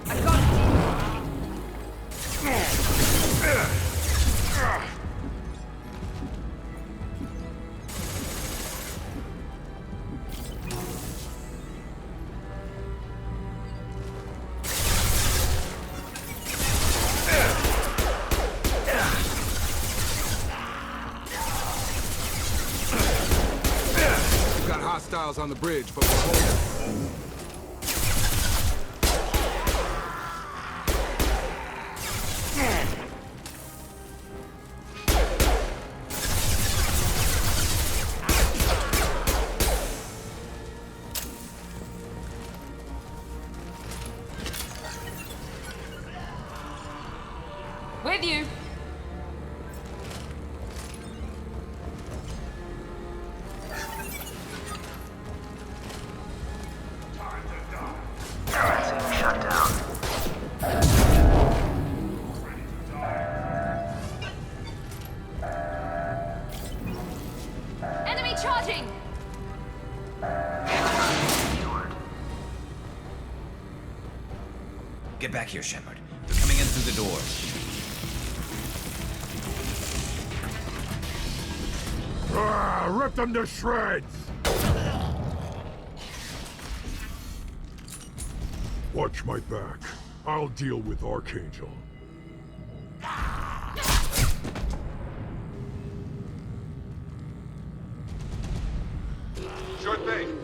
I got We've got hostiles on the bridge, but we're holding. Get back here, Shepard. They're coming in through the door. Rip them to shreds! Watch my back. I'll deal with Archangel. Sure thing.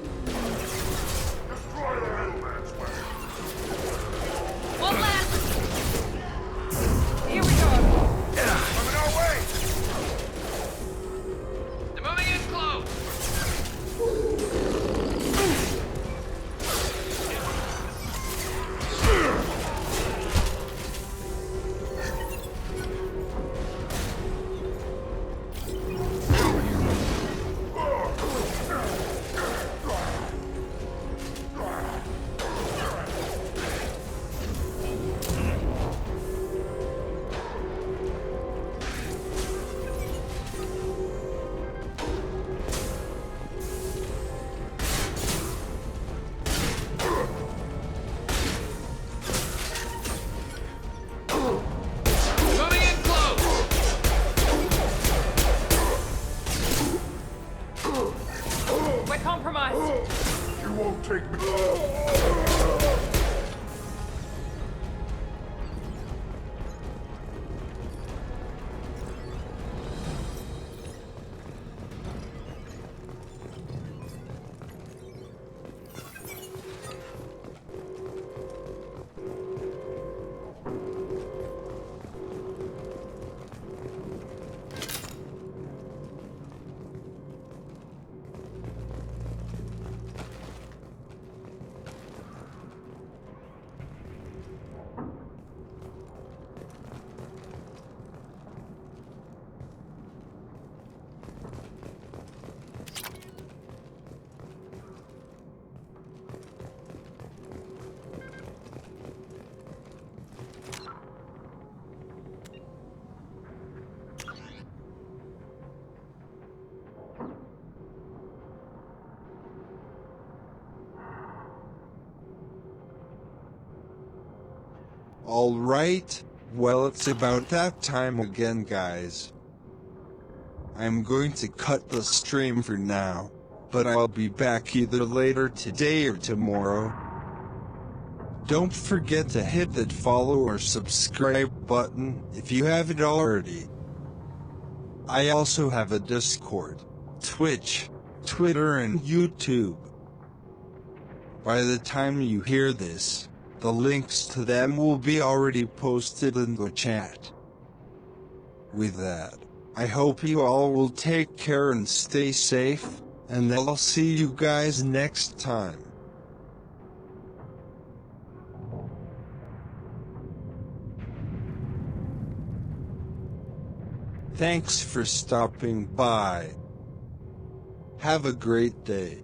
Destroy the middleman's way. One last! Here we go. Coming our way! They're moving in close. Moving in close. We're compromised. You won't take me. Alright, well it's about that time again, guys. I'm going to cut the stream for now, but I'll be back either later today or tomorrow. Don't forget to hit that follow or subscribe button if you haven't already. I also have a Discord, Twitch, Twitter and YouTube. By the time you hear this, the links to them will be already posted in the chat. With that, I hope you all will take care and stay safe, and I'll see you guys next time. Thanks for stopping by. Have a great day.